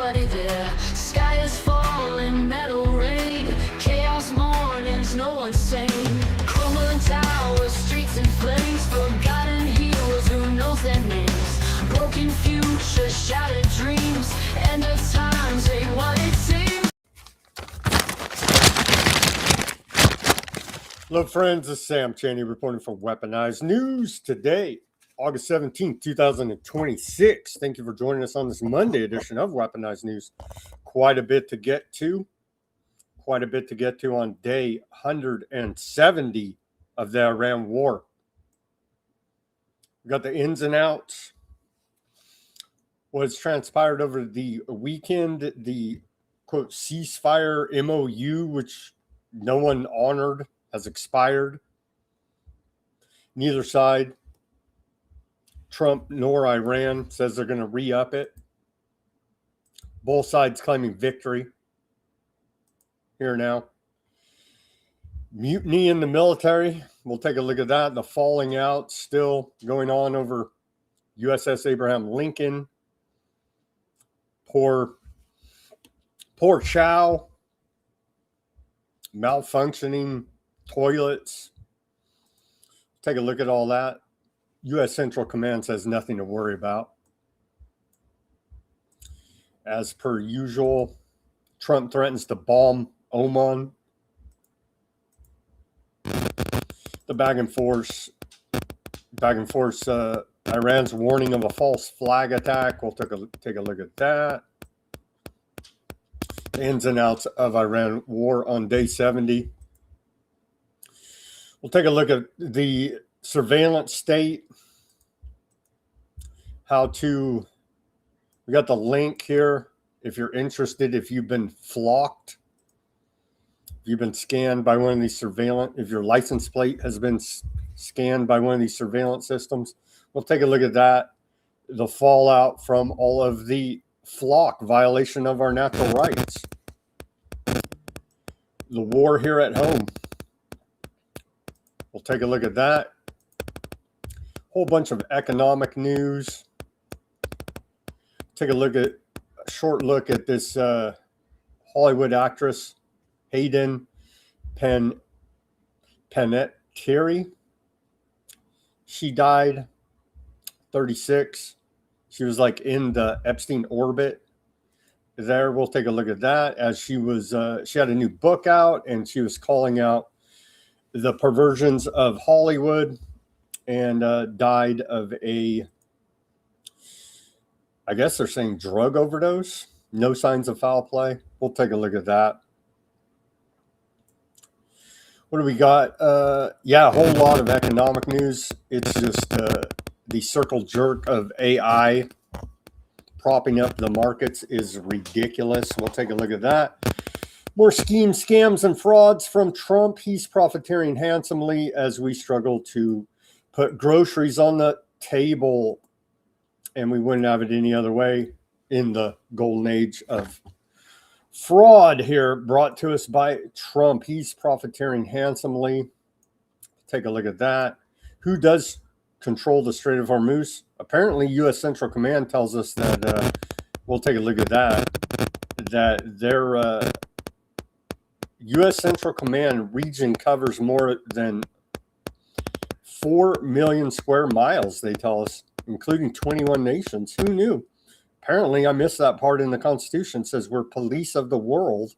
nobody there. Sky is falling, metal rain, chaos mornings, no one's sane. Crumbling towers, streets in flames, forgotten heroes, who knows their names. Broken future, shattered dreams, end of times ain't what it seems. Hello friends, this is Sam Chaney reporting for Weaponized News today, August 17th, 2026. Thank you for joining us on this Monday edition of Weaponized News. Quite a bit to get to on day 170 of the Iran war. We got the ins and outs. What's transpired over the weekend, the quote ceasefire MOU, which no one honored, has expired. Neither side, Trump nor Iran, says they're going to re-up it. Both sides claiming victory. Here now. Mutiny in the military. We'll take a look at that. The falling out still going on over USS Abraham Lincoln. Poor Chow. Malfunctioning toilets. Take a look at all that. U.S. Central Command says nothing to worry about. As per usual, Trump threatens to bomb Oman. The back and forth, Iran's warning of a false flag attack. We'll take a look at that. The ins and outs of Iran war on day 70. We'll take a look at the surveillance state. We got the link here. If you're interested, if you've been flocked, if you've been scanned by one of these surveillance, if your license plate has been scanned by one of these surveillance systems, we'll take a look at that. The fallout from all of the flock violation of our natural rights. The war here at home. We'll take a look at that. Whole bunch of economic news. Take a short look at this Hollywood actress, Hayden Panettiere. She died, 36. She was like in the Epstein orbit there. We'll take a look at that, as she had a new book out and she was calling out the perversions of Hollywood, and died of I guess they're saying drug overdose. No signs of foul play. We'll take a look at that. What do we got? A whole lot of economic news. It's just the circle jerk of AI propping up the markets is ridiculous. We'll take a look at that. More schemes, scams, and frauds from Trump. He's profiteering handsomely as we struggle to put groceries on the table, and we wouldn't have it any other way in the golden age of fraud here, brought to us by Trump. He's profiteering handsomely. Take a look at that. Who does control the Strait of Hormuz? Apparently, U.S. Central Command tells us that, we'll take a look at that their U.S. Central Command region covers more than 4 million square miles, they tell us, including 21 nations. Who knew? Apparently, I missed that part in the Constitution. It says we're police of the world,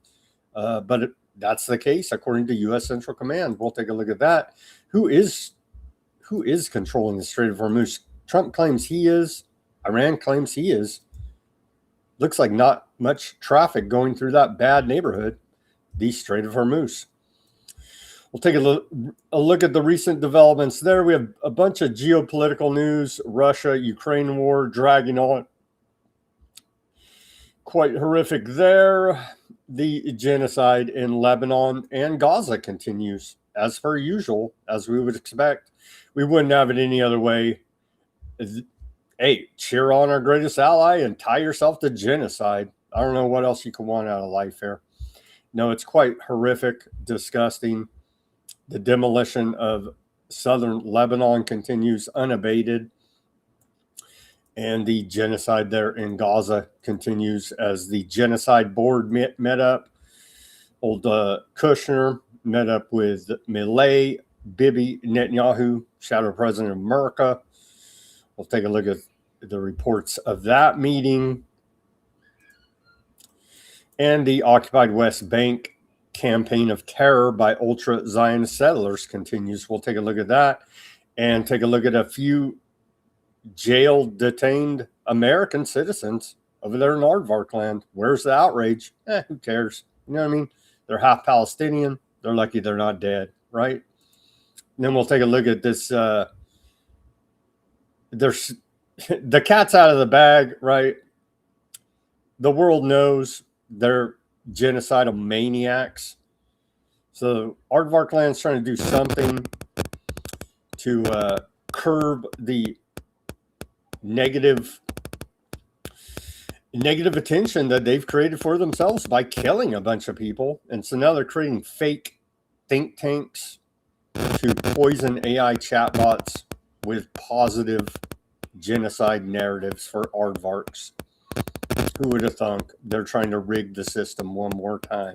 but that's the case according to U.S. Central Command. We'll take a look at that. Who is controlling the Strait of Hormuz? Trump claims he is. Iran claims he is. Looks like not much traffic going through that bad neighborhood, the Strait of Hormuz. We'll take a look at the recent developments there. We have a bunch of geopolitical news. Russia-Ukraine war dragging on. Quite horrific there. The genocide in Lebanon and Gaza continues, as per usual, as we would expect. We wouldn't have it any other way. Hey, cheer on our greatest ally and tie yourself to genocide. I don't know what else you could want out of life here. No, it's quite horrific, disgusting. The demolition of southern Lebanon continues unabated. And the genocide there in Gaza continues as the genocide board met up. Old Kushner met up with Milei, Bibi Netanyahu, shadow president of America. We'll take a look at the reports of that meeting. And the occupied West Bank campaign of terror by ultra-Zionist settlers continues. We'll take a look at that and take a look at a few jailed, detained American citizens over there in Aardvark land. Where's the outrage? Who cares? You know what I mean? They're half Palestinian. They're lucky they're not dead, right? And then we'll take a look at this. There's the cat's out of the bag, right? The world knows they're genocidal maniacs. So Aardvark land's trying to do something to curb the negative attention that they've created for themselves by killing a bunch of people. And so now they're creating fake think tanks to poison AI chatbots with positive genocide narratives for aardvarks. Who would have thunk? They're trying to rig the system one more time.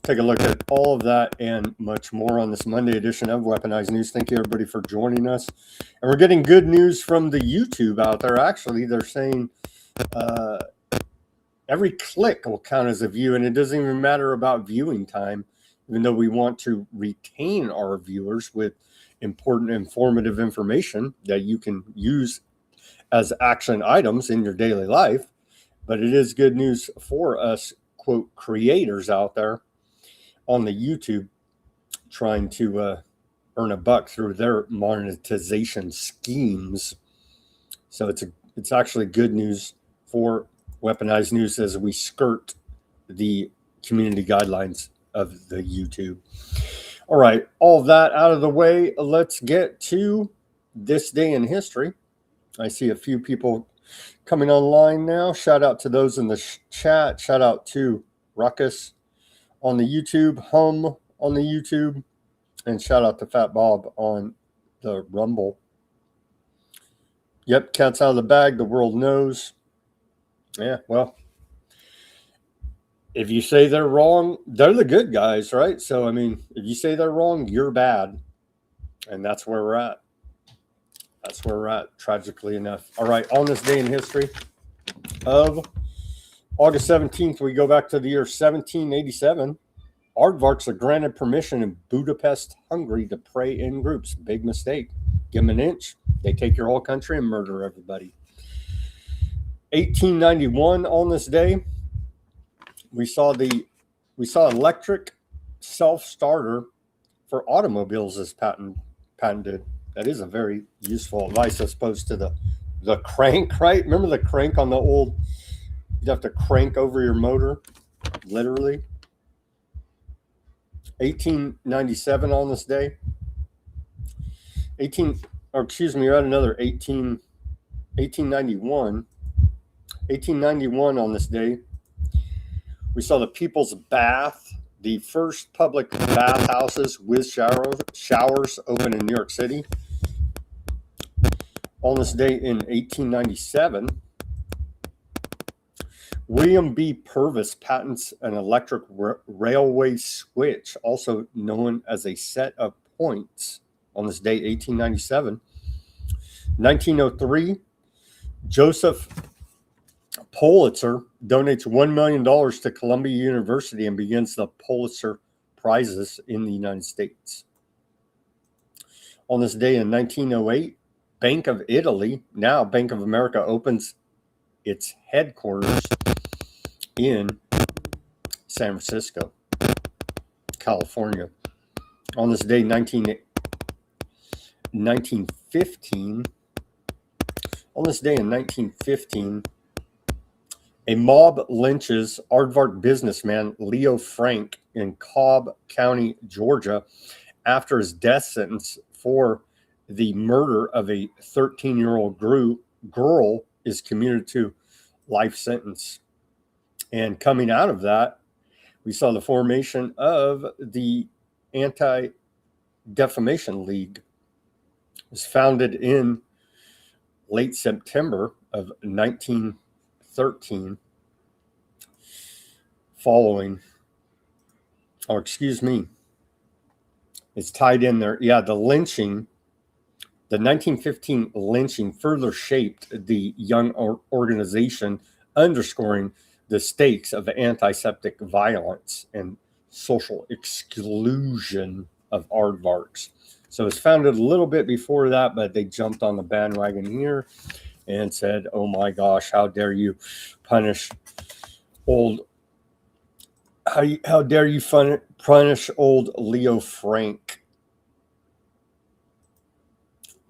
Take a look at all of that and much more on this Monday edition of Weaponized News. Thank you, everybody, for joining us. And we're getting good news from the YouTube out there. Actually, they're saying every click will count as a view, and it doesn't even matter about viewing time, even though we want to retain our viewers with important, informative information that you can use as action items in your daily life. But it is good news for us, quote, creators out there on the YouTube trying to earn a buck through their monetization schemes. So it's actually good news for Weaponized News as we skirt the community guidelines of the YouTube. All right, all of that out of the way, let's get to this day in history. I see a few people coming online now. Shout out to those in the chat. Shout out to Ruckus on the YouTube, Hum on the YouTube, and shout out to Fat Bob on the Rumble. Yep, cat's out of the bag. The world knows. Yeah, well, if you say they're wrong, they're the good guys, right? So, I mean, if you say they're wrong, you're bad. And that's where we're at. That's where we're at, tragically enough. All right, on this day in history of August 17th, we go back to the year 1787. Aardvarks are granted permission in Budapest, Hungary to prey in groups. Big mistake. Give them an inch, they take your whole country and murder everybody. 1891, on this day, we saw electric self-starter for automobiles as patented. That is a very useful device as opposed to the crank, right? Remember the crank on the old, you'd have to crank over your motor, literally. 1897 on this day. We're at another 1891. 1891 on this day, we saw the People's Bath, the first public bathhouses with showers open in New York City. On this day in 1897, William B. Purvis patents an electric railway switch, also known as a set of points. On this day, 1897. 1903, Joseph Pulitzer donates $1 million to Columbia University and begins the Pulitzer Prizes in the United States. On this day in 1908, Bank of Italy, now Bank of America, opens its headquarters in San Francisco, California. On this day, 1915, on this day in 1915, a mob lynches Aardvark businessman Leo Frank in Cobb County, Georgia, after his death sentence for the murder of a 13-year-old girl is commuted to life sentence. And coming out of that, we saw the formation of the Anti-Defamation League. It was founded in late September of 1913, it's tied in there. Yeah, the 1915 lynching further shaped the young organization, underscoring the stakes of antiseptic violence and social exclusion of aardvarks. So it was founded a little bit before that, but they jumped on the bandwagon here and said, oh my gosh, how dare you punish how dare you punish old Leo Frank?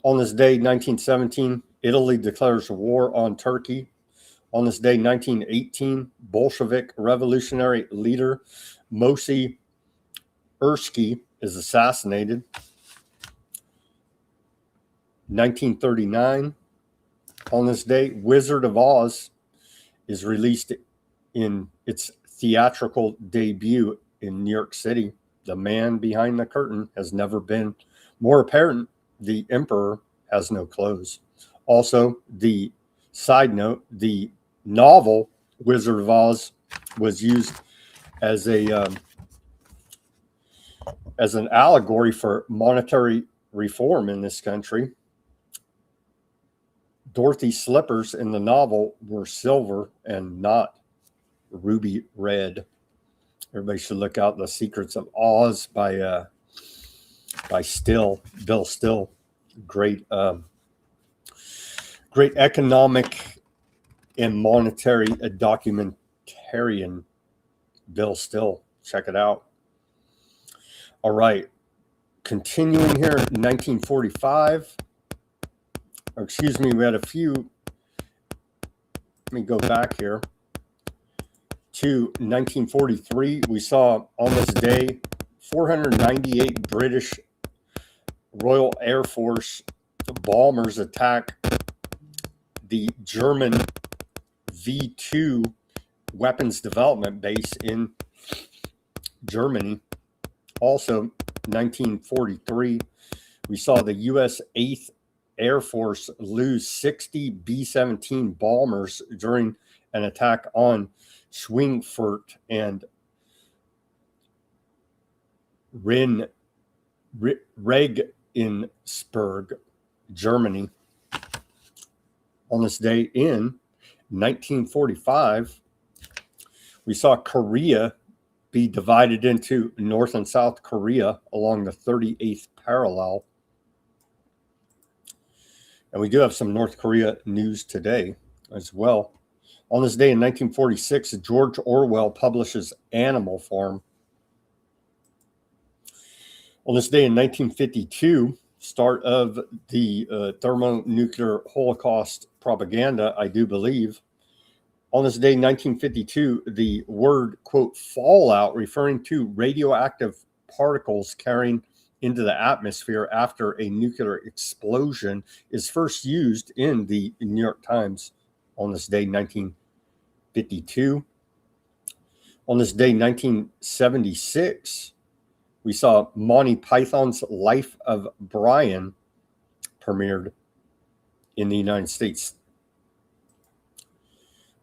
On this day, 1917, Italy declares war on Turkey. On this day, 1918, Bolshevik revolutionary leader Mosi Ersky is assassinated. 1939, on this day, Wizard of Oz is released in its theatrical debut in New York City. The man behind the curtain has never been more apparent. The emperor has no clothes. Also, the side note, the novel Wizard of Oz was used as an allegory for monetary reform in this country. Dorothy's slippers in the novel were silver and not ruby red. Everybody should look out The Secrets of Oz by Bill Still. Great economic and monetary documentarian, Bill Still. Check it out. All right. Continuing here, 1945. Or excuse me, we had a few. Let me go back here to 1943. We saw on this day 498 British Royal Air Force bombers attack the German V2 weapons development base in Germany. Also, 1943, we saw the U.S. 8th Air Force lose 60 B-17 bombers during an attack on Schweinfurt and Regensburg, Germany. On this day in 1945, we saw Korea be divided into North and South Korea along the 38th parallel. And we do have some North Korea news today as well. On this day in 1946, George Orwell publishes Animal Farm. On this day in 1952, start of the thermonuclear Holocaust propaganda, I do believe. On this day, 1952, the word, quote, fallout, referring to radioactive particles carrying into the atmosphere after a nuclear explosion, is first used in the New York Times. On this day, 1952. On this day, 1976, we saw Monty Python's Life of Brian premiered in the United States.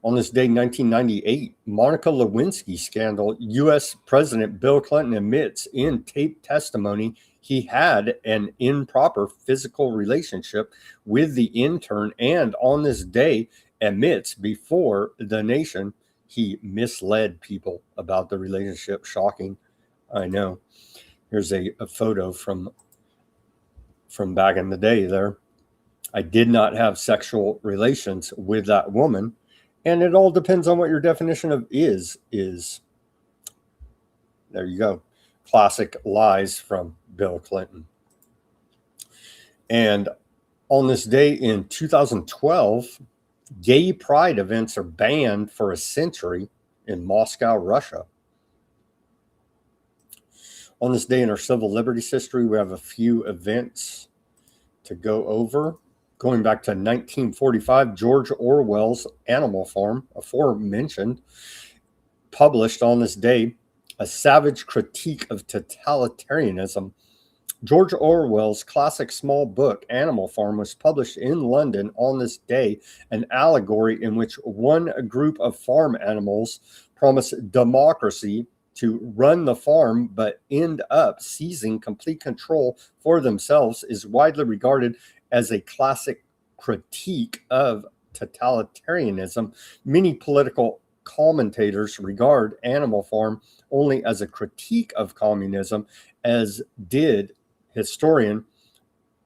On this day, 1998, Monica Lewinsky scandal. U.S. President Bill Clinton admits in taped testimony he had an improper physical relationship with the intern, and on this day admits before the nation he misled people about the relationship. Shocking, I know. Here's a photo from back in the day there. I did not have sexual relations with that woman. And it all depends on what your definition of is. There you go. Classic lies from Bill Clinton. And on this day in 2012, gay pride events are banned for a century in Moscow, Russia. On this day in our civil liberties history, we have a few events to go over. Going back to 1945, George Orwell's Animal Farm, aforementioned, published on this day a savage critique of totalitarianism. George Orwell's classic small book, Animal Farm, was published in London on this day, an allegory in which one group of farm animals promise democracy to run the farm but end up seizing complete control for themselves, is widely regarded as a classic critique of totalitarianism. Many political commentators regard Animal Farm only as a critique of communism, as did historian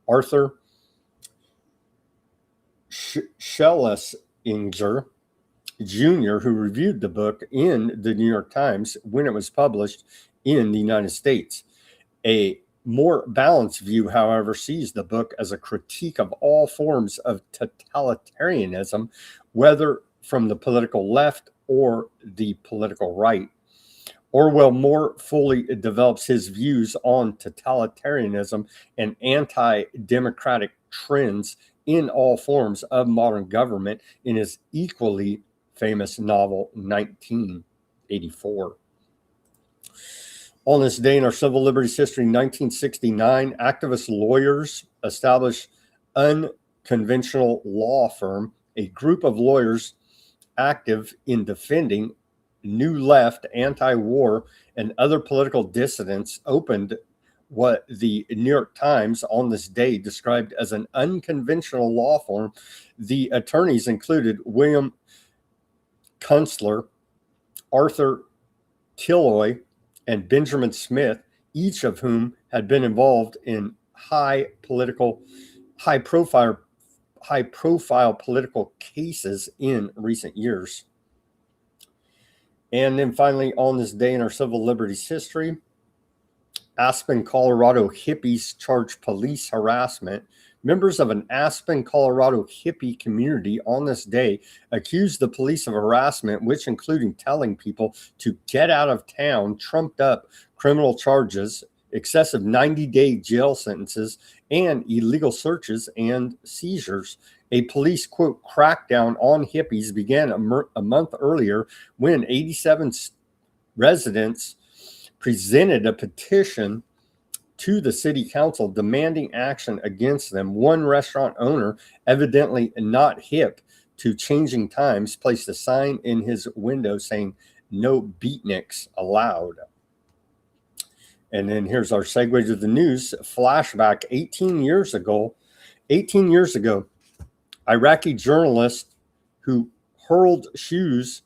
Arthur Schlesinger Jr., who reviewed the book in the New York Times when it was published in the United States. A more balanced view, however, sees the book as a critique of all forms of totalitarianism, whether from the political left or the political right. Orwell more fully develops his views on totalitarianism and anti-democratic trends in all forms of modern government in his equally famous novel 1984. On this day in our civil liberties history, 1969, activist lawyers established Unconventional Law Firm, a group of lawyers active in defending New Left, anti-war, and other political dissidents, opened what the New York Times on this day described as an unconventional law firm. The attorneys included William Kunstler, Arthur Tilloy, and Benjamin Smith, each of whom had been involved in high profile political cases in recent years. And then finally, on this day in our civil liberties history, Aspen, Colorado hippies charge police harassment. Members of an Aspen, Colorado hippie community on this day accused the police of harassment, which including telling people to get out of town, trumped up criminal charges, excessive 90-day jail sentences, and illegal searches and seizures. A police, quote, crackdown on hippies began a month earlier when 87 residents presented a petition to the city council demanding action against them. One restaurant owner, evidently not hip to changing times, placed a sign in his window saying, "No beatniks allowed." And then here's our segue to the news. Flashback 18 years ago, Iraqi journalist who hurled shoes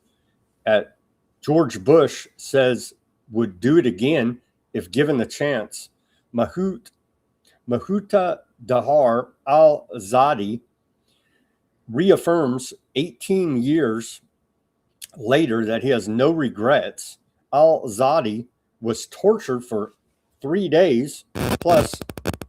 at George Bush says would do it again if given the chance. Mahuta Dahar al-Zadi reaffirms 18 years later that he has no regrets. Al-Zadi was tortured for 3 days plus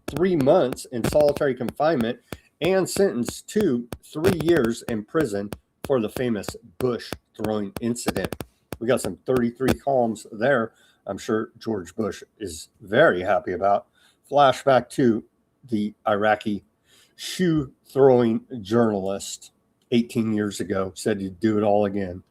3 months in solitary confinement and sentenced to 3 years in prison for the famous Bush throwing incident. We got some 33 columns there. I'm sure George Bush is very happy about. Flashback to the Iraqi shoe throwing journalist 18 years ago, said he'd do it all again.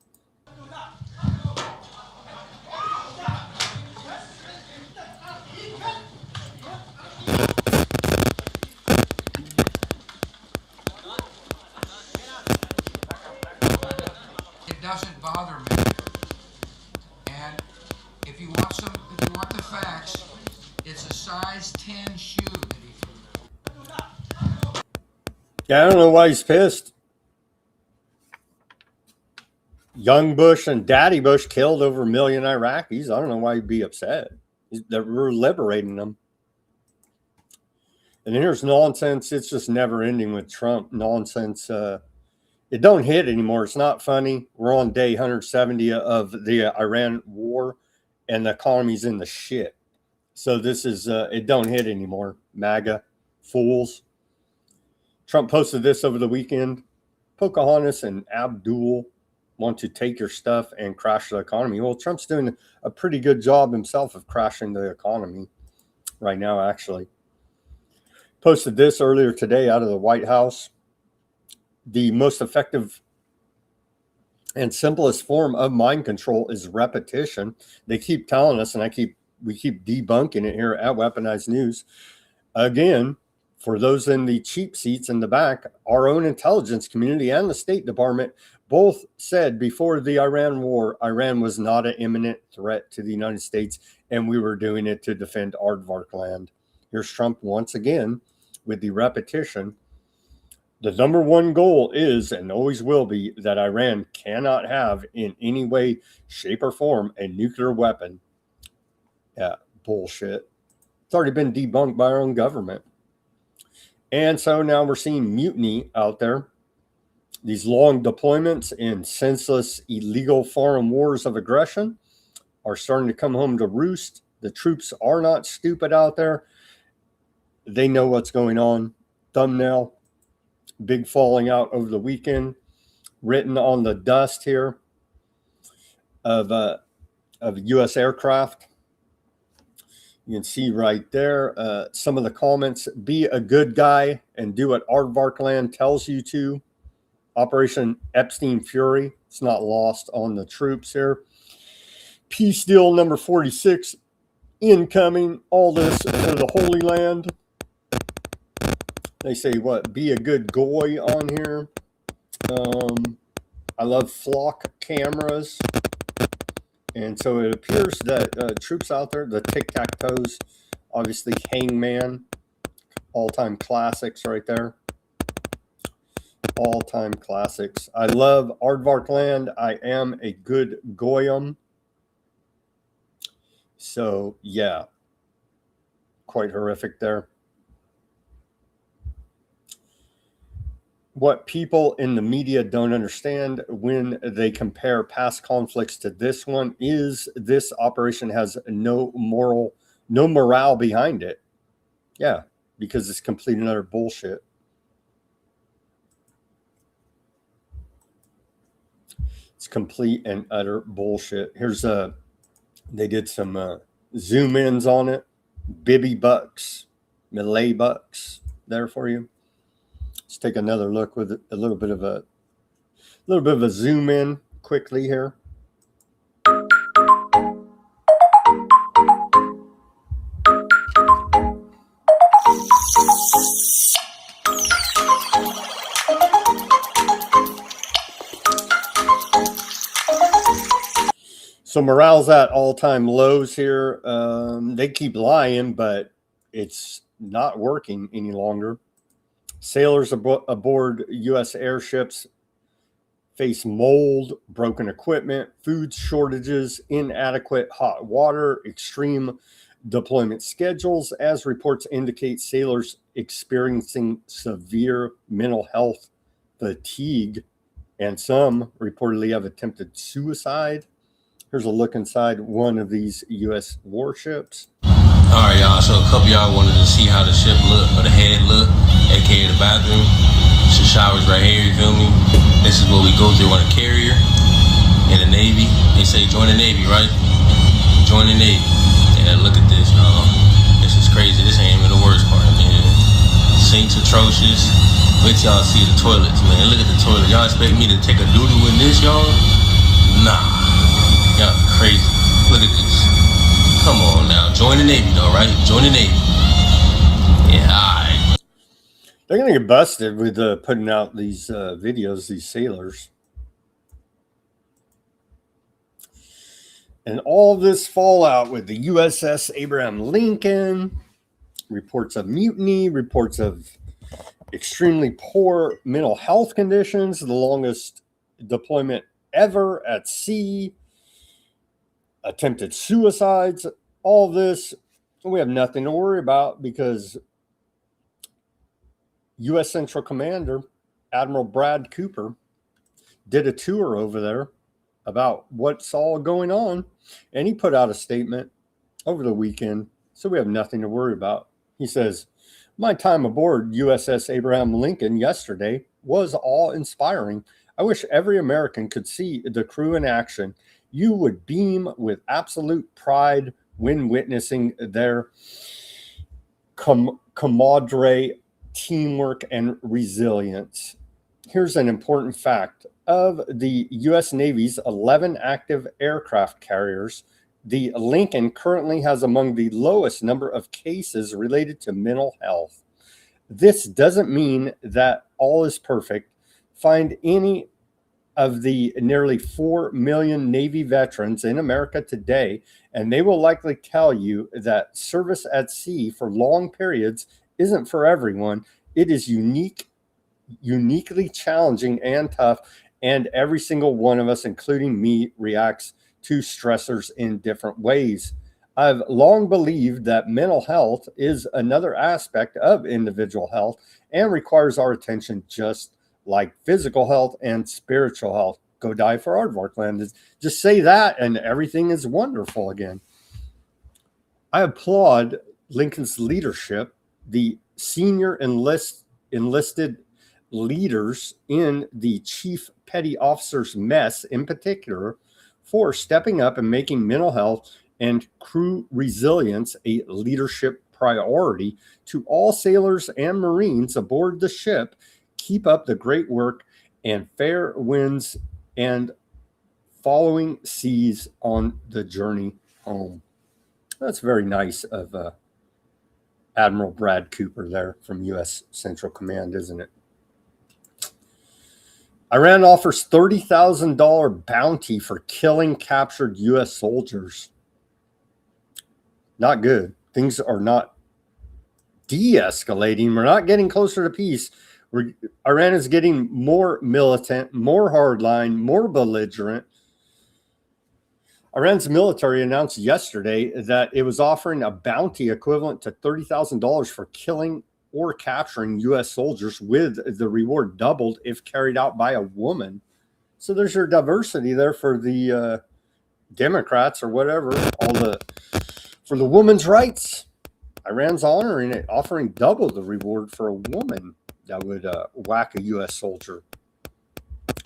Doesn't bother me. And if you want the facts, it's a size 10 shoe that he threw. Yeah, I don't know why he's pissed. Young Bush and Daddy Bush killed over 1 million Iraqis. I don't know why he'd be upset. We're liberating them. And then here's nonsense. It's just never ending with Trump nonsense. It don't hit anymore. It's not funny. We're on day 170 of the Iran war, and the economy's in the shit. So this is, it don't hit anymore. MAGA fools. Trump posted this over the weekend. Pocahontas and Abdul want to take your stuff and crash the economy. Well, Trump's doing a pretty good job himself of crashing the economy right now, actually. Posted this earlier today out of the White House. The most effective and simplest form of mind control is repetition. They keep telling us, and we keep debunking it here at Weaponized News. Again, for those in the cheap seats in the back, our own intelligence community and the State Department both said before the Iran war, Iran was not an imminent threat to the United States, and we were doing it to defend aardvark land. Here's Trump once again with the repetition. The number one goal is and always will be that Iran cannot have in any way, shape, or form a nuclear weapon. Yeah, bullshit. It's already been debunked by our own government. And so now we're seeing mutiny out there. These long deployments in senseless, illegal foreign wars of aggression are starting to come home to roost. The troops are not stupid out there. They know what's going on. Thumbnail, big falling out over the weekend, written on the dust here of U.S. aircraft. You can see right there some of the comments. Be a good guy and do what aardvark land tells you to. Operation Epstein Fury. It's not lost on the troops here. Peace deal number 46 incoming. All this for the Holy Land. They say what? Be a good goy on here. I love flock cameras. And so it appears that troops out there, the tic-tac-toes, obviously Hangman, all-time classics right there. All-time classics. I love aardvark land. I am a good goyim. So, yeah, quite horrific there. What people in the media don't understand when they compare past conflicts to this one is this operation has no morale behind it. Yeah, because it's complete and utter bullshit. It's complete and utter bullshit. Here's they did some zoom ins on it. Bibby bucks, Malay bucks there for you. Let's take another look with a little bit of a zoom in quickly here. So morale's at all-time lows here. They keep lying, but it's not working any longer. Sailors aboard U.S. airships face mold, broken equipment, food shortages, inadequate hot water, extreme deployment schedules, as reports indicate sailors experiencing severe mental health fatigue, and some reportedly have attempted suicide. Here's a look inside one of these U.S. warships. All right, y'all. So a couple y'all wanted to see how the ship looked, or the head looked, aka the bathroom. It's the showers right here, you feel me? This is what we go through on a carrier in the Navy. They say join the Navy, right? Join the Navy. Yeah, look at this, y'all. This is crazy. This ain't even the worst part, man. Sinks atrocious. Wait till y'all see the toilets, man. Look at the toilet. Y'all expect me to take a doo-doo in this, y'all? Nah. Y'all crazy. Look at this. Come on now. Join the Navy though, right? Join the Navy. Yeah, alright. They're going to get busted with putting out these videos, these sailors. And all this fallout with the USS Abraham Lincoln, reports of mutiny, reports of extremely poor mental health conditions, the longest deployment ever at sea, attempted suicides, all this. We have nothing to worry about because U.S. Central Commander Admiral Brad Cooper did a tour over there about what's all going on, and he put out a statement over the weekend, so we have nothing to worry about. He says, my time aboard USS Abraham Lincoln yesterday was awe-inspiring. I wish every American could see the crew in action. You would beam with absolute pride when witnessing their camaraderie, teamwork, and resilience. Here's an important fact. Of the U.S. Navy's 11 active aircraft carriers, the Lincoln currently has among the lowest number of cases related to mental health. This doesn't mean that all is perfect. Find any of the nearly 4 million Navy veterans in America today, and they will likely tell you that service at sea for long periods isn't for everyone. It is uniquely challenging and tough, and every single one of us, including me, reacts to stressors in different ways. I've long believed that mental health is another aspect of individual health and requires our attention just like physical health and spiritual health. Go die for Aardvark land. Just say that and everything is wonderful again. I applaud Lincoln's leadership, the senior enlisted leaders in the Chief Petty Officer's mess in particular, for stepping up and making mental health and crew resilience a leadership priority to all sailors and Marines aboard the ship. Keep up the great work and fair winds and following seas on the journey home. That's very nice of Admiral Brad Cooper there from U.S. Central Command, isn't it? Iran offers $30,000 bounty for killing captured U.S. soldiers. Not good. Things are not de-escalating. We're not getting closer to peace. Iran is getting more militant, more hardline, more belligerent. Iran's military announced yesterday that it was offering a bounty equivalent to $30,000 for killing or capturing U.S. soldiers, with the reward doubled if carried out by a woman. So there's your diversity there for the Democrats or whatever, for the women's rights. Iran's honoring it, offering double the reward for a woman that would whack a U.S. soldier.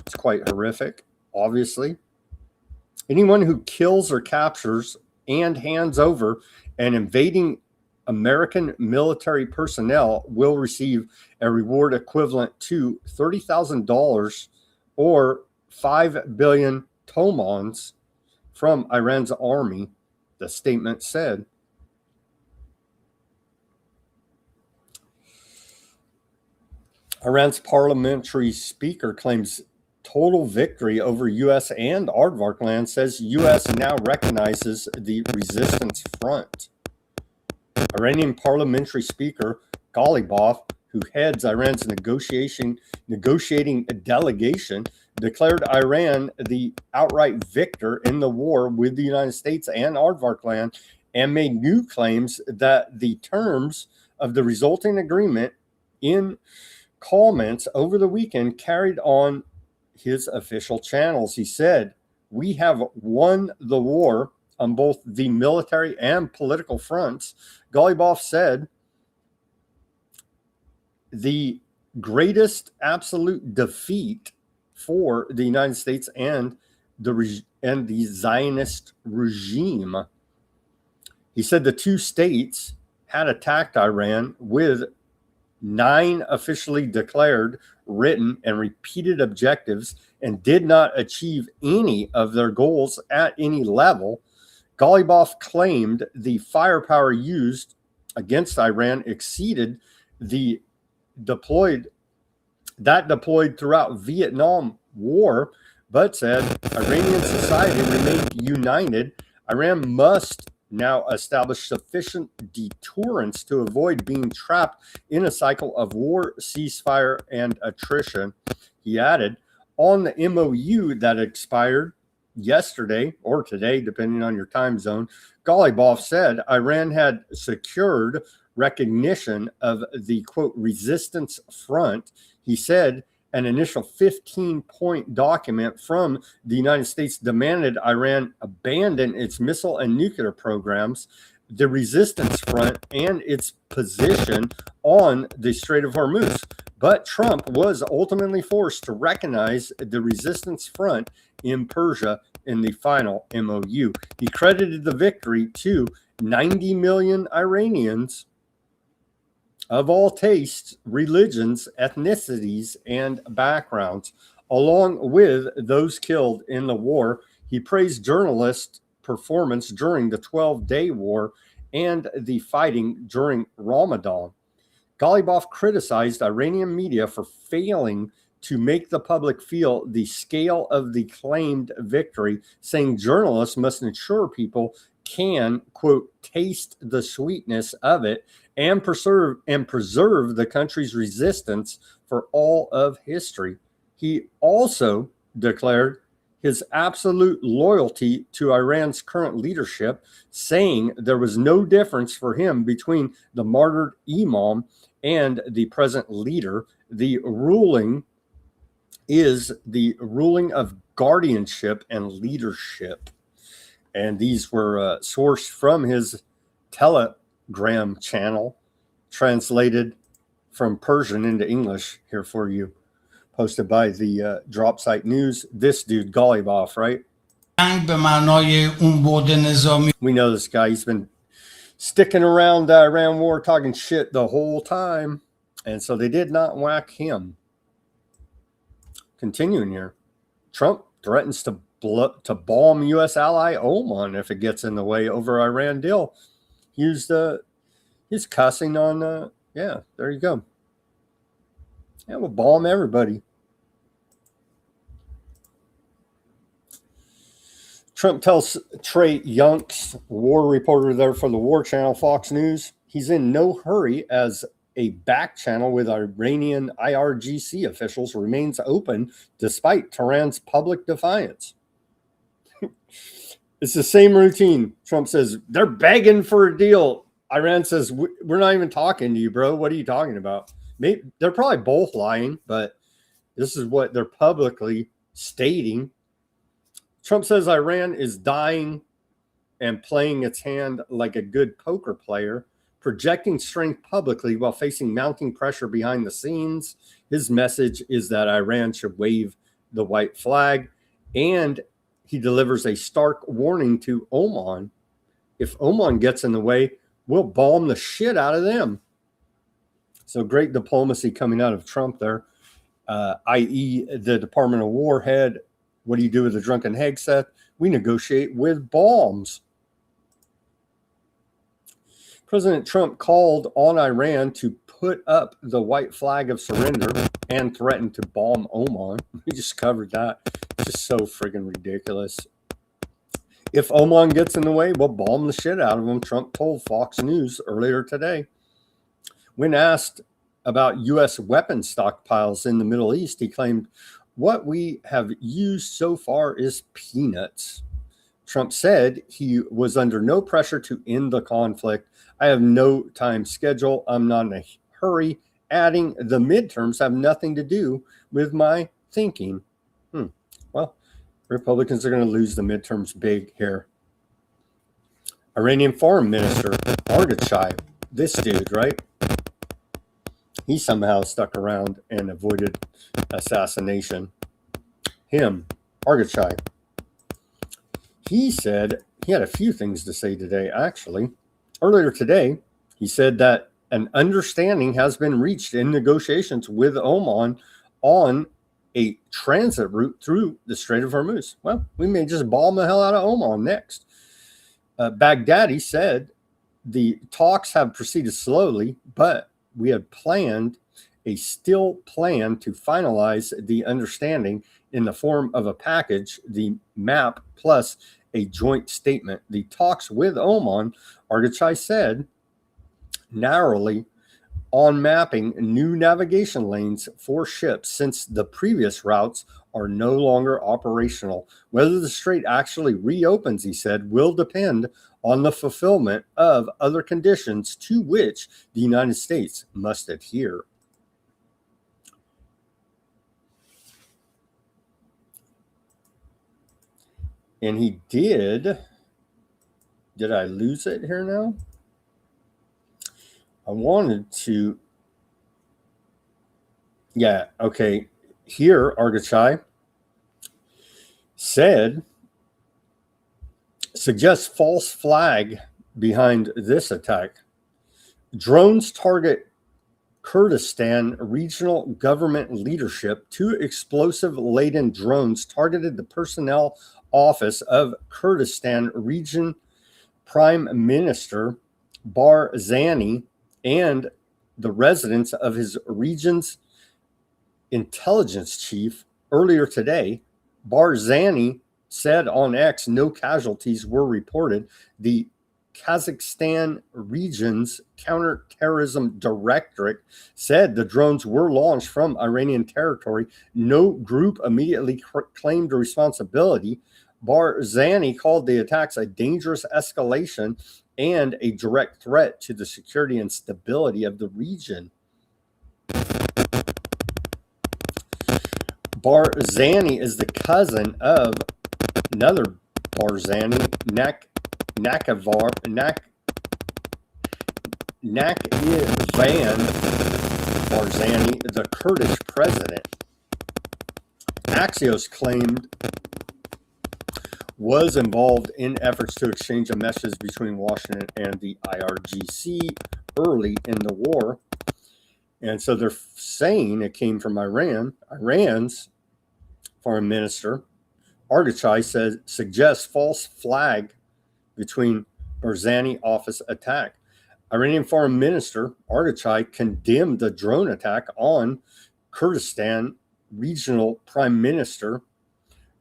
It's quite horrific, obviously. Anyone who kills or captures and hands over an invading American military personnel will receive a reward equivalent to $30,000 or 5 billion tomans from Iran's army, the statement said. Iran's parliamentary speaker claims total victory over U.S. and Aardvark land, says U.S. now recognizes the resistance front. Iranian parliamentary speaker Ghalibaf, who heads Iran's negotiating delegation, declared Iran the outright victor in the war with the United States and Aardvark land, and made new claims that the terms of the resulting agreement in comments over the weekend carried on his official channels. He said, "We have won the war on both the military and political fronts." Ghalibaf said, "The greatest absolute defeat for the United States and the Zionist regime." He said the two states had attacked Iran with 9 officially declared, written, and repeated objectives and did not achieve any of their goals at any level. Ghalibaf claimed the firepower used against Iran exceeded the deployed throughout Vietnam War, but said Iranian society remained united. Iran must now establish sufficient deterrence to avoid being trapped in a cycle of war, ceasefire, and attrition. He added, on the MOU that expired yesterday or today, depending on your time zone, Ghalibaf said Iran had secured recognition of the, quote, resistance front. He said an initial 15-point document from the United States demanded Iran abandon its missile and nuclear programs, the resistance front, and its position on the Strait of Hormuz. But Trump was ultimately forced to recognize the resistance front in Persia in the final MOU. He credited the victory to 90 million Iranians of all tastes, religions, ethnicities, and backgrounds, along with those killed in the war. He praised journalist performance during the 12-day war and the fighting during Ramadan. Ghalibaf criticized Iranian media for failing to make the public feel the scale of the claimed victory, saying journalists must ensure people can, quote, taste the sweetness of it and preserve the country's resistance for all of history. He also declared his absolute loyalty to Iran's current leadership, saying there was no difference for him between the martyred imam and the present leader. The ruling is the ruling of guardianship and leadership. And these were sourced from his Telegram channel, translated from Persian into English here for you, posted by the Drop Site News. This dude, Ghalibaf, right? We know this guy. He's been sticking around the Iran war, talking shit the whole time. And so they did not whack him. Continuing here, Trump threatens to bomb U.S. ally Oman if it gets in the way over Iran deal. He's cussing on, yeah, there you go. Yeah, we'll bomb everybody. Trump tells Trey Younks, war reporter there for the War Channel, Fox News, he's in no hurry as a back channel with Iranian IRGC officials remains open despite Tehran's public defiance. It's the same routine. Trump says, they're begging for a deal. Iran says, we're not even talking to you, bro. What are you talking about? Maybe they're probably both lying, but this is what they're publicly stating. Trump says Iran is dying and playing its hand like a good poker player, projecting strength publicly while facing mounting pressure behind the scenes. His message is that Iran should wave the white flag, and he delivers a stark warning to Oman. If Oman gets in the way, we'll bomb the shit out of them. So great diplomacy coming out of Trump there, i.e. the Department of War head. What do you do with the drunken Hegseth? We negotiate with bombs. President Trump called on Iran to put up the white flag of surrender and threatened to bomb Oman. We just covered that. It's just so friggin' ridiculous. If Oman gets in the way, we'll bomb the shit out of them, Trump told Fox News earlier today. When asked about U.S. weapon stockpiles in the Middle East, he claimed, what we have used so far is peanuts. Trump said he was under no pressure to end the conflict. I have no time schedule. I'm not in a hurry. Adding, the midterms have nothing to do with my thinking. Well, Republicans are going to lose the midterms big here. Iranian Foreign Minister Odysee, this dude, right? He somehow stuck around and avoided assassination. Him, Odysee. He said he had a few things to say today, actually. Earlier today, he said that an understanding has been reached in negotiations with Oman on a transit route through the Strait of Hormuz. Well, we may just bomb the hell out of Oman next. Baghdadi said the talks have proceeded slowly, but we had planned a still plan to finalize the understanding in the form of a package, the map plus a joint statement. The talks with Oman, Odysee said, narrowly on mapping new navigation lanes for ships since the previous routes are no longer operational. Whether the strait actually reopens, he said, will depend on the fulfillment of other conditions to which the United States must adhere. And he did I lose it here now? I wanted to, yeah, okay. Here, Odysee said, suggests false flag behind this attack. Drones target Kurdistan regional government leadership. 2 explosive-laden drones targeted the personnel office of Kurdistan region Prime Minister Barzani and the residence of his region's intelligence chief earlier today. Barzani said on X no casualties were reported. The Kazakhstan region's counterterrorism directorate said the drones were launched from Iranian territory. No group immediately claimed responsibility. Barzani called the attacks a dangerous escalation and a direct threat to the security and stability of the region. Barzani is the cousin of another Barzani, Nakivan Barzani, the Kurdish president. Axios claimed was involved in efforts to exchange a message between Washington and the IRGC early in the war. And so they're saying it came from Iran. Iran's foreign minister, Odysee, suggests false flag between Barzani office attack. Iranian foreign minister Odysee condemned the drone attack on Kurdistan regional prime minister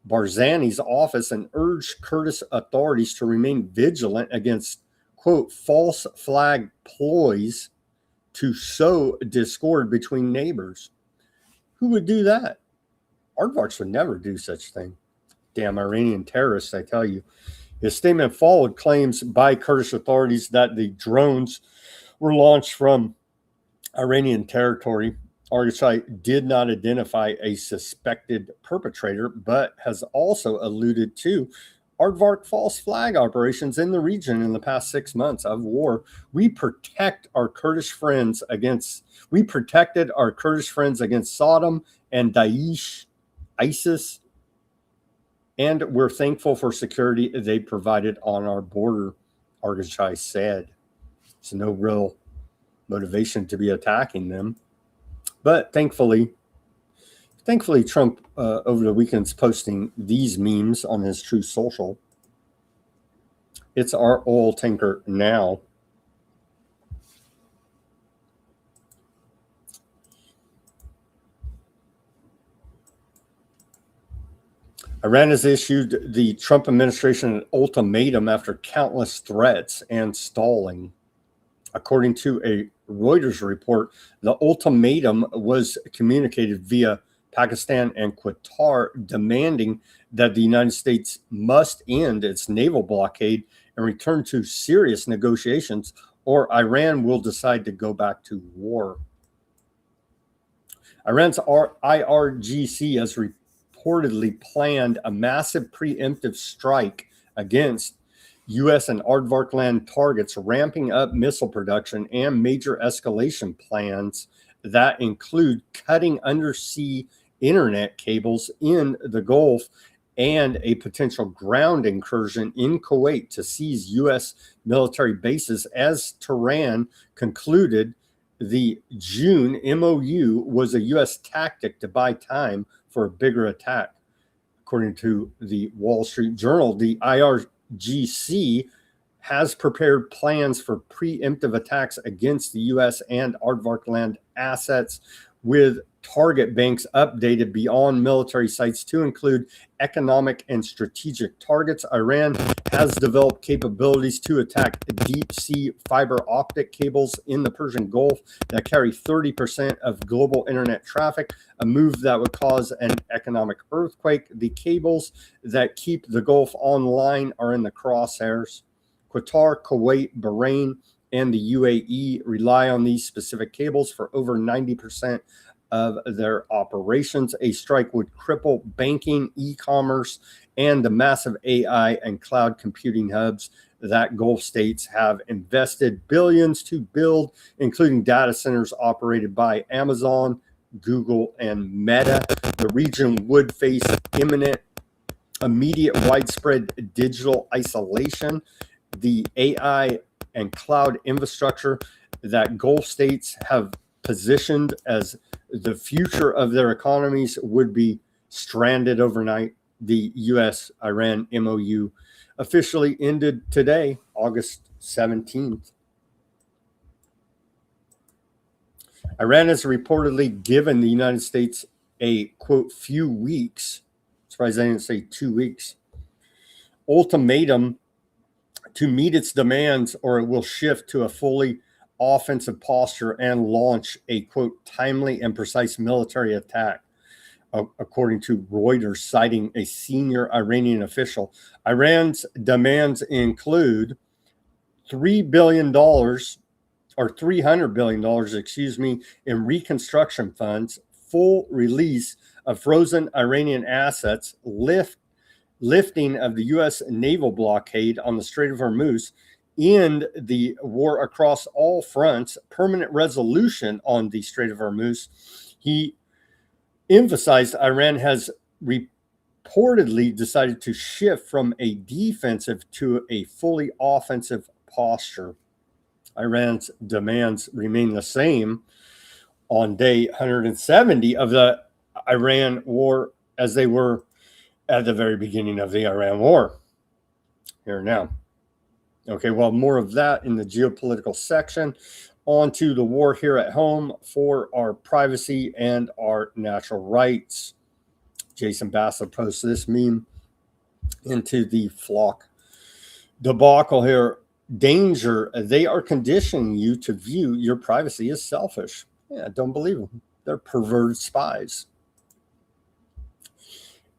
Barzani's office and urged Kurdish authorities to remain vigilant against, quote, false flag ploys to sow discord between neighbors. Who would do that? Aardvarks would never do such thing. Damn Iranian terrorists, I tell you. His statement followed claims by Kurdish authorities that the drones were launched from Iranian territory. Odysee did not identify a suspected perpetrator, but has also alluded to Aardvark false flag operations in the region in the past 6 months of war. We protected our Kurdish friends against Saddam and Daesh, ISIS, and we're thankful for security they provided on our border, Odysee said. There's no real motivation to be attacking them. But thankfully, Trump over the weekend's posting these memes on his Truth Social. It's our oil tanker now. Iran has issued the Trump administration an ultimatum after countless threats and stalling. According to a Reuters report, the ultimatum was communicated via Pakistan and Qatar, demanding that the United States must end its naval blockade and return to serious negotiations, or Iran will decide to go back to war. Iran's IRGC has reportedly planned a massive preemptive strike against U.S. and Aardvark land targets, ramping up missile production and major escalation plans that include cutting undersea internet cables in the Gulf and a potential ground incursion in Kuwait to seize U.S. military bases. As Tehran concluded, the June MOU was a U.S. tactic to buy time for a bigger attack. According to the Wall Street Journal, the IRGC has prepared plans for preemptive attacks against the U.S. and Aardvark land assets, with target banks updated beyond military sites to include economic and strategic targets. Iran has developed capabilities to attack deep sea fiber optic cables in the Persian Gulf that carry 30% of global internet traffic, a move that would cause an economic earthquake. The cables that keep the Gulf online are in the crosshairs. Qatar, Kuwait, Bahrain, and the UAE rely on these specific cables for over 90% of their operations. A strike would cripple banking, e-commerce, and the massive AI and cloud computing hubs that Gulf states have invested billions to build, including data centers operated by Amazon, Google, and Meta. The region would face immediate widespread digital isolation. The AI and cloud infrastructure that Gulf states have positioned as the future of their economies would be stranded overnight. the U.S.-Iran MOU officially ended today, August 17th. Iran has reportedly given the United States a, quote, few weeks, surprised I didn't say 2 weeks, ultimatum to meet its demands, or it will shift to a fully offensive posture and launch a, quote, timely and precise military attack, according to Reuters, citing a senior Iranian official. Iran's demands include $3 billion or $300 billion, excuse me, in reconstruction funds, full release of frozen Iranian assets, lifting of the U.S. naval blockade on the Strait of Hormuz, end the war across all fronts, permanent resolution on the Strait of Hormuz. He emphasized Iran has reportedly decided to shift from a defensive to a fully offensive posture. Iran's demands remain the same on day 170 of the Iran war as they were at the very beginning of the Iran war. Here now. Okay, well, more of that in the geopolitical section. On to the war here at home for our privacy and our natural rights. Jason Bassler posts this meme into the flock debacle here. Danger, they are conditioning you to view your privacy as selfish. Yeah, don't believe them. They're perverted spies.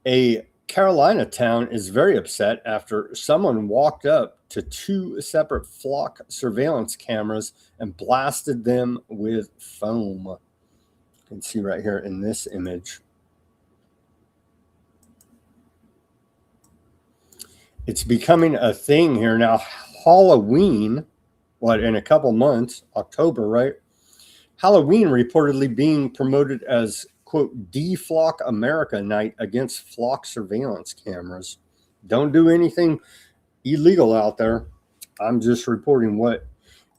A Carolina town is very upset after someone walked up to 2 separate flock surveillance cameras and blasted them with foam. You can see right here in this image. It's becoming a thing here now. Halloween, in a couple months, October, right? Halloween reportedly being promoted as, quote, Deflock America night against flock surveillance cameras. Don't do anything illegal out there. I'm just reporting what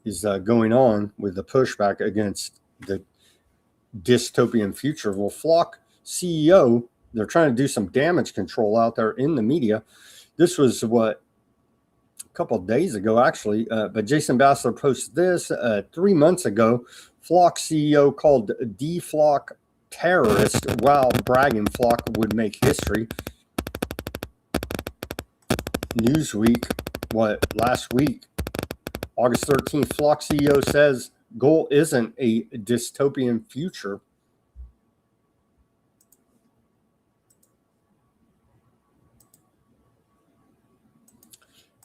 is going on with the pushback against the dystopian future. Well, Flock CEO, they're trying to do some damage control out there in the media. This was a couple of days ago, actually, but Jason Bassler posted this 3 months ago. Flock CEO called Deflock terrorist while bragging Flock would make history. Newsweek, last week, August 13th, Flock CEO says goal isn't a dystopian future.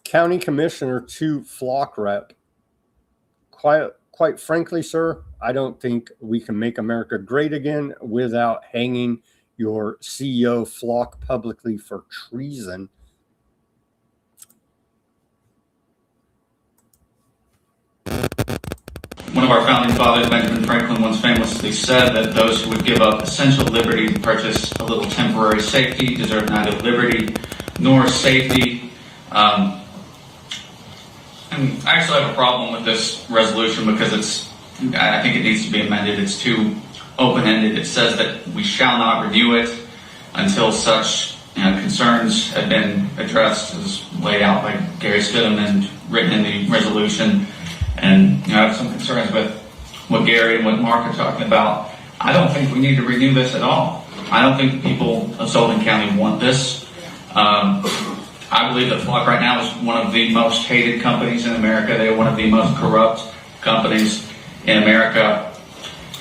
County commissioner to Flock rep. Quite frankly, sir, I don't think we can make America great again without hanging your CEO Flock publicly for treason. One of our founding fathers, Benjamin Franklin, once famously said that those who would give up essential liberty to purchase a little temporary safety deserve neither liberty nor safety. And I actually have a problem with this resolution because I think it needs to be amended. It's too open-ended. It says that we shall not review it until such concerns have been addressed, as laid out by Gary Stidham and written in the resolution. And I have some concerns with what Gary and what Mark are talking about. I don't think we need to renew this at all. I don't think people of Sullivan County want this. I believe that Flock right now is one of the most hated companies in America. They are one of the most corrupt companies in America.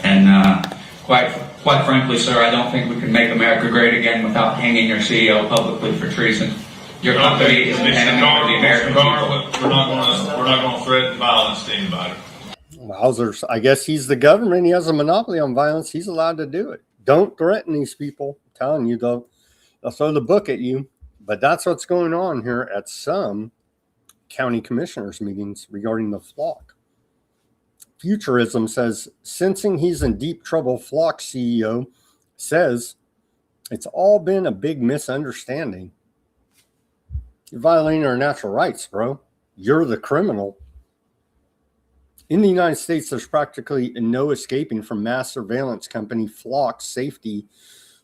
And quite frankly, sir, I don't think we can make America great again without hanging your CEO publicly for treason. Your company is an enemy of the American people. We're not going to threaten violence to anybody. Wowzers. I guess he's the government. He has a monopoly on violence. He's allowed to do it. Don't threaten these people. I'm telling you, they'll throw the book at you. But that's what's going on here at some county commissioners meetings regarding the Flock. Futurism says, sensing he's in deep trouble, Flock CEO says it's all been a big misunderstanding. You're violating our natural rights, bro. You're the criminal. In the United States, there's practically no escaping from mass surveillance company Flock's safety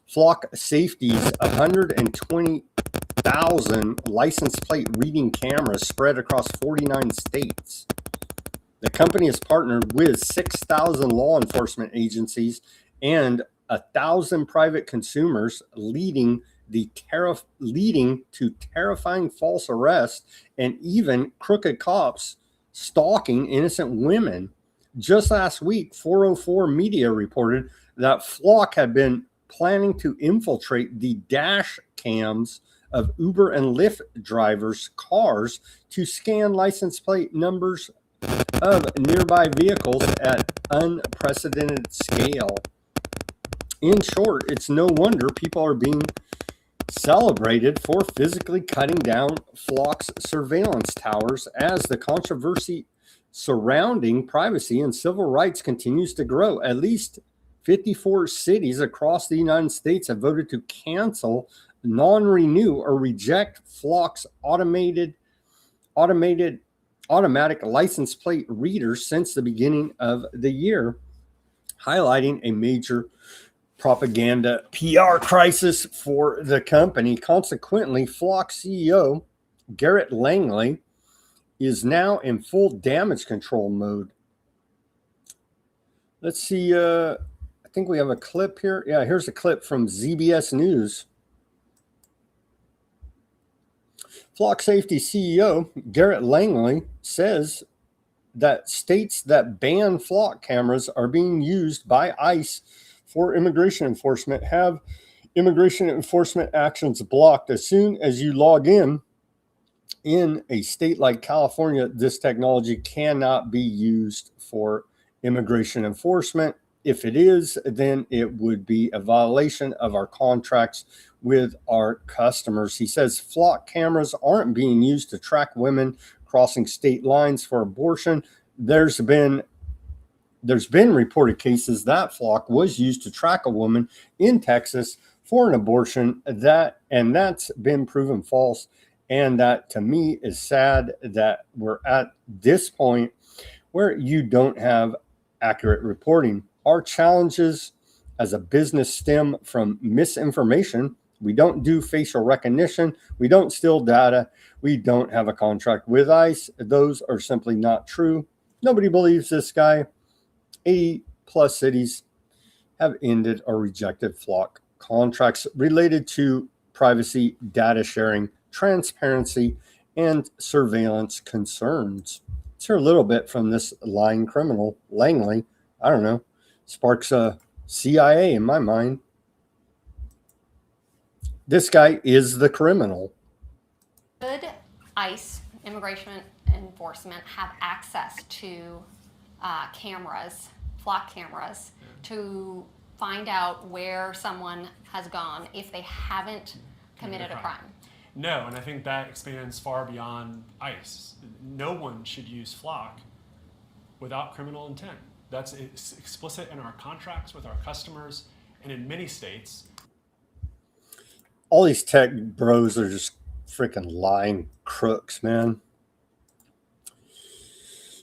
Flock Safety's 120,000 license plate reading cameras spread across 49 states. The company has partnered with 6,000 law enforcement agencies and 1,000 private consumers, leading to terrifying false arrests and even crooked cops stalking innocent women. Just last week, 404 Media reported that Flock had been planning to infiltrate the dash cams of Uber and Lyft drivers' cars to scan license plate numbers of nearby vehicles at unprecedented scale. In short, it's no wonder people are being celebrated for physically cutting down Flock's surveillance towers as the controversy surrounding privacy and civil rights continues to grow. At least 54 cities across the United States have voted to cancel, non-renew, or reject Flock's automatic license plate readers since the beginning of the year, highlighting a major propaganda PR crisis for the company. Consequently, Flock CEO Garrett Langley is now in full damage control mode. Let's see. I think we have a clip here. Yeah, here's a clip from ZBS News. Flock Safety CEO Garrett Langley says that states that ban Flock cameras are being used by ICE for immigration enforcement have immigration enforcement actions blocked. As soon as you log in a state like California, this technology cannot be used for immigration enforcement. If it is, then it would be a violation of our contracts with our customers. He says Flock cameras aren't being used to track women crossing state lines for abortion. There's been reported cases that Flock was used to track a woman in Texas for an abortion, that's been proven false. And that, to me, is sad that we're at this point where you don't have accurate reporting. Our challenges as a business stem from misinformation. We don't do facial recognition. We don't steal data. We don't have a contract with ICE. Those are simply not true. Nobody believes this guy. 80 plus cities have ended or rejected Flock contracts related to privacy, data sharing, transparency, and surveillance concerns. Let's hear a little bit from this lying criminal, Langley. I don't know. Sparks a CIA in my mind. This guy is the criminal. Should ICE, immigration enforcement, have access to cameras, Flock cameras, to find out where someone has gone if they haven't committed a crime? No, and I think that expands far beyond ICE. No one should use Flock without criminal intent. That's explicit in our contracts with our customers, and in many states. All these tech bros are just freaking lying crooks, man.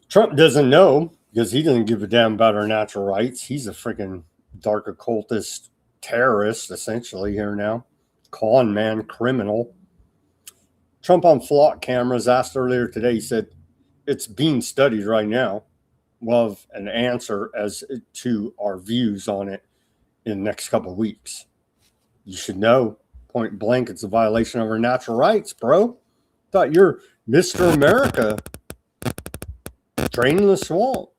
Trump doesn't know because he doesn't give a damn about our natural rights. He's a freaking dark occultist terrorist, essentially, here now. Con man, criminal. Trump on Flock cameras asked earlier today, he said, it's being studied right now. We'll have an answer as to our views on it in the next couple of weeks. You should know, point blank, it's a violation of our natural rights, bro. Thought you're Mr. America. Draining the swamp.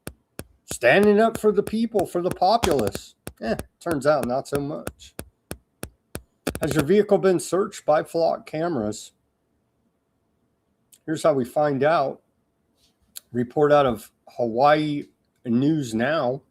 Standing up for the people, for the populace. Turns out not so much. Has your vehicle been searched by Flock cameras? Here's how we find out. Report out of Hawaii News Now.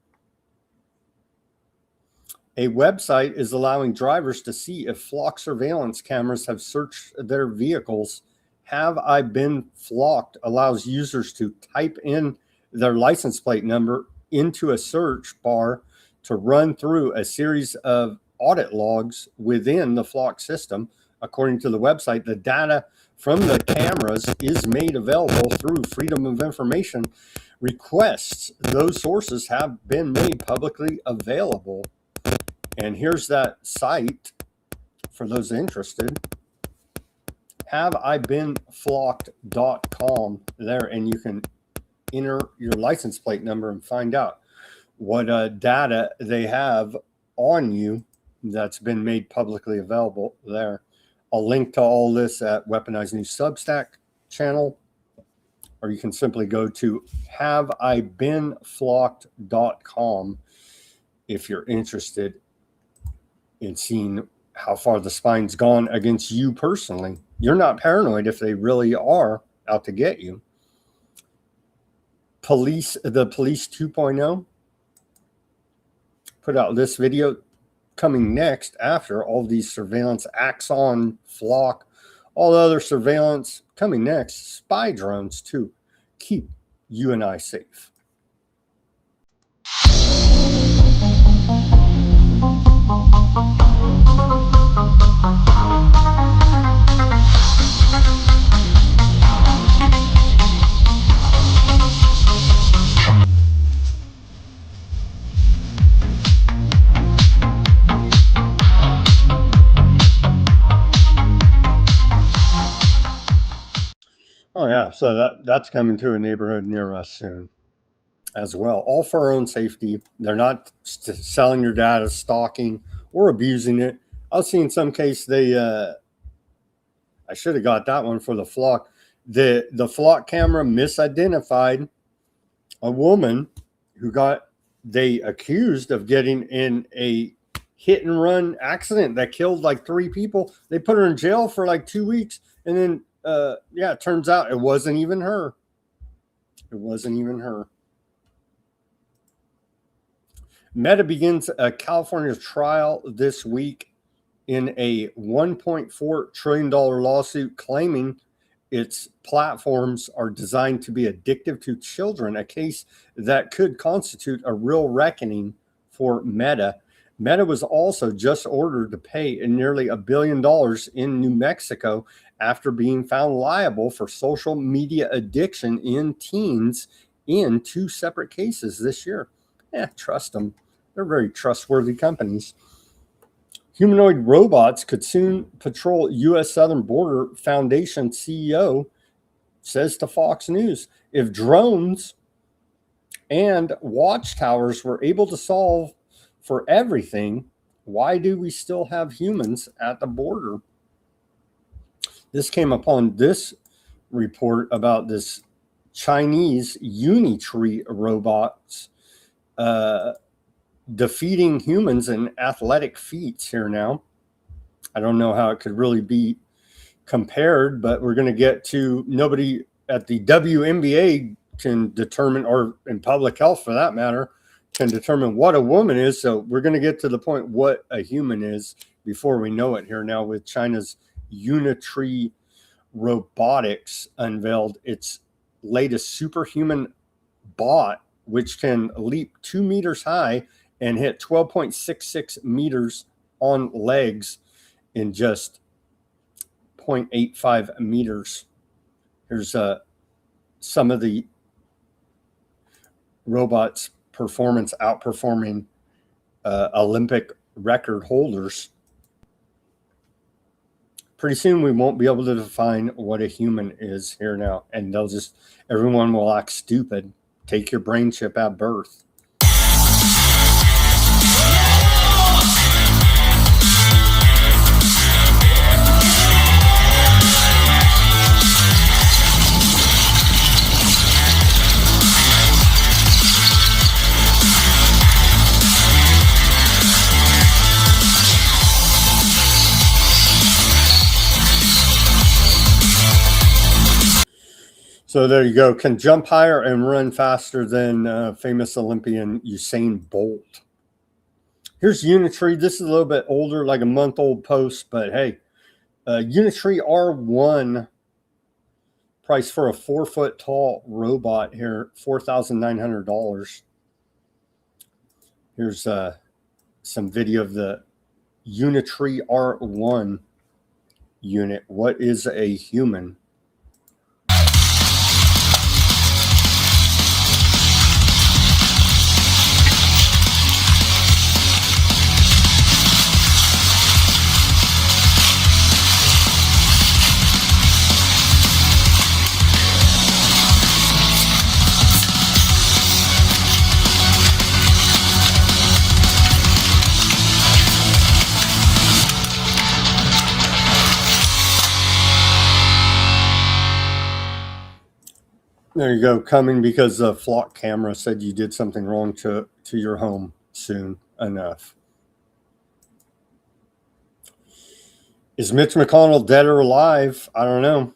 A website is allowing drivers to see if Flock surveillance cameras have searched their vehicles. Have I been flocked allows users to type in their license plate number into a search bar to run through a series of audit logs within the Flock system. According to the website, the data from the cameras is made available through Freedom of Information requests. Those sources have been made publicly available. And here's that site for those interested. HaveIBeenFlocked.com there, and you can enter your license plate number and find out what data they have on you that's been made publicly available there. I'll link to all this at Weaponized News Substack channel, or you can simply go to HaveIBeenFlocked.com if you're interested in seeing how far the spine's gone against you personally. You're not paranoid if they really are out to get you. The Police 2.0 put out this video coming next after all these surveillance, Axon, Flock, all the other surveillance coming next, spy drones to keep you and I safe. Oh yeah, so that's coming to a neighborhood near us soon as well, all for our own safety. They're not selling your data, stalking, or abusing it. I've seen some case they I should have got that one for the Flock. The Flock camera misidentified a woman who they accused of getting in a hit and run accident that killed like 3 people. They put her in jail for like 2 weeks, and then it turns out it wasn't even her. It wasn't even her. Meta begins a California trial this week in a $1.4 trillion lawsuit claiming its platforms are designed to be addictive to children, a case that could constitute a real reckoning for Meta. Meta was also just ordered to pay nearly $1 billion in New Mexico after being found liable for social media addiction in teens in 2 separate cases this year. Trust them. They're very trustworthy companies. Humanoid robots could soon patrol U.S. southern border, Foundation CEO says to Fox News. If drones and watchtowers were able to solve for everything, why do we still have humans at the border? This came upon this report about this Chinese Unitree robots defeating humans in athletic feats here now. I don't know how it could really be compared, but we're going to get to nobody at the WNBA can determine, or in public health for that matter, can determine what a woman is. So we're going to get to the point what a human is before we know it here now with China's Unitree Robotics unveiled its latest superhuman bot, which can leap 2 meters high and hit 12.66 meters on legs in just 0.85 meters. Here's some of the robots' performance outperforming Olympic record holders. Pretty soon we won't be able to define what a human is here now, and everyone will act stupid. Take your brain chip at birth. So there you go. Can jump higher and run faster than famous Olympian Usain Bolt. Here's Unitree. This is a little bit older, like a month-old post, but hey, Unitree R1 price for a 4-foot-tall robot here, $4,900. Here's some video of the Unitree R1 unit. What is a human? There you go. Coming because the flock camera said you did something wrong to your home soon enough. Is Mitch McConnell dead or alive? I don't know.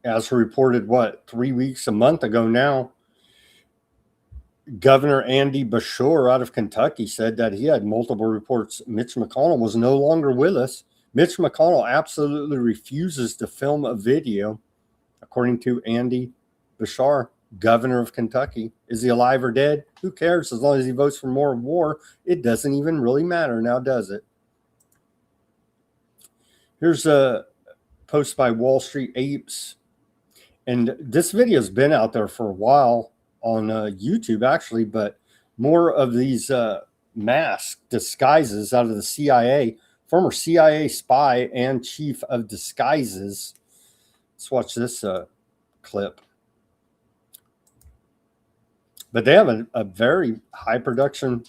As reported, a month ago now, Governor Andy Beshear out of Kentucky said that he had multiple reports Mitch McConnell was no longer with us. Mitch McConnell absolutely refuses to film a video, according to Andy Beshear, governor of Kentucky. Is he alive or dead? Who cares? As long as he votes for more war, it doesn't even really matter now, does it? Here's a post by Wall Street Apes. And this video has been out there for a while on YouTube, actually, but more of these mask disguises out of the CIA, former CIA spy and chief of disguises. Let's watch this clip. But they have a very high production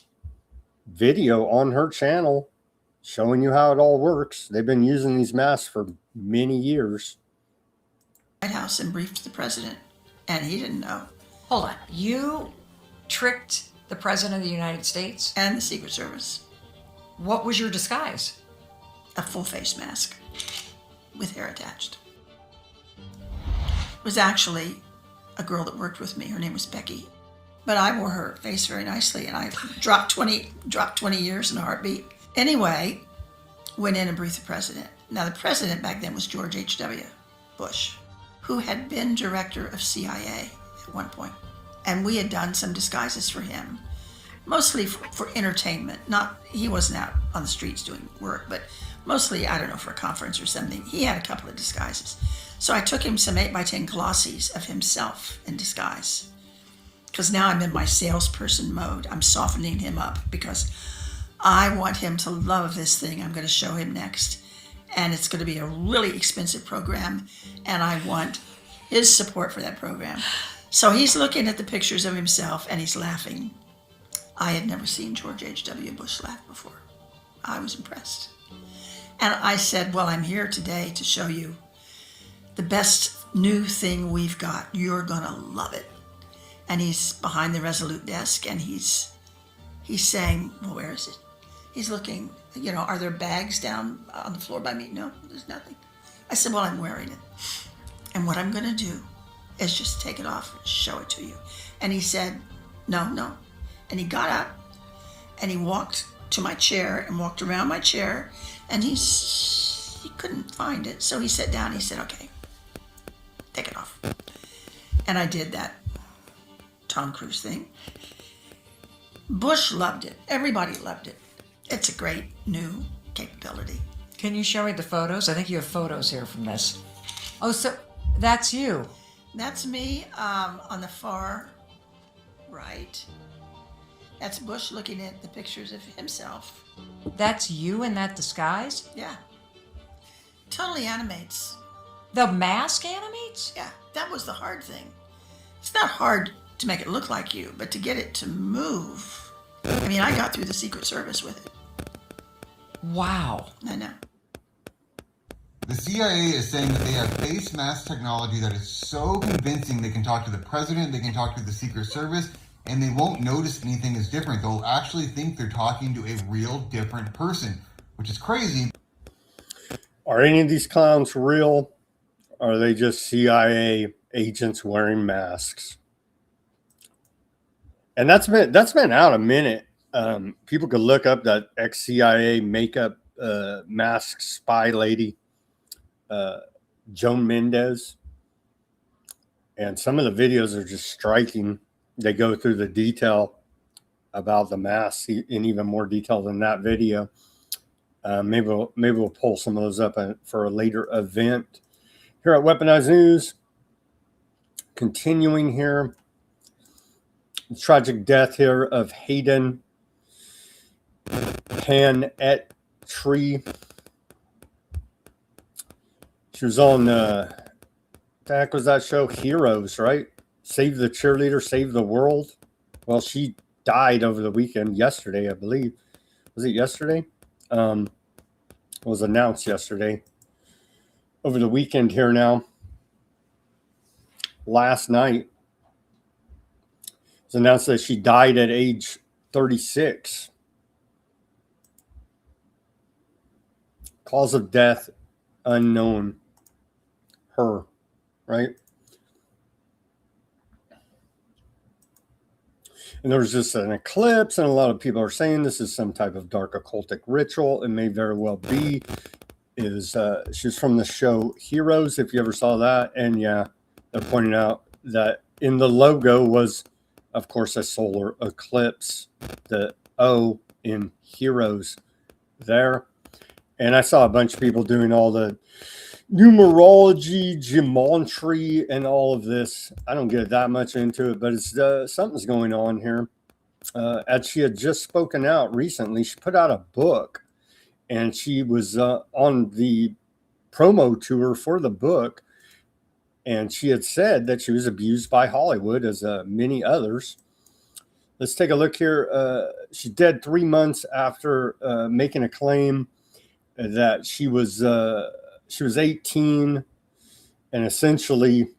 video on her channel showing you how it all works. They've been using these masks for many years. White House and briefed the president, and he didn't know. Hold on. You tricked the President of the United States? And the Secret Service. What was your disguise? A full face mask with hair attached. It was actually a girl that worked with me. Her name was Becky. But I wore her face very nicely, and I dropped 20 years in a heartbeat. Anyway, went in and briefed the president. Now, the president back then was George H.W. Bush, who had been director of CIA at one point. And we had done some disguises for him, mostly for entertainment. He wasn't out on the streets doing work, but mostly, I don't know, for a conference or something. He had a couple of disguises. So I took him some 8x10 glossies of himself in disguise. Because now I'm in my salesperson mode. I'm softening him up because I want him to love this thing I'm going to show him next. And it's going to be a really expensive program, and I want his support for that program. So he's looking at the pictures of himself, and he's laughing. I had never seen George H.W. Bush laugh before. I was impressed. And I said, well, I'm here today to show you the best new thing we've got. You're going to love it. And he's behind the Resolute desk, and he's saying, well, where is it? He's looking, are there bags down on the floor by me? No, there's nothing. I said, well, I'm wearing it. And what I'm going to do is just take it off and show it to you. And he said, no. And he got up and he walked to my chair and walked around my chair, and he couldn't find it. So he sat down and he said, okay, take it off. And I did that Tom Cruise thing. Bush loved it. Everybody loved it. It's a great new capability. Can you show me the photos? I think you have photos here from this. Oh, so that's you. That's me on the far right. That's Bush looking at the pictures of himself. That's you in that disguise? Yeah. Totally animates. The mask animates? Yeah, that was the hard thing. It's not hard to make it look like you, but to get it to move. I mean, I got through the Secret Service with it. Wow. I know. The CIA is saying that they have face mask technology that is so convincing they can talk to the president, they can talk to the Secret Service, and they won't notice anything is different. They'll actually think they're talking to a real different person, which is crazy. Are any of these clowns real? Or are they just CIA agents wearing masks? And that's been out a minute. People could look up that ex-CIA makeup mask spy lady, Joan Mendez. And some of the videos are just striking. They go through the detail about the masks in even more detail than that video. Maybe we'll pull some of those up for a later event. Here at Weaponized News, continuing here. The tragic death here of Hayden Panettiere. She was on the heck was that show? Heroes, right? Save the Cheerleader, Save the World. Well, she died over the weekend, yesterday, I believe. Was it yesterday? It was announced yesterday. Over the weekend here now. last night, it was announced that she died at age 36. Cause of death unknown. Her, right? And there was just an eclipse, and a lot of people are saying this is some type of dark occultic ritual. It may very well be. She's from the show Heroes, if you ever saw that. And yeah, they're pointing out that in the logo was, of course, a solar eclipse. The O in Heroes there. And I saw a bunch of people doing all the numerology, geometry, and all of this. I don't get that much into it, but it's something's going on here. As she had just spoken out recently, she put out a book, and she was on the promo tour for the book, and she had said that she was abused by Hollywood, as many others. Let's take a look here. She's dead 3 months after making a claim that she was 18 and essentially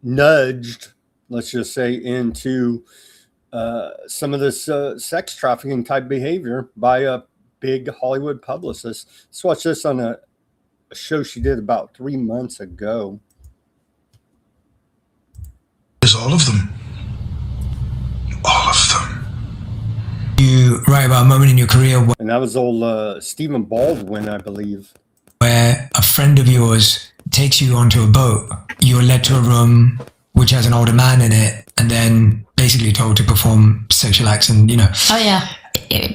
nudged, let's just say, into some of this sex trafficking type behavior by a big Hollywood publicist. Let's watch this on a show she did about 3 months ago. There's all of them. All of them. You write about a moment in your career and that was old Stephen Baldwin, I believe, where a friend of yours takes you onto a boat. You're led to a room which has an older man in it, and then basically told to perform sexual acts, and Oh yeah,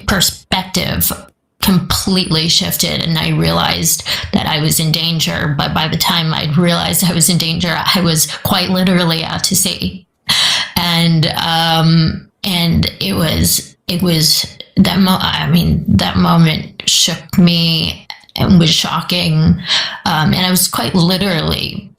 perspective completely shifted, and I realized that I was in danger. But by the time I realized I was in danger, I was quite literally out to sea, and it was that moment shook me and was shocking, and I was quite literally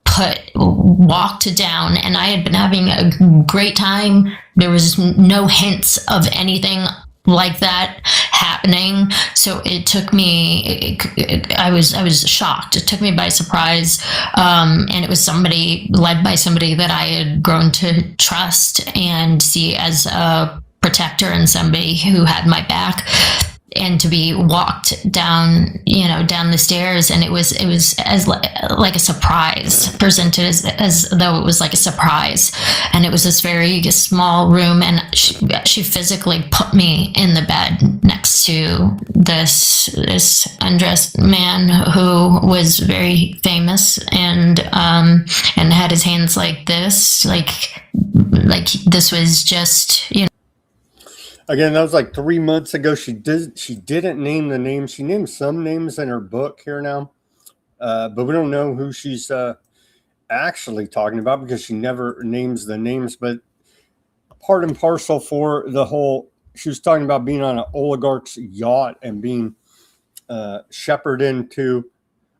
walked down, and I had been having a great time. There was no hints of anything like that happening, so it took me. I was shocked. It took me by surprise, and it was led by somebody that I had grown to trust and see as a protector and somebody who had my back, and to be walked down the stairs, and it was as like a surprise, presented as though it was like a surprise. And it was this very small room, and she physically put me in the bed next to this undressed man who was very famous, and had his hands like this, like this was just, Again, that was like 3 months ago. She didn't name the names. She named some names in her book here now, but we don't know who she's actually talking about, because she never names the names. But part and parcel for the whole, she was talking about being on an oligarch's yacht and being shepherded into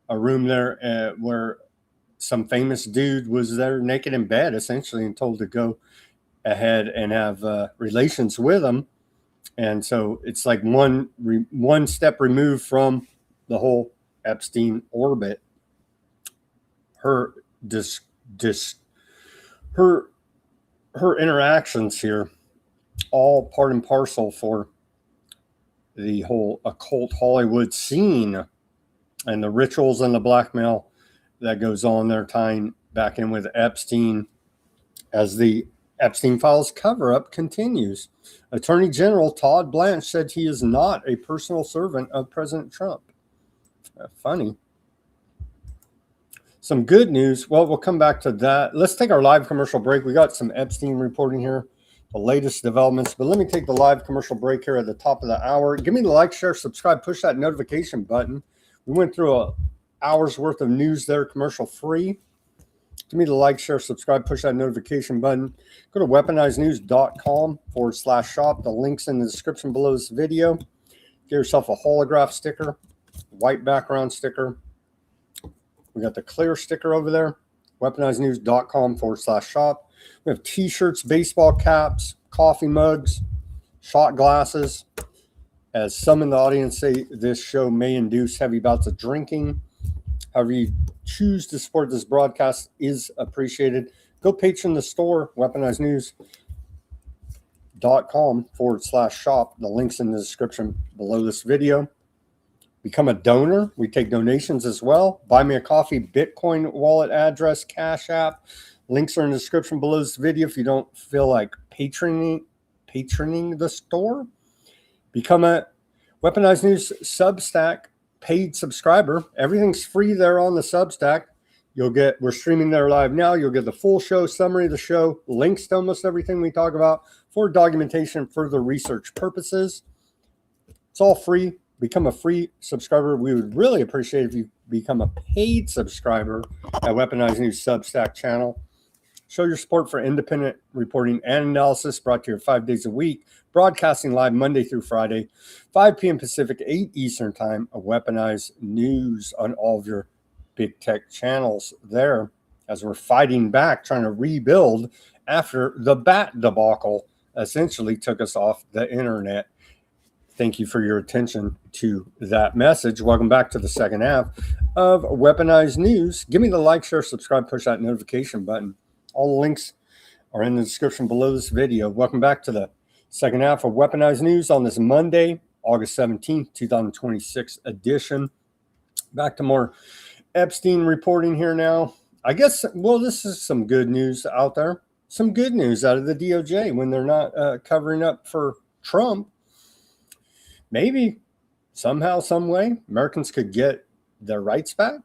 a room there where some famous dude was there naked in bed, essentially, and told to go ahead and have relations with him. And so it's like one step removed from the whole Epstein orbit. Her her interactions here, all part and parcel for the whole occult Hollywood scene and the rituals and the blackmail that goes on there, tying back in with Epstein as the Epstein Files cover-up continues. Attorney General Todd Blanche said he is not a personal servant of President Trump. Funny. Some good news. Well, we'll come back to that. Let's take our live commercial break. We got some Epstein reporting here, the latest developments. But let me take the live commercial break here at the top of the hour. Give me the like, share, subscribe, push that notification button. We went through an hour's worth of news there, commercial free. Give me the like, share, subscribe, push that notification button. Go to weaponizednews.com/shop. The link's in the description below this video. Get yourself a holograph sticker, white background sticker. We got the clear sticker over there. Weaponizednews.com/shop. We have t-shirts, baseball caps, coffee mugs, shot glasses. As some in the audience say, this show may induce heavy bouts of drinking. However you choose to support this broadcast is appreciated. Go patron the store, weaponizednews.com/shop. The link's in the description below this video. Become a donor. We take donations as well. Buy me a coffee, Bitcoin wallet address, Cash App. Links are in the description below this video if you don't feel like patroning the store. Become a Weaponized News Substack paid subscriber. Everything's free there on the Substack. We're streaming there live now. You'll get the full show, summary of the show, links to almost everything we talk about for documentation and further research purposes. It's all free. Become a free subscriber. We would really appreciate if you become a paid subscriber at Weaponized News Substack channel. Show your support for independent reporting and analysis brought to you 5 days a week, broadcasting live Monday through Friday, 5 p.m. Pacific, 8 Eastern Time, a Weaponized News on all of your big tech channels there as we're fighting back, trying to rebuild after the bat debacle essentially took us off the internet. Thank you for your attention to that message. Welcome back to the second half of Weaponized News. Give me the like, share, subscribe, push that notification button. All the links are in the description below this video. Welcome back to the second half of Weaponized News on this Monday, August 17th, 2026 edition. Back to more Epstein reporting here now. I guess, well, this is some good news out there. Some good news out of the DOJ when they're not covering up for Trump. Maybe somehow, some way, Americans could get their rights back.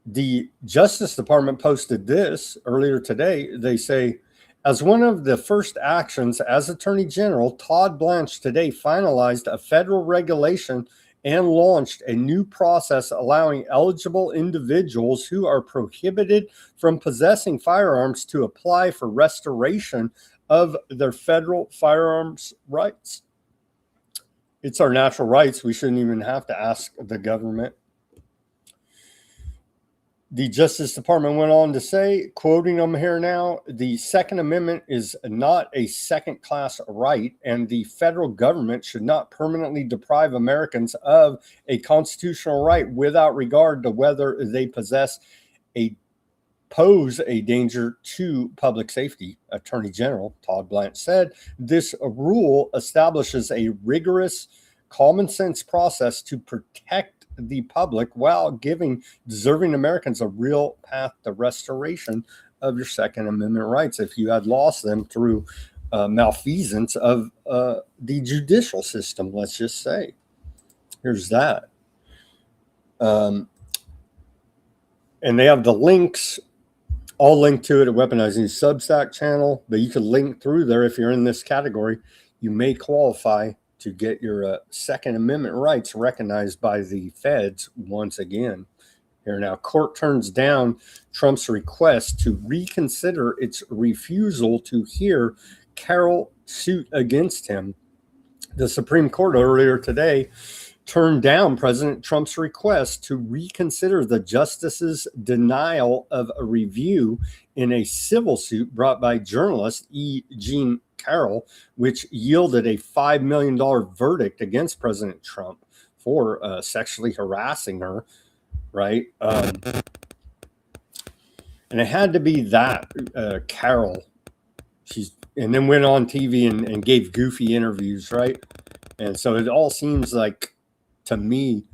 The Justice Department posted this earlier today. They say, as one of the first actions as Attorney General, Todd Blanche today finalized a federal regulation and launched a new process allowing eligible individuals who are prohibited from possessing firearms to apply for restoration of their federal firearms rights. It's our natural rights. We shouldn't even have to ask the government. The Justice Department went on to say, quoting them here now, the Second Amendment is not a second-class right, and the federal government should not permanently deprive Americans of a constitutional right without regard to whether they pose a danger to public safety. Attorney General Todd Blanche said, this rule establishes a rigorous, common sense process to protect the public while giving deserving Americans a real path to restoration of your Second Amendment rights if you had lost them through malfeasance of the judicial system, let's just say. Here's that. And they have the links, all linked to it at Weaponized News Substack channel, but you can link through there if you're in this category. You may qualify to get your Second Amendment rights recognized by the feds once again. Here now, court turns down Trump's request to reconsider its refusal to hear Carroll suit against him. The Supreme Court earlier today turned down President Trump's request to reconsider the justice's denial of a review in a civil suit brought by journalist E. Jean Carroll, which yielded a $5 million verdict against President Trump for sexually harassing her, right? And it had to be that Carroll. And then went on TV and gave goofy interviews, right? And so it all seems like, to me,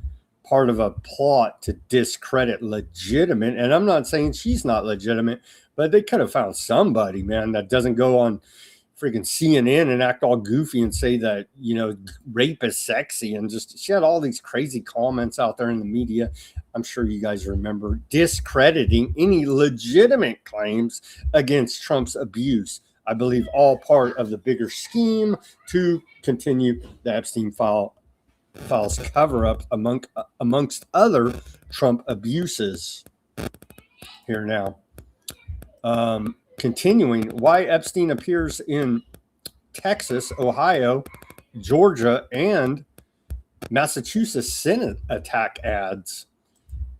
part of a plot to discredit legitimate. And I'm not saying she's not legitimate, but they could have found somebody, man, that doesn't go on freaking CNN and act all goofy and say that, you know, rape is sexy. And just, she had all these crazy comments out there in the media. I'm sure you guys remember, discrediting any legitimate claims against Trump's abuse. I believe all part of the bigger scheme to continue the Epstein files cover up amongst other Trump abuses. Here now. Continuing, why Epstein appears in Texas, Ohio, Georgia, and Massachusetts Senate attack ads.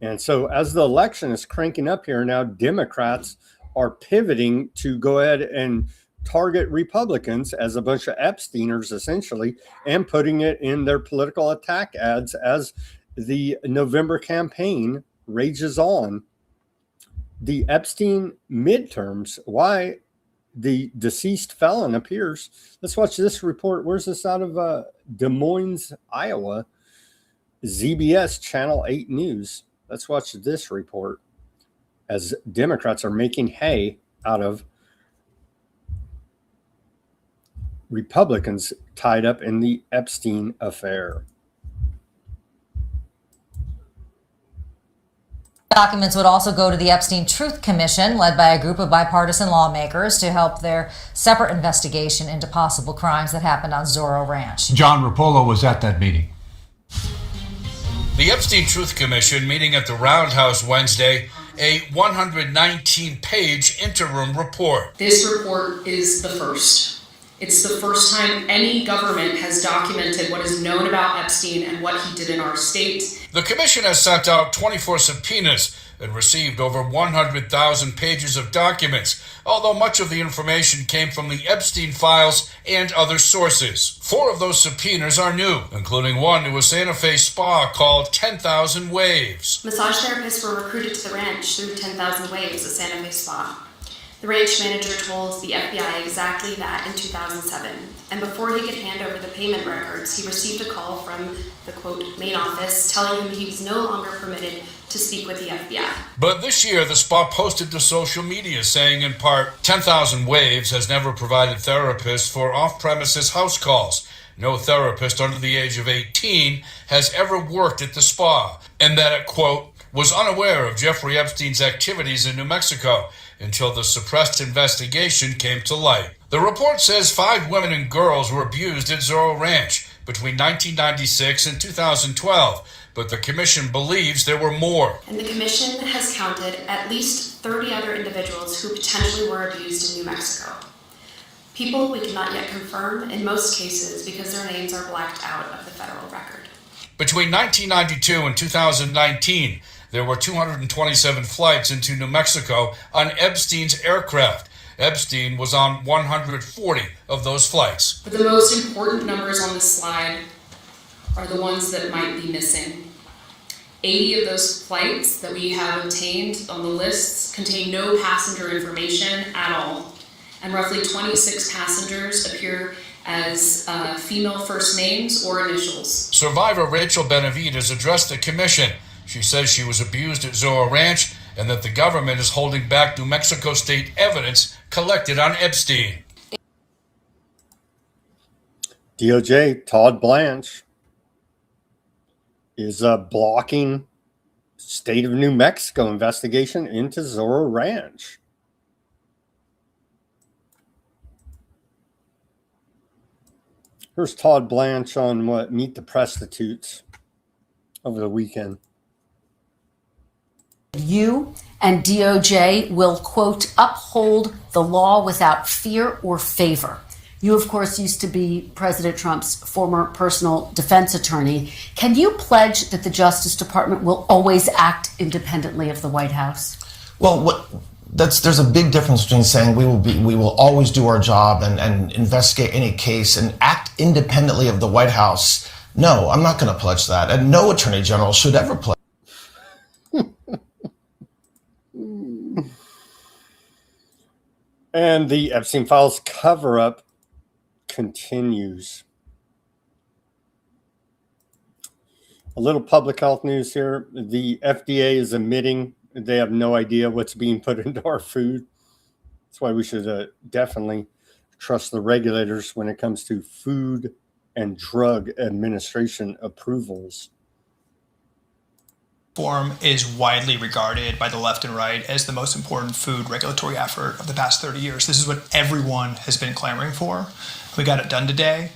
And so as the election is cranking up here now, Democrats are pivoting to go ahead and target Republicans as a bunch of Epsteiners, essentially, and putting it in their political attack ads as the November campaign rages on. The Epstein midterms, why the deceased felon appears. Let's watch this report. Where's this out of? Des Moines, Iowa. ZBS Channel 8 News. Let's watch this report as Democrats are making hay out of Republicans tied up in the Epstein affair. Documents would also go to the Epstein Truth Commission, led by a group of bipartisan lawmakers, to help their separate investigation into possible crimes that happened on Zorro Ranch. John Rapolo was at that meeting. The Epstein Truth Commission meeting at the Roundhouse Wednesday, a 119-page interim report. This report is the first. It's the first time any government has documented what is known about Epstein and what he did in our state. The commission has sent out 24 subpoenas and received over 100,000 pages of documents, although much of the information came from the Epstein files and other sources. 4 of those subpoenas are new, including one to a Santa Fe spa called 10,000 Waves. Massage therapists were recruited to the ranch through 10,000 Waves, a Santa Fe spa. The ranch manager told the FBI exactly that in 2007, and before he could hand over the payment records, he received a call from the, quote, main office telling him he was no longer permitted to speak with the FBI. But this year, the spa posted to social media saying in part, 10,000 Waves has never provided therapists for off-premises house calls. No therapist under the age of 18 has ever worked at the spa, and that it, quote, was unaware of Jeffrey Epstein's activities in New Mexico until the suppressed investigation came to light. The report says 5 women and girls were abused at Zorro Ranch between 1996 and 2012, but the commission believes there were more. And the commission has counted at least 30 other individuals who potentially were abused in New Mexico. People we cannot yet confirm in most cases because their names are blacked out of the federal record. Between 1992 and 2019, there were 227 flights into New Mexico on Epstein's aircraft. Epstein was on 140 of those flights. But the most important numbers on this slide are the ones that might be missing. 80 of those flights that we have obtained on the lists contain no passenger information at all. And roughly 26 passengers appear as female first names or initials. Survivor Rachel Benavides addressed the commission. She says she was abused at Zorro Ranch and that the government is holding back New Mexico state evidence collected on Epstein. DOJ, Todd Blanche, is blocking state of New Mexico investigation into Zorro Ranch. Here's Todd Blanche on what Meet the Prostitutes over the weekend. You and DOJ will, quote, uphold the law without fear or favor. You, of course, used to be President Trump's former personal defense attorney. Can you pledge that the Justice Department will always act independently of the White House? Well, there's a big difference between saying we will always do our job and investigate any case and act independently of the White House. No, I'm not going to pledge that, and no attorney general should ever pledge. And the Epstein Files cover-up continues. A little public health news here. The FDA is admitting they have no idea what's being put into our food. That's why we should definitely trust the regulators when it comes to Food and Drug Administration approvals. Reform is widely regarded by the left and right as the most important food regulatory effort of the past 30 years. This is what everyone has been clamoring for. We got it done today.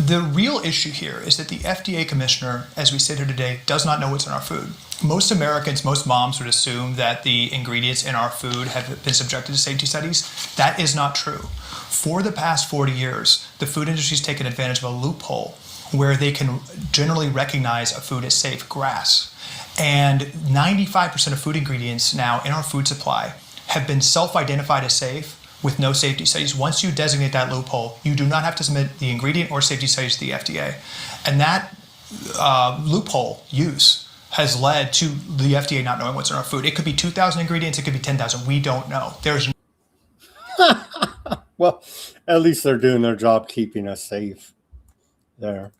The real issue here is that the FDA commissioner, as we sit here today, does not know what's in our food. Most Americans, most moms would assume that the ingredients in our food have been subjected to safety studies. That is not true. For the past 40 years, the food industry has taken advantage of a loophole where they can generally recognize a food as safe, grass. And 95% of food ingredients now in our food supply have been self-identified as safe with no safety studies. Once you designate that loophole, you do not have to submit the ingredient or safety studies to the FDA. And that loophole use has led to the FDA not knowing what's in our food. It could be 2,000 ingredients, it could be 10,000. We don't know. There's Well, at least they're doing their job keeping us safe. They're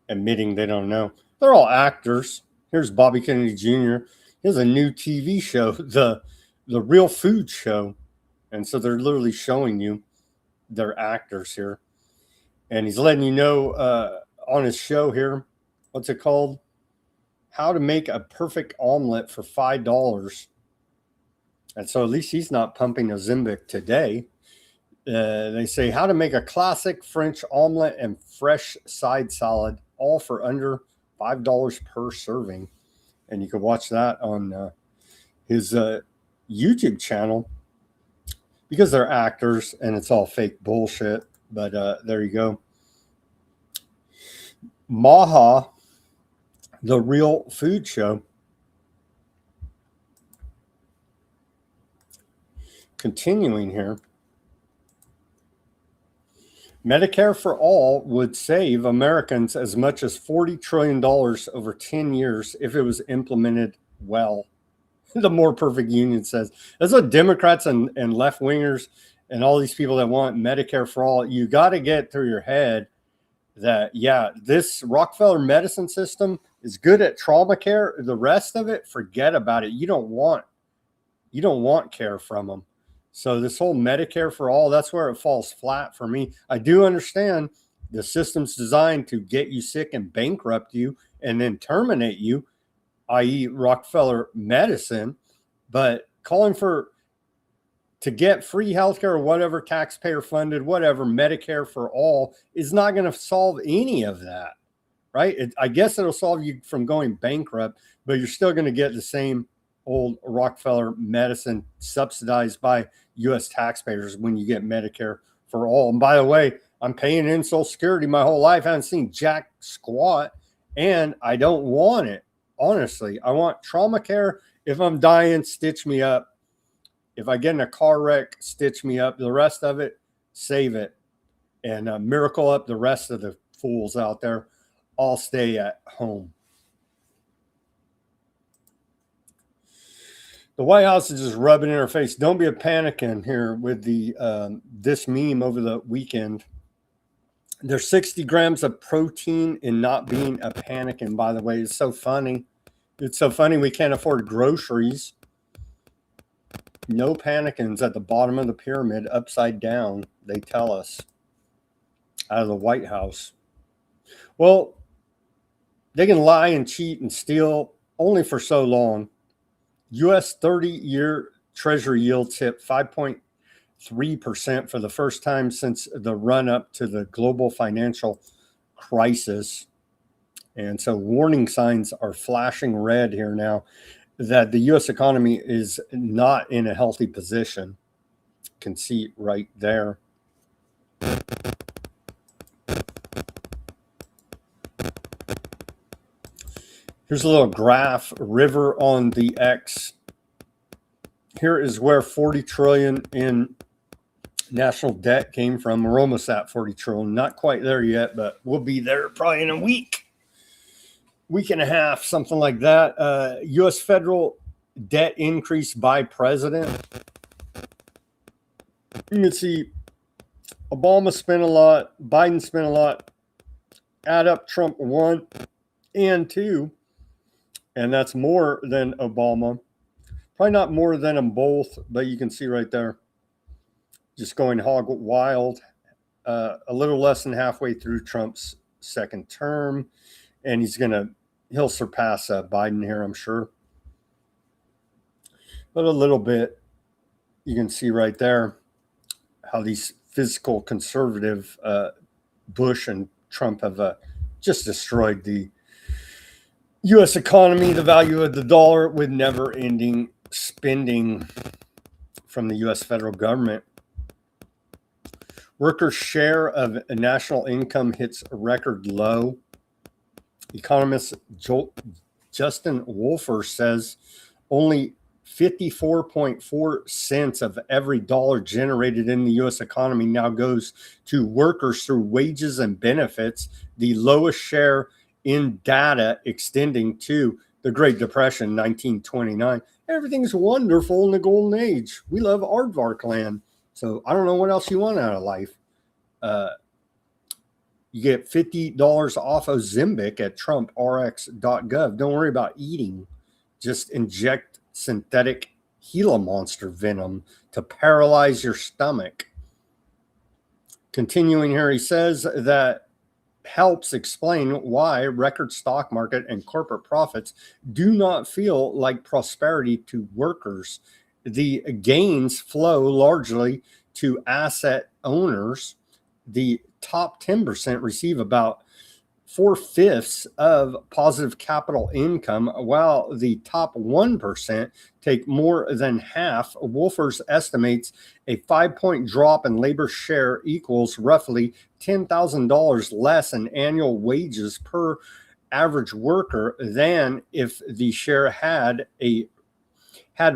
admitting they don't know. They're all actors. Here's Bobby Kennedy Jr. He has a new TV show, the Real Food Show. And so they're literally showing you their actors here. And he's letting you know on his show here, what's it called? How to make a perfect omelet for $5. And so at least he's not pumping Ozempic today. They say how to make a classic French omelet and fresh side salad, all for under $5 per serving. And you can watch that on his YouTube channel because they're actors and it's all fake bullshit. But there you go. Maha, the Real Food Show. Continuing here. Medicare for All would save Americans as much as $40 trillion over 10 years if it was implemented well. The More Perfect Union says. That's what Democrats and left-wingers and all these people that want Medicare for All, you got to get through your head that, yeah, this Rockefeller medicine system is good at trauma care. The rest of it, forget about it. You don't want care from them. So this whole Medicare for All, that's where it falls flat for me. I do understand the system's designed to get you sick and bankrupt you and then terminate you, i.e. Rockefeller medicine, but calling to get free healthcare or whatever, taxpayer funded, whatever, Medicare for All is not going to solve any of that, right? I guess it'll solve you from going bankrupt, but you're still going to get the same old Rockefeller medicine subsidized by U.S. taxpayers when you get Medicare for All. And by the way, I'm paying in Social Security my whole life. I haven't seen jack squat, and I don't want it. Honestly, I want trauma care. If I'm dying, stitch me up. If I get in a car wreck, stitch me up. The rest of it, save it. And miracle up the rest of the fools out there. I'll stay at home. The White House is just rubbing in her face. Don't be a panicking here with the this meme over the weekend. There's 60 grams of protein in not being a panicking, by the way. It's so funny. It's so funny we can't afford groceries. No panicins at the bottom of the pyramid, upside down, they tell us, out of the White House. Well, they can lie and cheat and steal only for so long. U.S. 30-year Treasury yields hit 5.3% for the first time since the run-up to the global financial crisis. And so warning signs are flashing red here now that the U.S. economy is not in a healthy position. You can see it right there. Here's a little graph, river on the X. Here is where 40 trillion in national debt came from. We're almost at 40 trillion. Not quite there yet, but we'll be there probably in a week and a half, something like that. U.S. federal debt increase by president. You can see Obama spent a lot, Biden spent a lot. Add up Trump 1 and 2, and that's more than Obama. Probably not more than them both, but you can see right there, just going hog wild. A little less than halfway through Trump's second term, and he'll surpass Biden here, I'm sure. But a little bit, you can see right there how these fiscal conservative Bush and Trump have just destroyed the U.S. economy, the value of the dollar, with never-ending spending from the U.S. federal government. Workers' share of national income hits a record low. Economist Justin Wolfer says only 54.4 cents of every dollar generated in the U.S. economy now goes to workers through wages and benefits, the lowest share in data extending to the Great Depression, 1929. Everything's wonderful in the golden age. We love Aardvark land. So I don't know what else you want out of life. You get $50 off of Ozempic at trumprx.gov. Don't worry about eating. Just inject synthetic Gila monster venom to paralyze your stomach. Continuing here, he says that helps explain why record stock market and corporate profits do not feel like prosperity to workers. The gains flow largely to asset owners. The top 10% receive about 4/5 of positive capital income, while the top 1% take more than half. Wolfers estimates a 5-point drop in labor share equals roughly $10,000 less in annual wages per average worker than if the share had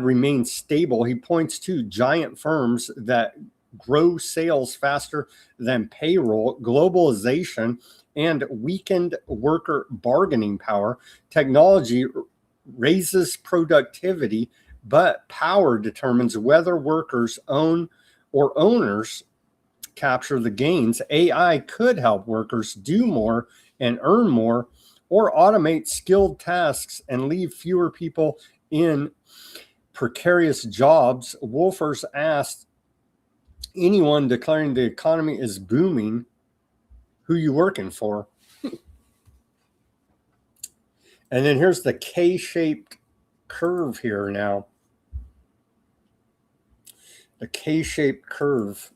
remained stable. He points to giant firms that grow sales faster than payroll, globalization, and weakened worker bargaining power. Technology raises productivity, but power determines whether workers own or owners capture the gains. AI could help workers do more and earn more, or automate skilled tasks and leave fewer people in precarious jobs. Wolfers asked anyone declaring the economy is booming, who you working for? And then here's the K-shaped curve here now. The K-shaped curve.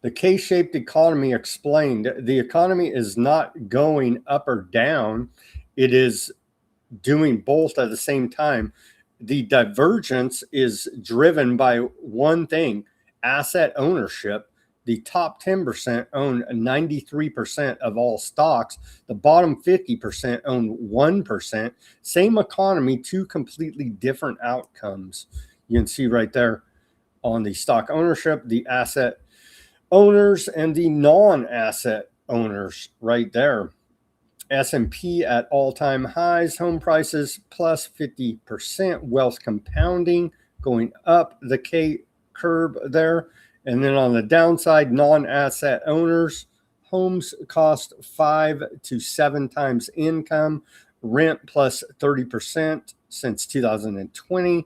The K-shaped economy explained the economy is not going up or down. It is doing both at the same time. The divergence is driven by one thing: asset ownership. The top 10% own 93% of all stocks. The bottom 50% own 1%. Same economy, two completely different outcomes. You can see right there on the stock ownership, the asset owners and the non-asset owners right there. S&P at all-time highs, home prices plus 50%, wealth compounding going up the K curve there. And then on the downside, non-asset owners, homes cost 5 to 7 times income, rent plus 30% since 2020,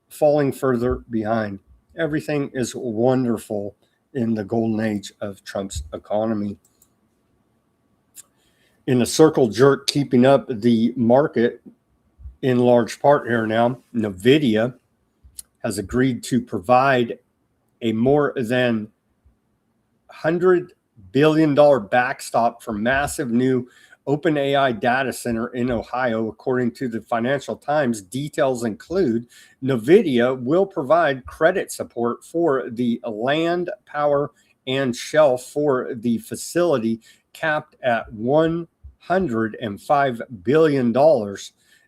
falling further behind. Everything is wonderful in the golden age of Trump's economy. In a circle jerk keeping up the market in large part here now, NVIDIA has agreed to provide a more than $100 billion backstop for massive new OpenAI data center in Ohio, according to the Financial Times. Details include NVIDIA will provide credit support for the land, power, and shelf for the facility, capped at $105 billion.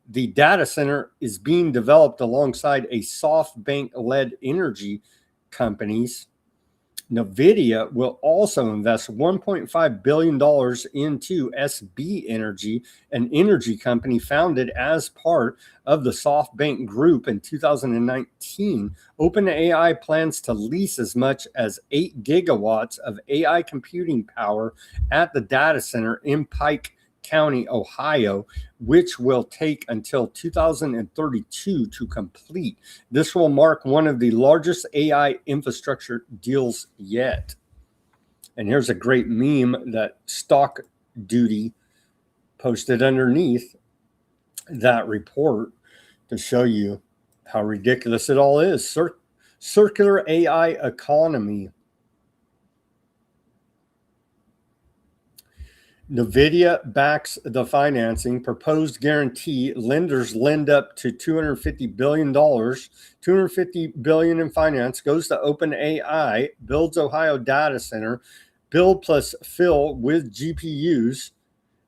The data center is being developed alongside a SoftBank-led energy companies. NVIDIA will also invest $1.5 billion into SB Energy, an energy company founded as part of the SoftBank Group in 2019. OpenAI plans to lease as much as 8 gigawatts of AI computing power at the data center in Pike County, Ohio, which will take until 2032 to complete. This will mark one of the largest AI infrastructure deals yet. And here's a great meme that Stock Duty posted underneath that report to show you how ridiculous it all is. Circular AI economy. NVIDIA backs the financing. Proposed guarantee: lenders lend up to $250 billion. $250 billion in finance goes to OpenAI, builds Ohio data center, build plus fill with GPUs.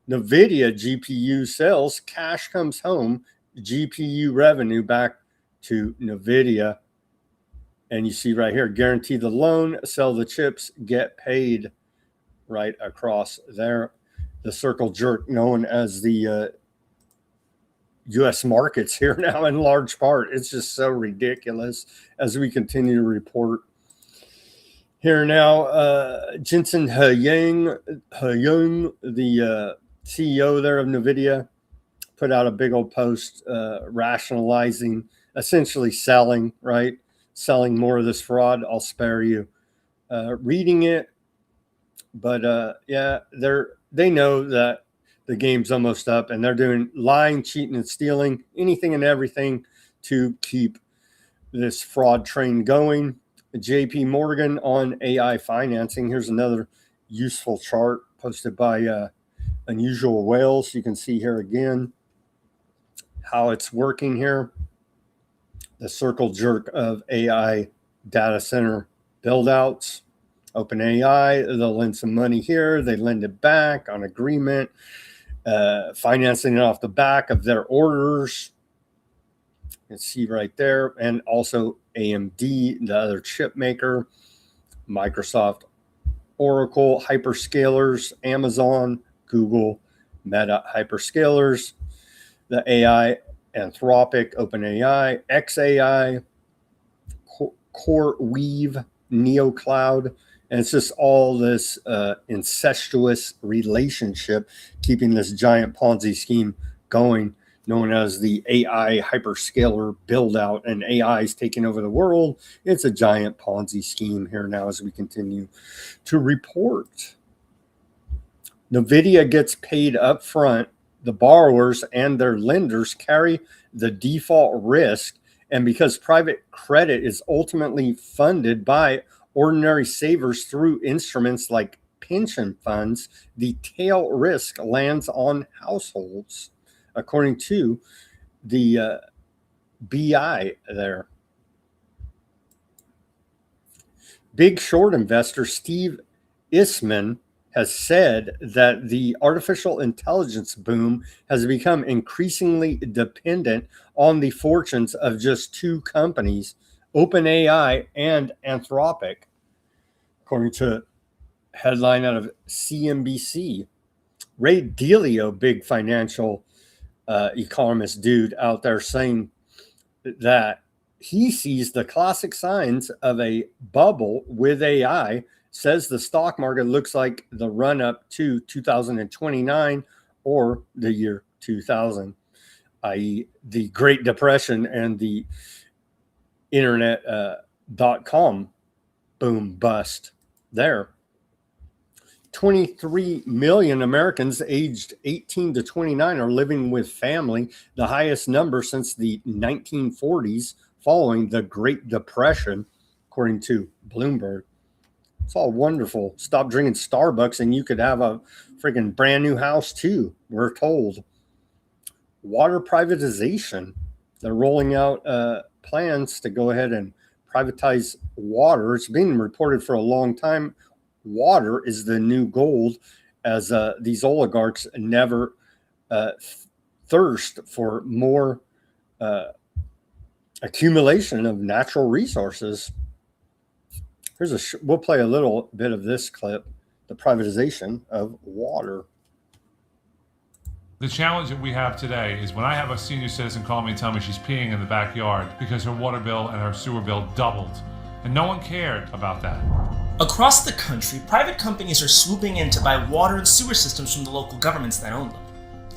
NVIDIA GPU sales, cash comes home, GPU revenue back to NVIDIA. And you see right here, guarantee the loan, sell the chips, get paid right across there. the circle jerk known as the U.S. markets here now in large part. It's just so ridiculous as we continue to report. Here now, Jensen Huang, the CEO there of NVIDIA, put out a big old post rationalizing, essentially selling, right? Selling more of this fraud. I'll spare you reading it. But yeah, they know that the game's almost up, and they're doing lying, cheating, and stealing, anything and everything to keep this fraud train going. JP Morgan on AI financing. Here's another useful chart posted by Unusual Whales. You can see here again how it's working here. The circle jerk of AI data center build-outs. OpenAI, they'll lend some money here. They lend it back on agreement, financing it off the back of their orders. You can see right there. And also AMD, the other chip maker, Microsoft, Oracle, hyperscalers, Amazon, Google, Meta, hyperscalers, the AI, Anthropic, OpenAI, XAI, CoreWeave, NeoCloud. And it's just all this incestuous relationship keeping this giant Ponzi scheme going, known as the AI hyperscaler build out, and AI is taking over the world. It's a giant Ponzi scheme here now as we continue to report. NVIDIA gets paid up front. The borrowers and their lenders carry the default risk. And because private credit is ultimately funded by ordinary savers through instruments like pension funds, the tail risk lands on households, according to the BI there. Big short investor Steve Isman has said that the artificial intelligence boom has become increasingly dependent on the fortunes of just two companies, OpenAI and Anthropic, according to a headline out of CNBC. Ray Dalio, big financial economist dude out there, saying that he sees the classic signs of a bubble with AI, says the stock market looks like the run up to 2029 or the year 2000, i.e. the Great Depression and the internet.com boom bust there. 23 million Americans aged 18 to 29 are living with family, the highest number since the 1940s following the Great Depression, according to Bloomberg. It's all wonderful. Stop drinking Starbucks and you could have a freaking brand new house too, we're told. Water privatization. They're rolling out plans to go ahead and privatize water. It's been reported for a long time. Water is the new gold, as these oligarchs never thirst for more accumulation of natural resources. Here's we'll play a little bit of this clip, the privatization of water. The challenge that we have today is when I have a senior citizen call me and tell me she's peeing in the backyard because her water bill and her sewer bill doubled, and no one cared about that. Across the country, private companies are swooping in to buy water and sewer systems from the local governments that own them.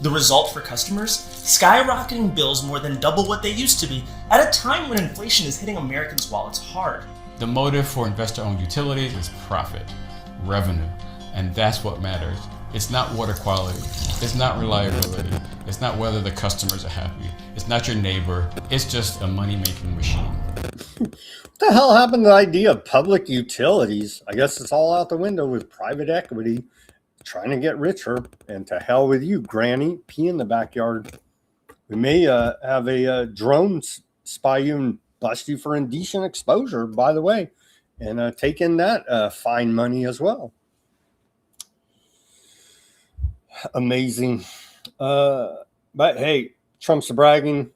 The result for customers? Skyrocketing bills more than double what they used to be at a time when inflation is hitting Americans' wallets hard. The motive for investor-owned utilities is profit, revenue, and that's what matters. It's not water quality, it's not reliability, it's not whether the customers are happy, it's not your neighbor, it's just a money-making machine. What the hell happened to the idea of public utilities? I guess it's all out the window with private equity trying to get richer, and to hell with you, Granny, pee in the backyard. We may have a drone spy you and bust you for indecent exposure, by the way, and take in that fine money as well. Amazing. But hey, Trump's bragging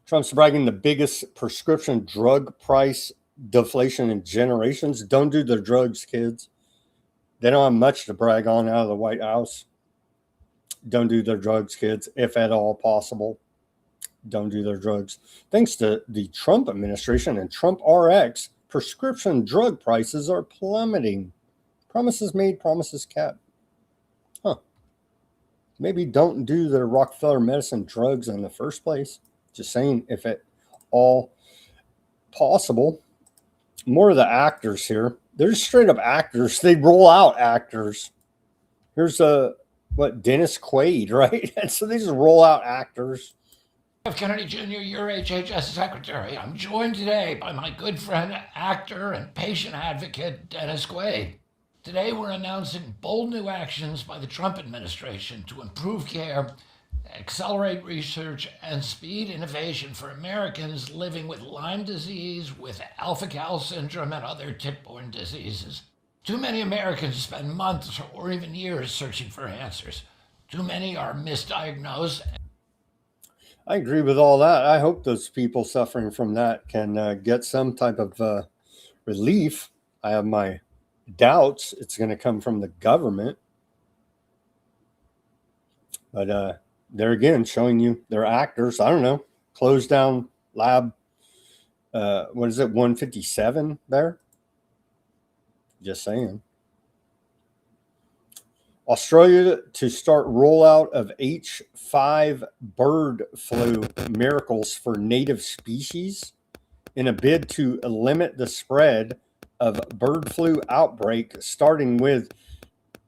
the biggest prescription drug price deflation in generations. Don't do the drugs, kids. They don't have much to brag on out of the White House. Don't do their drugs, kids, if at all possible. Don't do their drugs. Thanks to the Trump administration and Trump RX, prescription drug prices are plummeting. Promises made, promises kept. Huh. Maybe don't do the Rockefeller medicine drugs in the first place. Just saying, if at all possible. More of the actors here. They're just straight up actors. They roll out actors. Here's Dennis Quaid, right? And so they just roll out actors. F. Kennedy Jr., your HHS Secretary. I'm joined today by my good friend, actor, and patient advocate, Dennis Quaid. Today we're announcing bold new actions by the Trump administration to improve care, accelerate research, and speed innovation for Americans living with Lyme disease, with alpha-gal syndrome, and other tick-borne diseases. Too many Americans spend months or even years searching for answers. Too many are misdiagnosed. I agree with all that. I hope those people suffering from that can get some type of relief. I have my doubts it's going to come from the government. But they're again showing you they're actors. I don't know. Closed down lab. What is it? 157 there. Just saying. Australia to start rollout of H5 bird flu miracles for native species in a bid to limit the spread of bird flu outbreak, starting with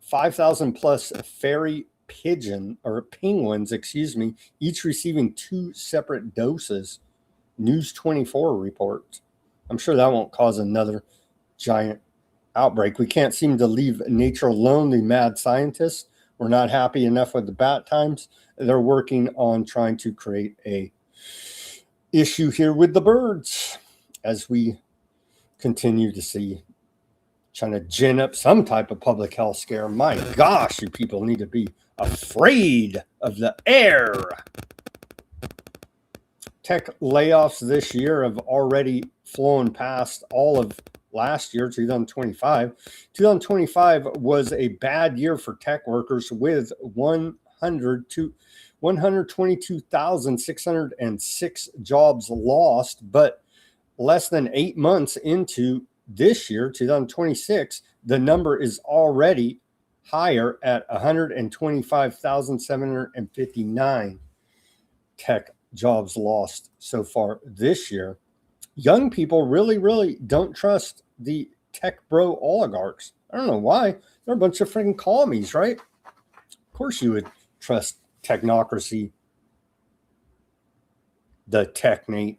5,000 plus fairy penguins, each receiving 2 separate doses. News 24 reports. I'm sure that won't cause another giant outbreak. We can't seem to leave nature alone. The mad scientists were not happy enough with the bat times. They're working on trying to create a issue here with the birds as we continue to see trying to gin up some type of public health scare. My gosh, you people need to be afraid of the air. Tech layoffs this year have already flown past all of last year, 2025. 2025 was a bad year for tech workers with 122,606 jobs lost, but less than 8 months into this year, 2026, the number is already higher at 125,759 tech jobs lost so far this year. Young people really don't trust the tech bro oligarchs. I don't know why. They're a bunch of freaking commies, right? Of course you would trust technocracy, the Technate,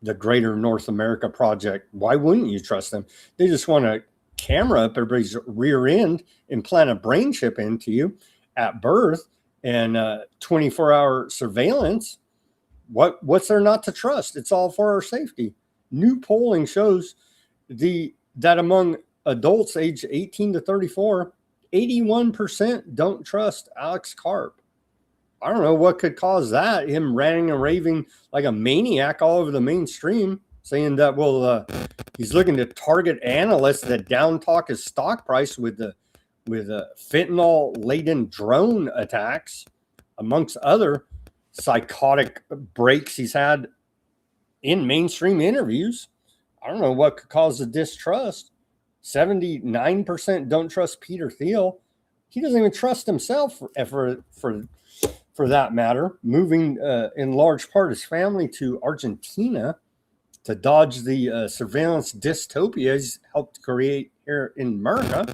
the Greater North America Project. Why wouldn't you trust them? They just want to camera up everybody's rear end, implant a brain chip into you at birth, and 24-hour surveillance. What's there not to trust? It's all for our safety. New polling shows that among adults aged 18 to 34, 81% don't trust Alex Karp. I don't know what could cause that. Him ranting and raving like a maniac all over the mainstream, saying that, he's looking to target analysts that down talk his stock price with fentanyl-laden drone attacks, amongst other psychotic breaks he's had in mainstream interviews. I don't know what could cause the distrust. 79% don't trust Peter Thiel. He doesn't even trust himself for that matter, moving in large part his family to Argentina to dodge the surveillance dystopia he's helped create here in America.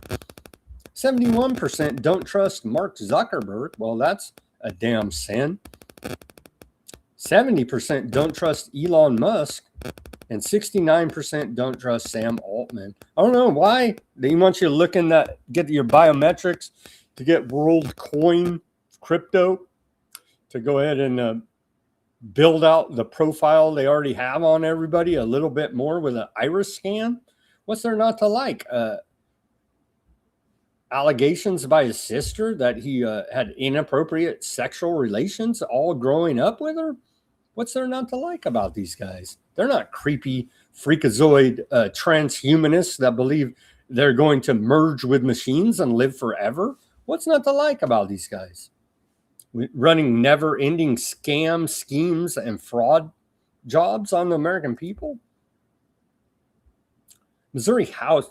71% don't trust Mark Zuckerberg. Well, that's a damn sin. 70% don't trust Elon Musk, and 69% don't trust Sam Altman. I don't know why. They want you to look in that, get your biometrics to get WorldCoin crypto to go ahead and build out the profile they already have on everybody a little bit more with an iris scan. What's there not to like? Allegations by his sister that he had inappropriate sexual relations all growing up with her. What's there not to like about these guys? They're not creepy, freakazoid transhumanists that believe they're going to merge with machines and live forever. What's not to like about these guys? Running never-ending scam schemes and fraud jobs on the American people. Missouri House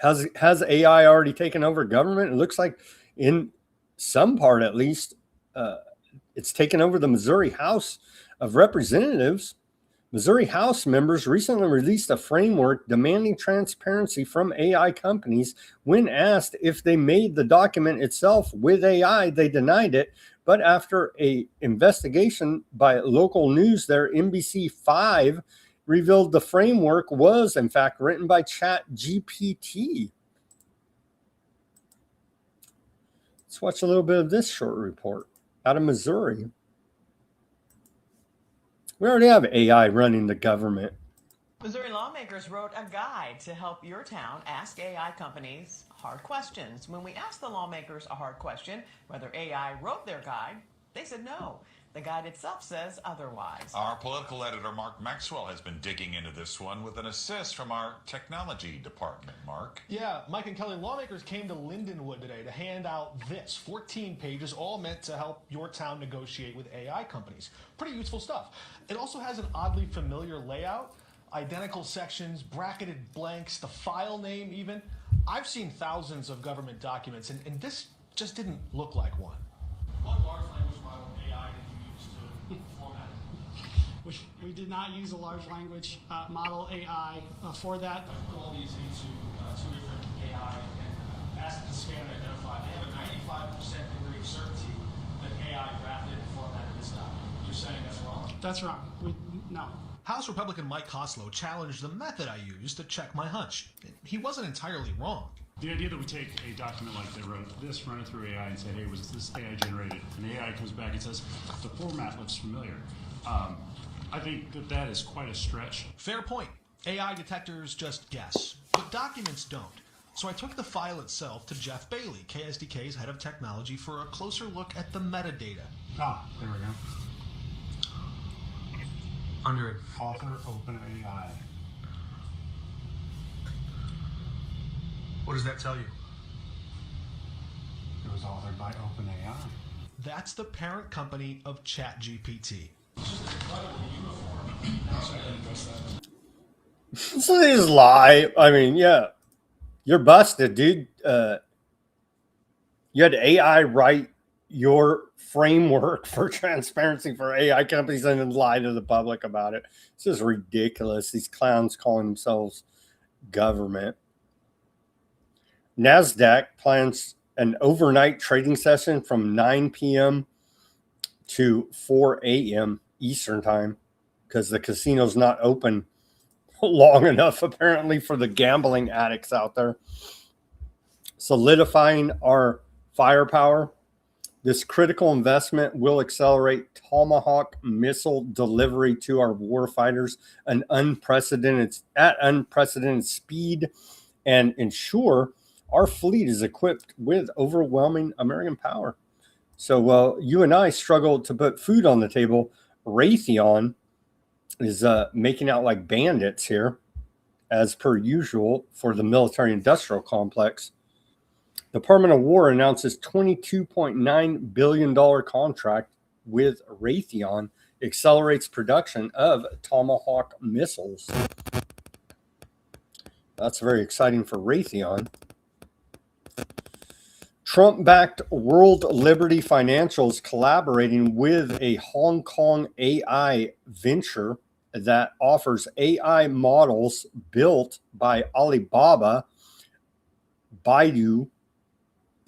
has AI already taken over government. It looks like in some part, at least, it's taken over the Missouri House of Representatives. Missouri House members recently released a framework demanding transparency from AI companies. When asked if they made the document itself with AI, they denied it. But after an investigation by local news there, NBC5 revealed the framework was, in fact, written by ChatGPT. Let's watch a little bit of this short report out of Missouri. We already have AI running the government. Missouri lawmakers wrote a guide to help your town ask AI companies hard questions. When we asked the lawmakers a hard question, whether AI wrote their guide, they said no. The guide itself says otherwise. Our political editor, Mark Maxwell, has been digging into this one with an assist from our technology department. Mark? Yeah, Mike and Kelly, lawmakers came to Lindenwood today to hand out this 14 pages, all meant to help your town negotiate with AI companies. Pretty useful stuff. It also has an oddly familiar layout, identical sections, bracketed blanks, the file name even. I've seen thousands of government documents, and this just didn't look like one. What large language model AI did you use to format it? We did not use a large language model AI for that. I put all these into two different AI and asked it to scan and identify. They have a 95% degree of certainty that AI drafted and formatted this document. You're saying that's wrong? That's wrong. No. House Republican Mike Koslow challenged the method I used to check my hunch. He wasn't entirely wrong. The idea that we take a document like that, wrote this, run it through AI and say, hey, was this AI generated? And AI comes back and says, the format looks familiar. I think that is quite a stretch. Fair point. AI detectors just guess, but documents don't. So I took the file itself to Jeff Bailey, KSDK's head of technology, for a closer look at the metadata. Ah, there we go. Under Author OpenAI. What does that tell you? It was authored by OpenAI. That's the parent company of ChatGPT. So they just lie. I mean, yeah, you're busted, dude. You had AI write your framework for transparency for AI companies and then lie to the public about it. It's just ridiculous. These clowns calling themselves government. NASDAQ plans an overnight trading session from 9 p.m. to 4 a.m. Eastern time because the casino's not open long enough, apparently, for the gambling addicts out there. Solidifying our firepower. This critical investment will accelerate Tomahawk missile delivery to our warfighters at unprecedented speed and ensure our fleet is equipped with overwhelming American power. So while you and I struggle to put food on the table, Raytheon is making out like bandits here, as per usual for the military-industrial complex. Department of War announces $22.9 billion contract with Raytheon, accelerates production of Tomahawk missiles. That's very exciting for Raytheon. Trump-backed World Liberty Financials collaborating with a Hong Kong AI venture that offers AI models built by Alibaba, Baidu,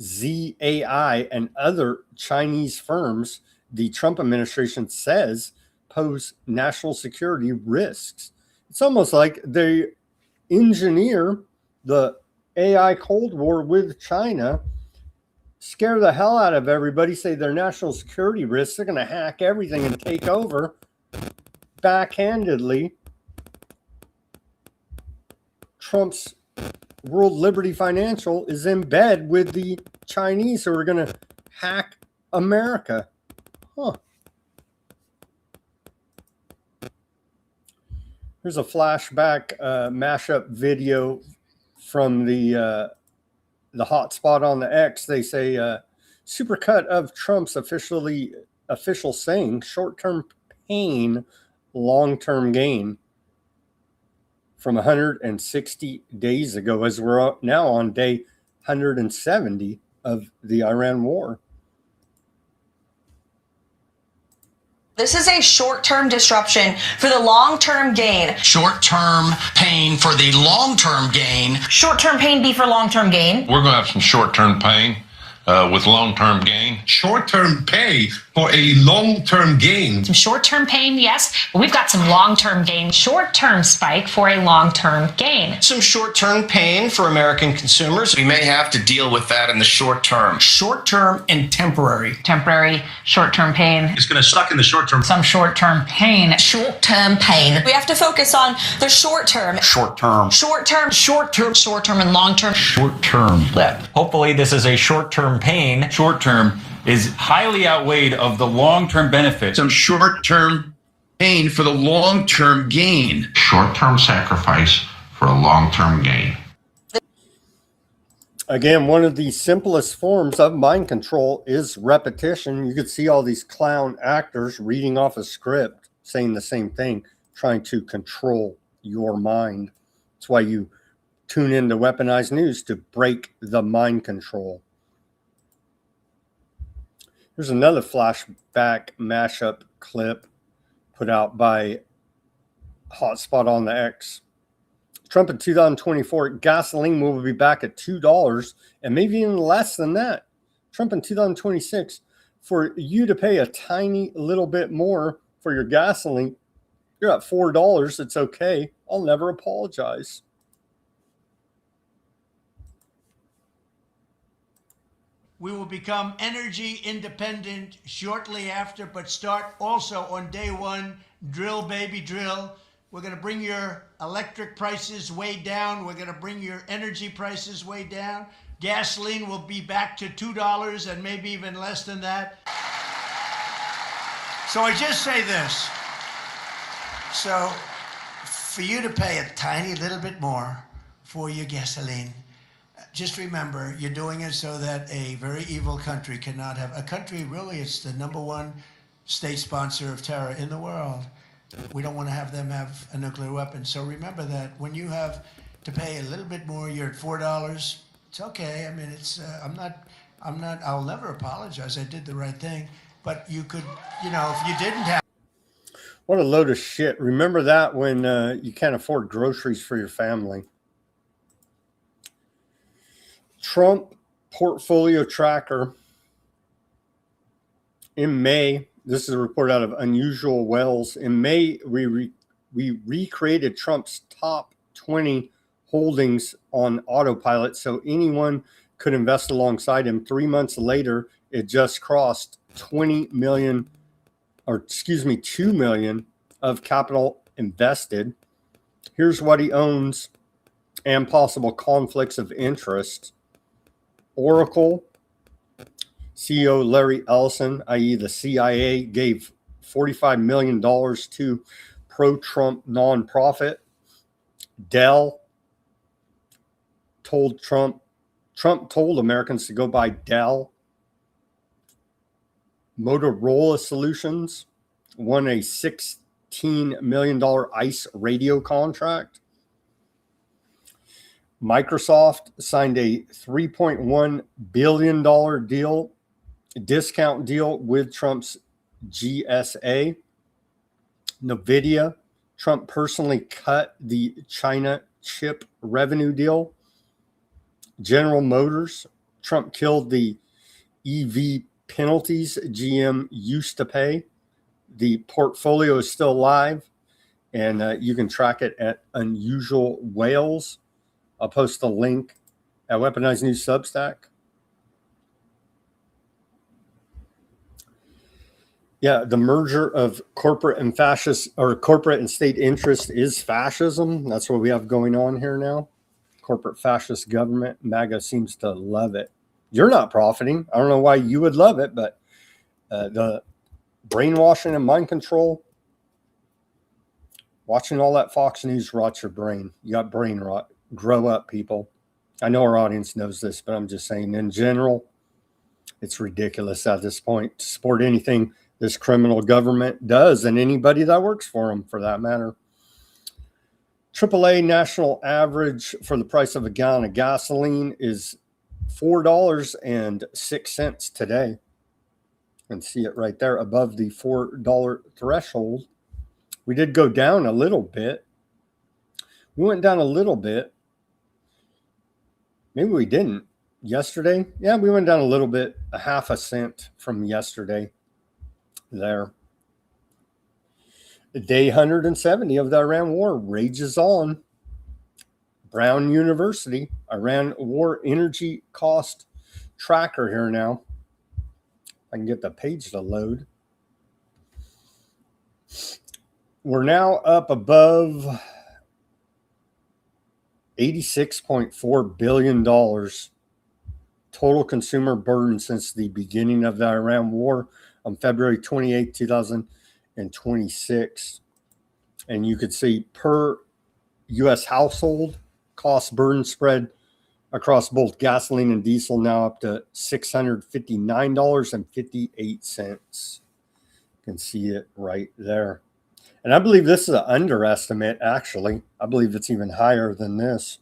ZAI, and other Chinese firms the Trump administration says pose national security risks. It's almost like they engineer the AI Cold War with China, scare the hell out of everybody, say they're national security risks, they're going to hack everything and take over backhandedly. Trump's World Liberty Financial is in bed with the Chinese who are going to hack America. Huh. Here's a flashback mashup video from the hotspot on the X. They say supercut of Trump's official saying, short-term pain, long-term gain, from 160 days ago, as we're now on day 170 of the Iran war. This is a short-term disruption for the long-term gain. Short-term pain for the long-term gain. Short-term pain be for long-term gain. We're going to have some short-term pain with long-term gain. Short-term pay for a long-term gain. Some short-term pain, yes, but we've got some long-term gain. Short-term spike for a long-term gain. Some short-term pain for American consumers. We may have to deal with that in the short term. Short-term and temporary. Temporary, short-term pain. It's going to suck in the short term. Some short-term pain. Short-term pain. We have to focus on the short term. Short-term. Short-term. Short-term. Short-term and long-term. Short-term. Hopefully this is a short-term pain. Short-term is highly outweighed of the long-term benefit. Some short-term pain for the long-term gain. Short-term sacrifice for a long-term gain. Again, one of the simplest forms of mind control is repetition. You could see all these clown actors reading off a script, saying the same thing, trying to control your mind. That's why you tune into Weaponized News, to break the mind control. Here's another flashback mashup clip put out by Hotspot on the X. Trump in 2024, gasoline will be back at $2 and maybe even less than that. Trump in 2026, for you to pay a tiny little bit more for your gasoline, you're at $4. It's okay. I'll never apologize. We will become energy independent shortly after, but start also on day one, drill, baby, drill. We're going to bring your electric prices way down. We're going to bring your energy prices way down. Gasoline will be back to $2 and maybe even less than that. So I just say this. So for you to pay a tiny little bit more for your gasoline, just remember, you're doing it so that a very evil country cannot have a country. Really, it's the #1 state sponsor of terror in the world. We don't want to have them have a nuclear weapon. So remember that when you have to pay a little bit more, you're at $4. It's okay. I mean, it's I'll never apologize. I did the right thing. But you could, if you didn't have. What a load of shit. Remember that when you can't afford groceries for your family. Trump portfolio tracker in May. This is a report out of Unusual Wells. In May, we recreated Trump's top 20 holdings on autopilot so anyone could invest alongside him. 3 months later, it just crossed 2 million of capital invested. Here's what he owns and possible conflicts of interest. Oracle, CEO Larry Ellison, i.e. the CIA, gave $45 million to pro-Trump nonprofit. Dell told Trump told Americans to go buy Dell. Motorola Solutions won a $16 million ICE radio contract. Microsoft signed a $3.1 billion discount deal with Trump's GSA. NVIDIA, Trump personally cut the China chip revenue deal. General Motors, Trump killed the EV penalties GM used to pay. The portfolio is still live, and you can track it at Unusual Whales. I'll post a link at Weaponized News Substack. Yeah, the merger of corporate and corporate and state interest is fascism. That's what we have going on here now. Corporate fascist government. MAGA seems to love it. You're not profiting. I don't know why you would love it, but the brainwashing and mind control, watching all that Fox News rots your brain. You got brain rot. Grow up, people. I know our audience knows this, but I'm just saying in general, it's ridiculous at this point to support anything this criminal government does and anybody that works for them, for that matter. AAA national average for the price of a gallon of gasoline is $4.06 today. You can see it right there above the $4 threshold. We did go down a little bit. We went down a little bit. Maybe we didn't. Yesterday? Yeah, we went down a little bit, a half a cent from yesterday there. Day 170 of the Iran war rages on. Brown University, Iran war energy cost tracker here now. I can get the page to load. We're now up above $86.4 billion total consumer burden since the beginning of the Iran war on February 28, 2026. And you could see per U.S. household cost burden spread across both gasoline and diesel now up to $659.58. You can see it right there. And I believe this is an underestimate, actually. I believe it's even higher than this.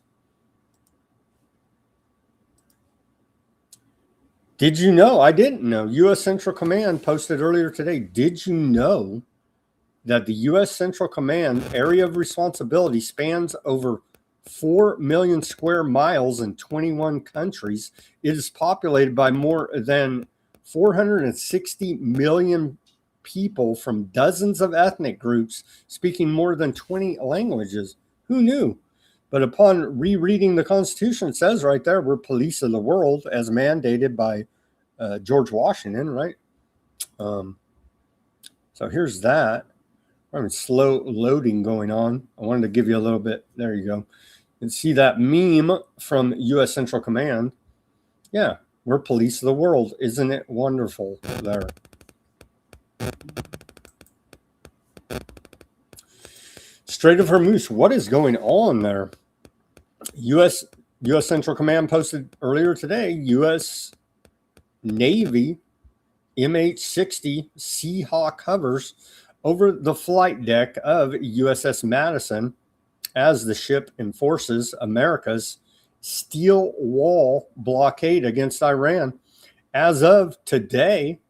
Did you know? I didn't know. U.S. Central Command posted earlier today. Did you know that the U.S. Central Command area of responsibility spans over 4 million square miles in 21 countries? It is populated by more than 460 million people from dozens of ethnic groups speaking more than 20 languages. Who knew? But upon rereading the Constitution, it says right there, we're police of the world as mandated by George Washington, right? So here's that. We're having slow loading going on. I wanted to give you a little bit. There you go. You can see that meme from U.S. Central Command. Yeah, we're police of the world. Isn't it wonderful there? Strait of Hormuz, what is going on there? U.S. Central Command posted earlier today, U.S. Navy MH-60 Seahawk hovers over the flight deck of USS Madison as the ship enforces America's steel wall blockade against Iran. As of today,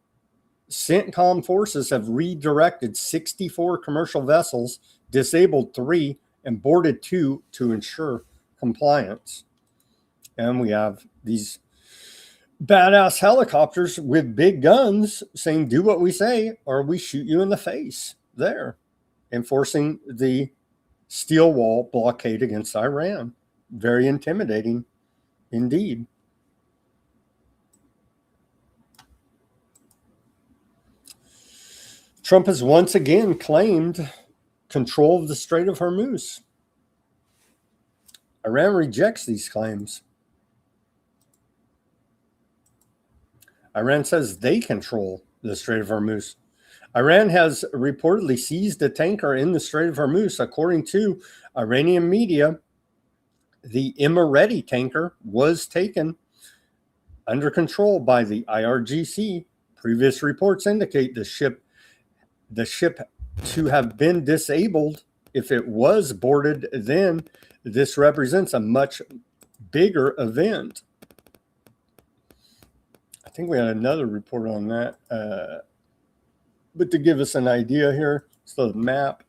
CENTCOM forces have redirected 64 commercial vessels, disabled 3, and boarded 2 to ensure compliance. And we have these badass helicopters with big guns saying, do what we say or we shoot you in the face there, enforcing the steel wall blockade against Iran. Very intimidating indeed. Trump has once again claimed control of the Strait of Hormuz. Iran rejects these claims. Iran says they control the Strait of Hormuz. Iran has reportedly seized a tanker in the Strait of Hormuz. According to Iranian media, the Emirati tanker was taken under control by the IRGC. Previous reports indicate the ship to have been disabled. If it was boarded, then this represents a much bigger event. I think we had another report on that. But to give us an idea here, so the map.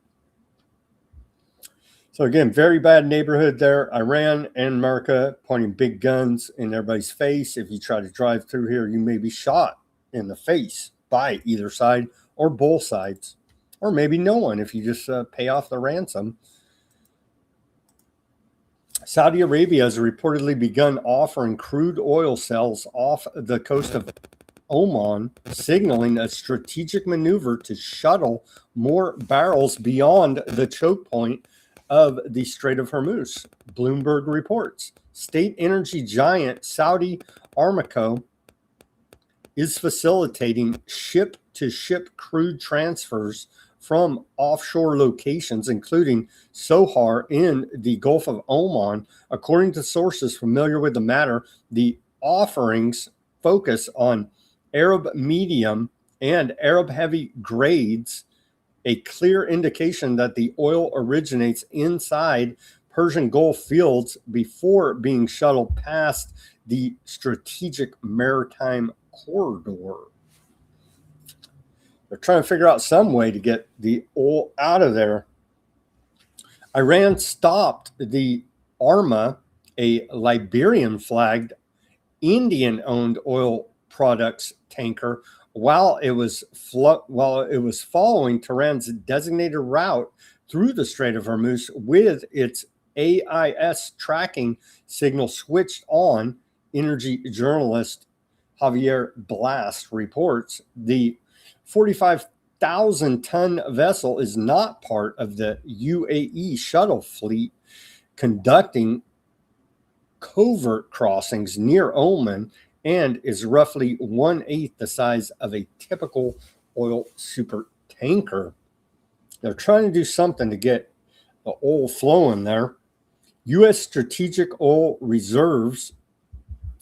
So again, very bad neighborhood there. Iran and America pointing big guns in everybody's face. If you try to drive through here, you may be shot in the face by either side or both sides. Or maybe no one if you just pay off the ransom. Saudi Arabia has reportedly begun offering crude oil sales off the coast of Oman, signaling a strategic maneuver to shuttle more barrels beyond the choke point of the Strait of Hormuz. Bloomberg reports. State energy giant Saudi Aramco is facilitating ship-to-ship crude transfers from offshore locations, including Sohar in the Gulf of Oman. According to sources familiar with the matter, the offerings focus on Arab medium and Arab heavy grades, a clear indication that the oil originates inside Persian Gulf fields before being shuttled past the strategic maritime corridor. They're trying to figure out some way to get the oil out of there. Iran stopped the Arma, a Liberian-flagged, Indian-owned oil products tanker, while it was following Tehran's designated route through the Strait of Hormuz with its AIS tracking signal switched on. Energy journalist Javier Blast reports the 45,000-ton vessel is not part of the UAE shuttle fleet conducting covert crossings near Oman and is roughly 1/8 the size of a typical oil super tanker. They're trying to do something to get the oil flowing there. U.S. strategic oil reserves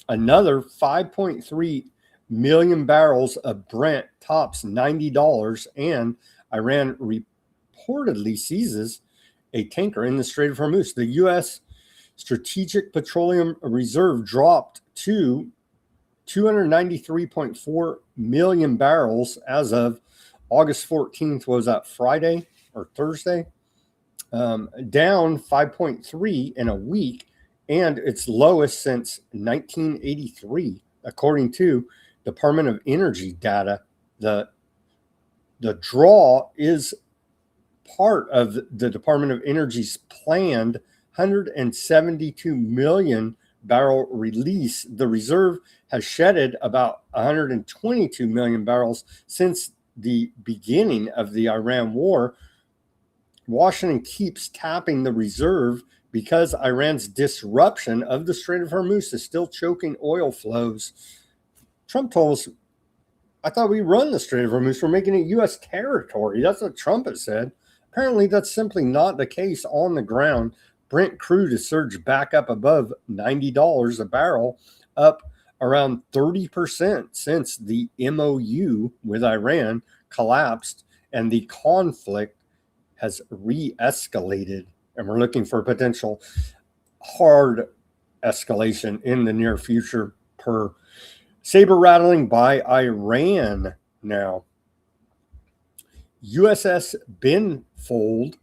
another 5.3 million barrels of Brent tops $90, and Iran reportedly seizes a tanker in the Strait of Hormuz. The U.S. Strategic Petroleum Reserve dropped to 293.4 million barrels as of August 14th. Was that Friday or Thursday? Down 5.3 in a week, and its lowest since 1983, according to Department of Energy data. The draw is part of the Department of Energy's planned 172 million barrel release. The reserve has shedded about 122 million barrels since the beginning of the Iran war. Washington keeps tapping the reserve because Iran's disruption of the Strait of Hormuz is still choking oil flows. Trump told us, I thought we run the Strait of Hormuz. We're making it U.S. territory. That's what Trump has said. Apparently, that's simply not the case on the ground. Brent crude has surged back up above $90 a barrel, up around 30% since the MOU with Iran collapsed and the conflict has re-escalated. And we're looking for potential hard escalation in the near future, per saber rattling by Iran. Now, USS Benfold,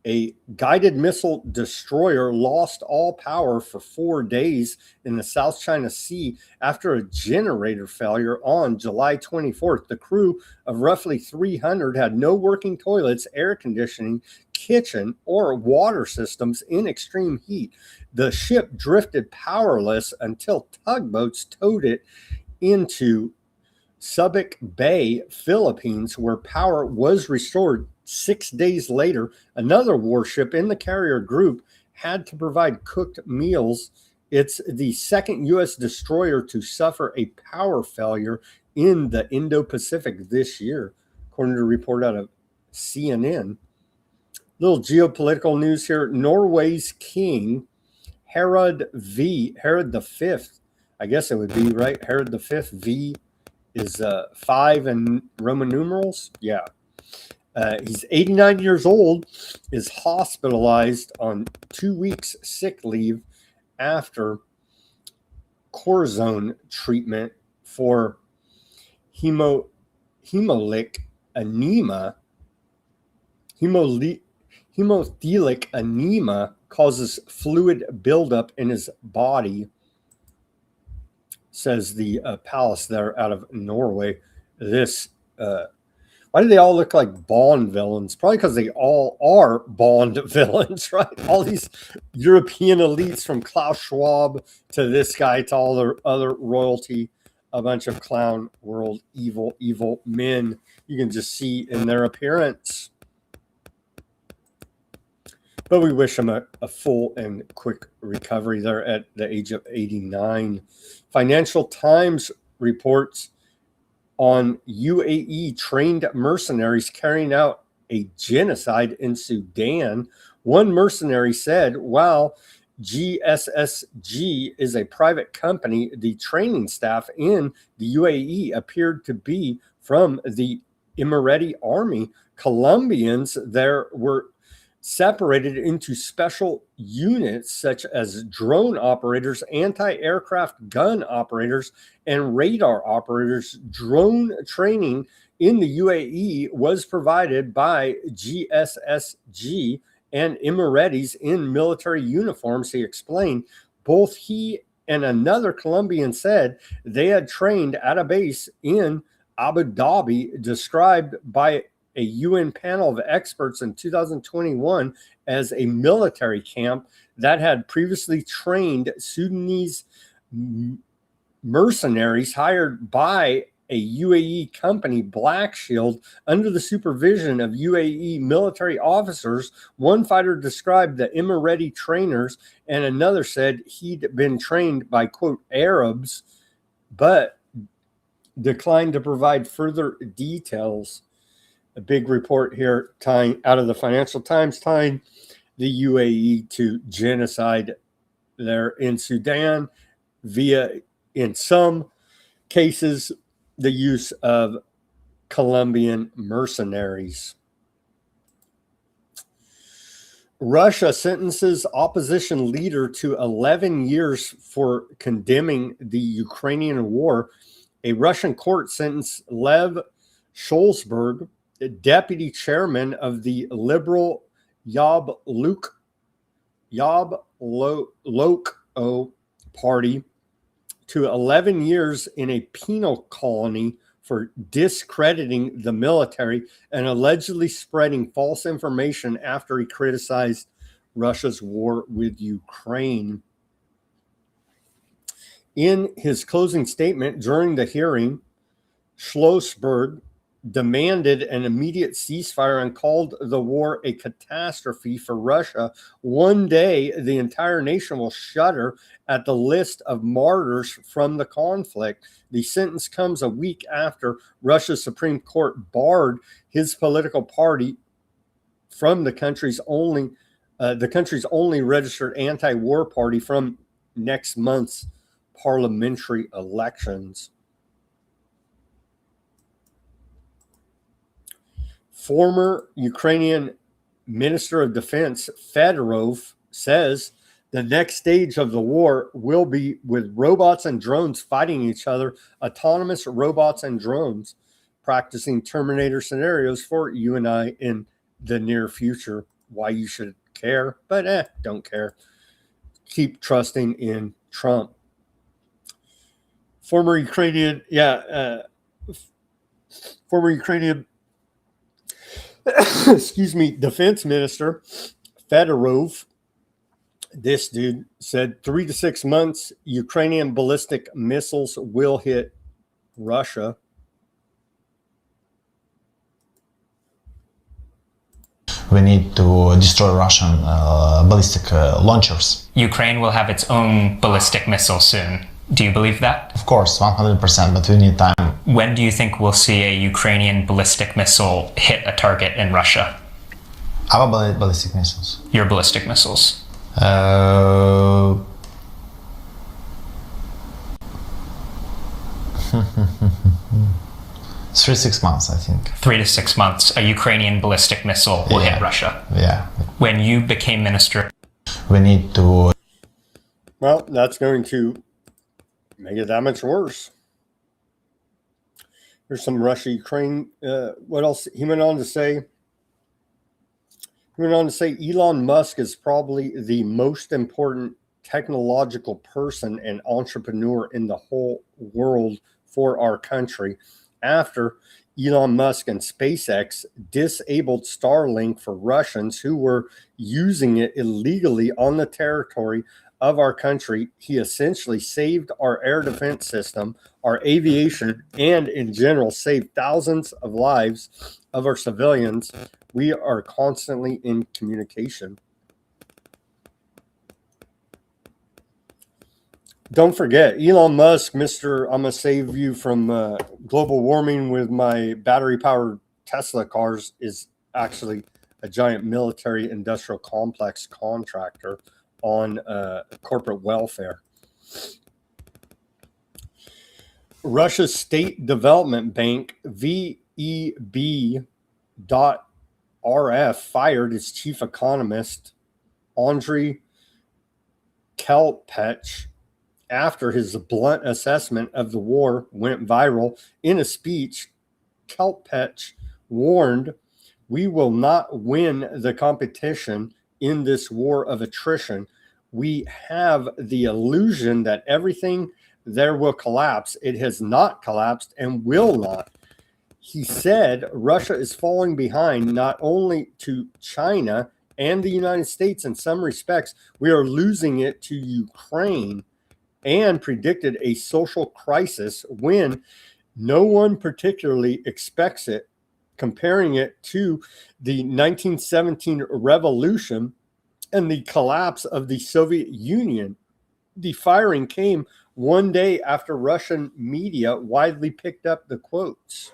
a guided missile destroyer, lost all power for 4 days in the South China Sea after a generator failure on July 24th. The crew of roughly 300 had no working toilets, air conditioning, kitchen, or water systems in extreme heat. The ship drifted powerless until tugboats towed it into Subic Bay, Philippines, where power was restored 6 days later. Another warship in the carrier group had to provide cooked meals. It's the second U.S. destroyer to suffer a power failure in the Indo-Pacific this year, according to a report out of CNN. Little geopolitical news here. Norway's king, Herod V, Herod V, I guess it would be, right? Herod V, V is 5 in Roman numerals. Yeah. He's 89 years old, is hospitalized on 2 weeks sick leave after cortisone treatment for hemolytic anemia. Hemothelic anemia causes fluid buildup in his body, says the palace there out of Norway. This why do they all look like Bond villains? Probably because they all are Bond villains, right? All these European elites, from Klaus Schwab to this guy to all the other royalty, a bunch of clown world evil men. You can just see in their appearance. But we wish him a full and quick recovery there at the age of 89. Financial Times reports on UAE trained mercenaries carrying out a genocide in Sudan. One mercenary said, while GSSG is a private company, the training staff in the UAE appeared to be from the Emirati army. Colombians there were separated into special units such as drone operators, anti-aircraft gun operators, and radar operators. Drone training in the UAE was provided by GSSG and Emiratis in military uniforms, he explained. Both he and another Colombian said they had trained at a base in Abu Dhabi, described by a UN panel of experts in 2021 as a military camp that had previously trained Sudanese mercenaries hired by a UAE company, Black Shield, under the supervision of UAE military officers. One fighter described the Emirati trainers, and another said he'd been trained by, quote, Arabs, but declined to provide further details. A big report here tying out of the Financial Times tying the UAE to genocide there in Sudan via, in some cases, the use of Colombian mercenaries. Russia sentences opposition leader to 11 years for condemning the Ukrainian war. A Russian court sentenced Lev Sholzberg, deputy chairman of the liberal Yabloko party, to 11 years in a penal colony for discrediting the military and allegedly spreading false information after he criticized Russia's war with Ukraine. In his closing statement during the hearing, Schlossberg demanded an immediate ceasefire and called the war a catastrophe for Russia. One day, the entire nation will shudder at the list of martyrs from the conflict. The sentence comes a week after Russia's Supreme Court barred his political party from the country's only registered anti-war party from next month's parliamentary elections. Former Ukrainian Minister of Defense Fedorov says the next stage of the war will be with robots and drones fighting each other, autonomous robots and drones practicing Terminator scenarios for you and I in the near future. Why you should care, but don't care. Keep trusting in Trump. Former Ukrainian Defense Minister Fedorov, this dude said 3 to 6 months, Ukrainian ballistic missiles will hit Russia. We need to destroy Russian ballistic launchers. Ukraine will have its own ballistic missile soon. Do you believe that? Of course, 100%, but we need time. When do you think we'll see a Ukrainian ballistic missile hit a target in Russia? Our ballistic missiles. Your ballistic missiles. 3 to 6 months, I think. 3 to 6 months, a Ukrainian ballistic missile will hit Russia. Yeah. When you became minister, we need to. Well, that's going to make it that much worse. Here's some Russia-Ukraine. What else? He went on to say, Elon Musk is probably the most important technological person and entrepreneur in the whole world for our country. After Elon Musk and SpaceX disabled Starlink for Russians who were using it illegally on the territory of our country, he essentially saved our air defense system, our aviation, and in general saved thousands of lives of our civilians. We are constantly in communication. Don't forget, Elon Musk, Mr. I'm going to save you from global warming with my battery-powered Tesla cars, is actually a giant military industrial complex contractor on corporate welfare. Russia's State Development Bank, VEB.RF, fired its chief economist, Andriy Kelpech, after his blunt assessment of the war went viral. In a speech, Kelpech warned, "We will not win the competition in this war of attrition. We have the illusion that everything there will collapse. It has not collapsed and will not." He said Russia is falling behind not only to China and the United States in some respects, we are losing it to Ukraine, and predicted a social crisis when no one particularly expects it, comparing it to the 1917 revolution and the collapse of the Soviet Union. The firing came one day after Russian media widely picked up the quotes.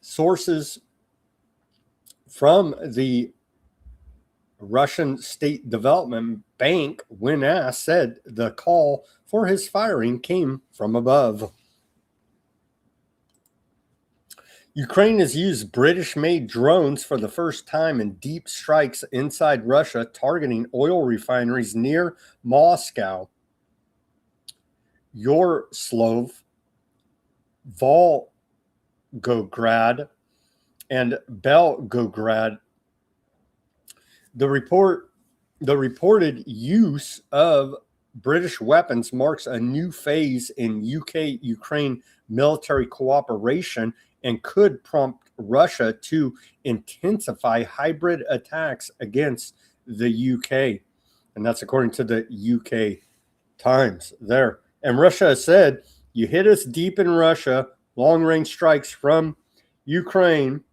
Sources from the Russian State Development Bank, when asked, said the call for his firing came from above. Ukraine has used British-made drones for the first time in deep strikes inside Russia, targeting oil refineries near Moscow, Yaroslavl, Volgograd, and Belgorod. The reported use of British weapons marks a new phase in UK-Ukraine military cooperation and could prompt Russia to intensify hybrid attacks against the UK. And that's according to the UK Times there. And Russia has said, you hit us deep in Russia, long-range strikes from Ukraine.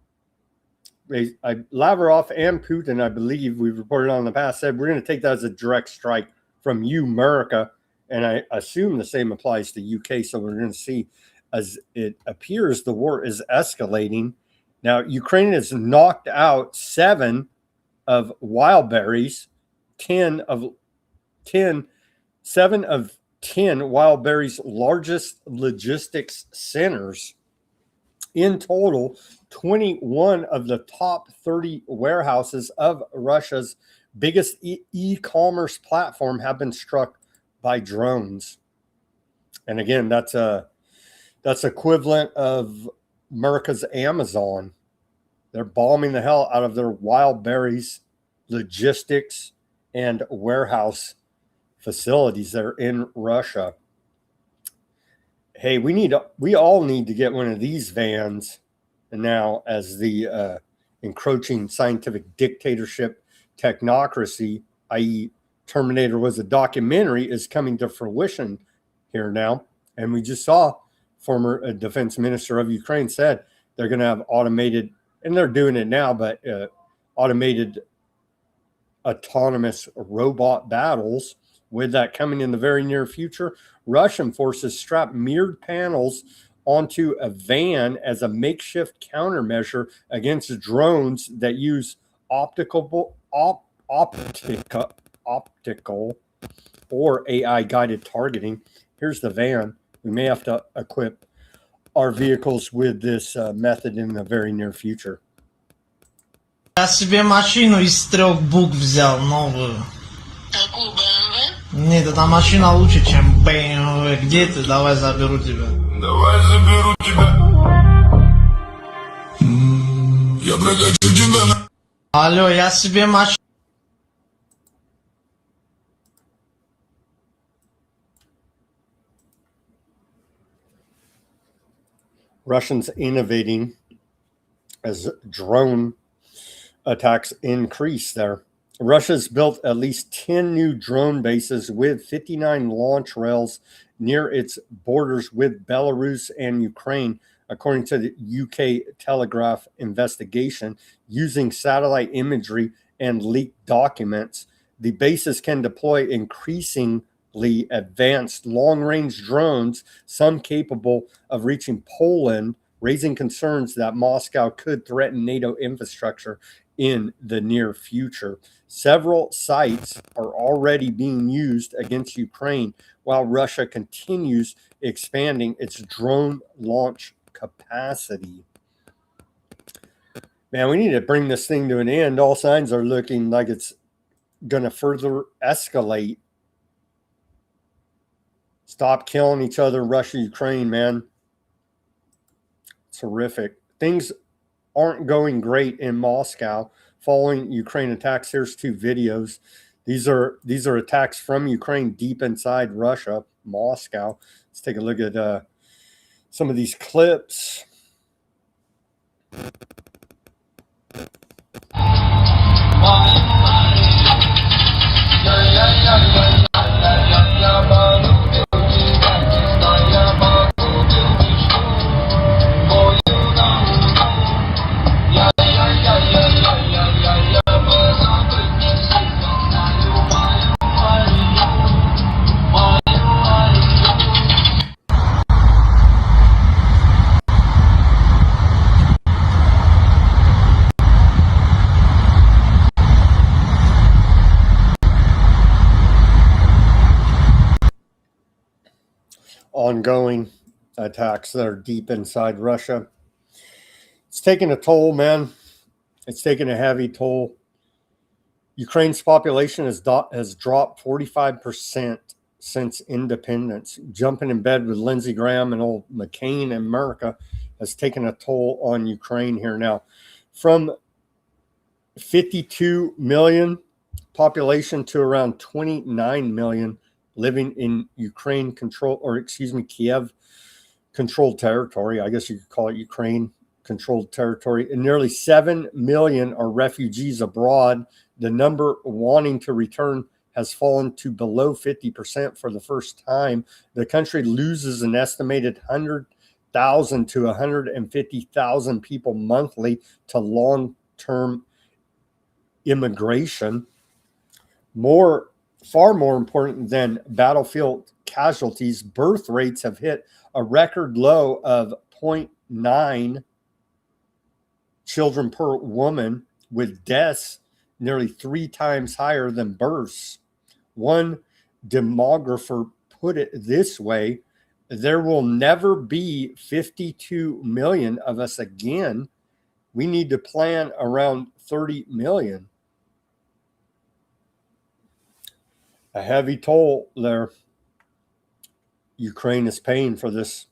Lavrov and Putin, I believe we've reported on in the past, said we're going to take that as a direct strike from you, America. And I assume the same applies to UK. So we're going to see, as it appears, the war is escalating. Now, Ukraine has knocked out 7 of Wildberry's 7 of 10 Wildberry's largest logistics centers. In total, 21 of the top 30 warehouses of Russia's biggest e-commerce platform have been struck by drones. And again, that's equivalent of America's Amazon. They're bombing the hell out of their Wildberries logistics and warehouse facilities that are in Russia. Hey, we all need to get one of these vans now, as the encroaching scientific dictatorship technocracy, i.e. Terminator was a documentary, is coming to fruition here now. And we just saw former defense minister of Ukraine said they're going to have automated, and they're doing it now, but automated autonomous robot battles. With that coming in the very near future, Russian forces strapped mirrored panels onto a van as a makeshift countermeasure against drones that use optical or AI guided targeting. Here's the van. We may have to equip our vehicles with this method in the very near future. Я себе машину из 3 букв взял, новую. Какую, BMW? Нет, эта машина лучше, чем BMW. Где ты? Давай заберу тебя. Давай заберу тебя. Я прокачу тебя. Алло, я себе машину... Russians innovating as drone attacks increase there. Russia's built at least 10 new drone bases with 59 launch rails near its borders with Belarus and Ukraine, according to the UK Telegraph investigation. Using satellite imagery and leaked documents, the bases can deploy increasingly advanced long-range drones, some capable of reaching Poland, raising concerns that Moscow could threaten NATO infrastructure in the near future. Several sites are already being used against Ukraine while Russia continues expanding its drone launch capacity. Man, we need to bring this thing to an end. All signs are looking like it's going to further escalate. Stop killing each other, Russia, Ukraine, man. It's horrific. Things aren't going great in Moscow following Ukraine attacks. Here's 2 videos. These are attacks from Ukraine deep inside Russia, Moscow. Let's take a look at some of these clips. Ongoing attacks that are deep inside Russia. It's taking a toll, man. It's taking a heavy toll. Ukraine's population has dropped 45% since independence. Jumping in bed with Lindsey Graham and old McCain in America has taken a toll on Ukraine here now. From 52 million population to around 29 million living in Ukraine control, or excuse me, Kiev controlled territory. I guess you could call it Ukraine controlled territory. And nearly 7 million are refugees abroad. The number wanting to return has fallen to below 50% for the first time. The country loses an estimated 100,000 to 150,000 people monthly to long-term immigration. Far more important than battlefield casualties, birth rates have hit a record low of 0.9 children per woman, with deaths nearly 3 times higher than births. One demographer put it this way: there will never be 52 million of us again. We need to plan around 30 million. A heavy toll there. Ukraine is paying for this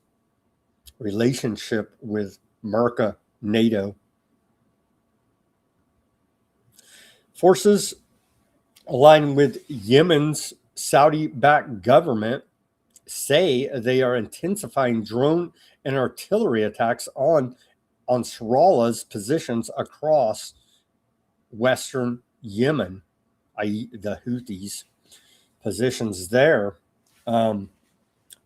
relationship with America, NATO. Forces aligned with Yemen's Saudi-backed government say they are intensifying drone and artillery attacks on Nasrallah's positions across western Yemen, i.e. the Houthis' positions there. The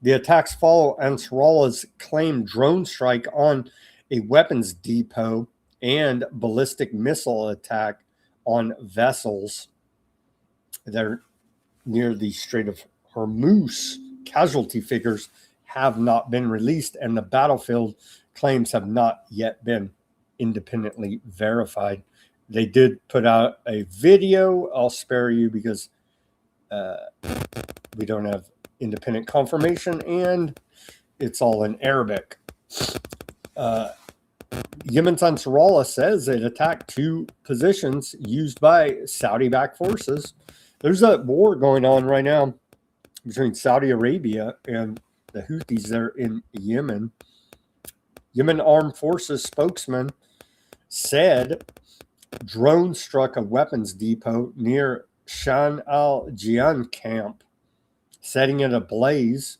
attacks follow Nasrallah's claimed drone strike on a weapons depot and ballistic missile attack on vessels that are near the Strait of Hormuz. Casualty figures have not been released, and the battlefield claims have not yet been independently verified. They did put out a video. I'll spare you because we don't have independent confirmation, and it's all in Arabic. Yemen's Nasrallah says it attacked 2 positions used by Saudi-backed forces. There's a war going on right now between Saudi Arabia and the Houthis there in Yemen. Yemen Armed Forces spokesman said drone struck a weapons depot near Shan al-Jian camp, setting it ablaze.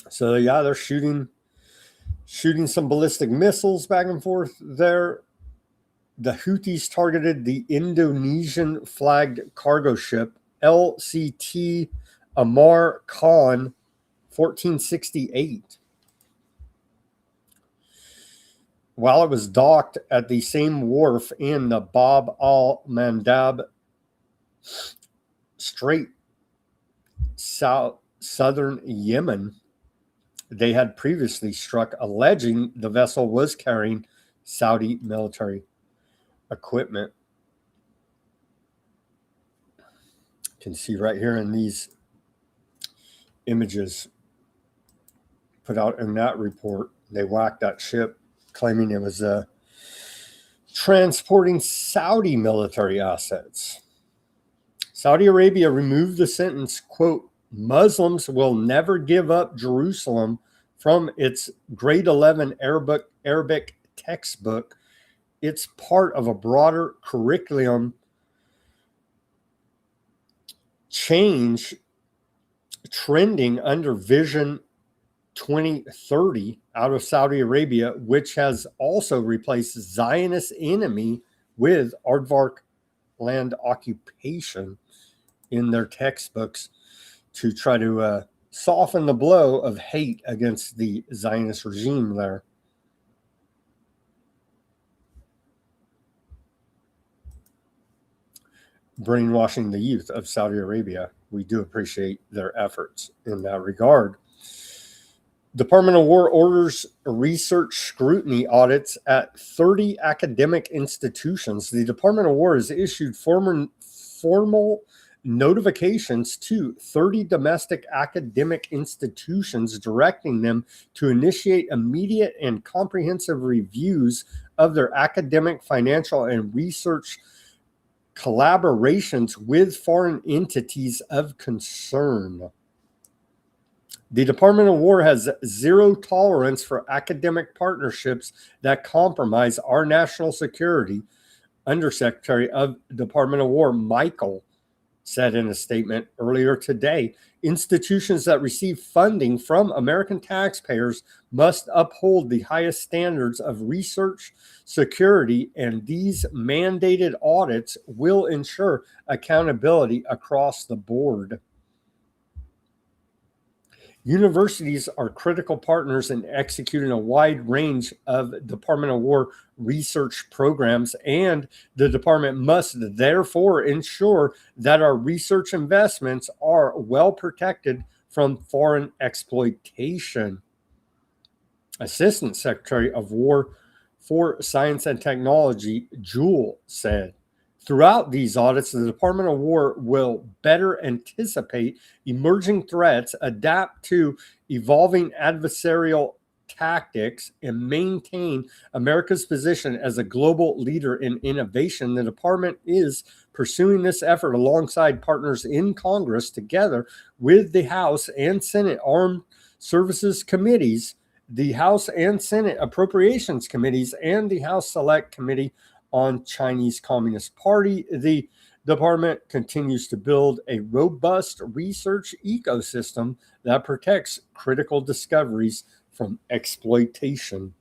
So yeah, they're shooting some ballistic missiles back and forth there. The Houthis targeted the Indonesian flagged cargo ship LCT Amar Khan 1468 while it was docked at the same wharf in the Bab al-Mandab Strait, southern Yemen. they had previously struck, alleging the vessel was carrying Saudi military equipment. You can see right here in these images put out in that report, they whacked that ship, claiming it was transporting Saudi military assets. Saudi Arabia removed the sentence, quote, Muslims will never give up Jerusalem from its grade 11 Arabic textbook. It's part of a broader curriculum change trending under Vision 2030 out of Saudi Arabia, which has also replaced Zionist enemy with aardvark land occupation in their textbooks to try to soften the blow of hate against the Zionist regime there. Brainwashing the youth of Saudi Arabia. We do appreciate their efforts in that regard. Department of War orders research scrutiny audits at 30 academic institutions. The Department of War has issued formal notifications to 30 domestic academic institutions directing them to initiate immediate and comprehensive reviews of their academic, financial, and research collaborations with foreign entities of concern. The Department of War has zero tolerance for academic partnerships that compromise our national security, Undersecretary of Department of War Michael said in a statement earlier today. Institutions that receive funding from American taxpayers must uphold the highest standards of research security, and these mandated audits will ensure accountability across the board. Universities are critical partners in executing a wide range of Department of War research programs, and the department must therefore ensure that our research investments are well protected from foreign exploitation. Assistant Secretary of War for Science and Technology, Jewell, said, throughout these audits, the Department of War will better anticipate emerging threats, adapt to evolving adversarial tactics, and maintain America's position as a global leader in innovation. The department is pursuing this effort alongside partners in Congress, together with the House and Senate Armed Services Committees, the House and Senate Appropriations Committees, and the House Select Committee on Chinese Communist Party. The department continues to build a robust research ecosystem that protects critical discoveries from exploitation.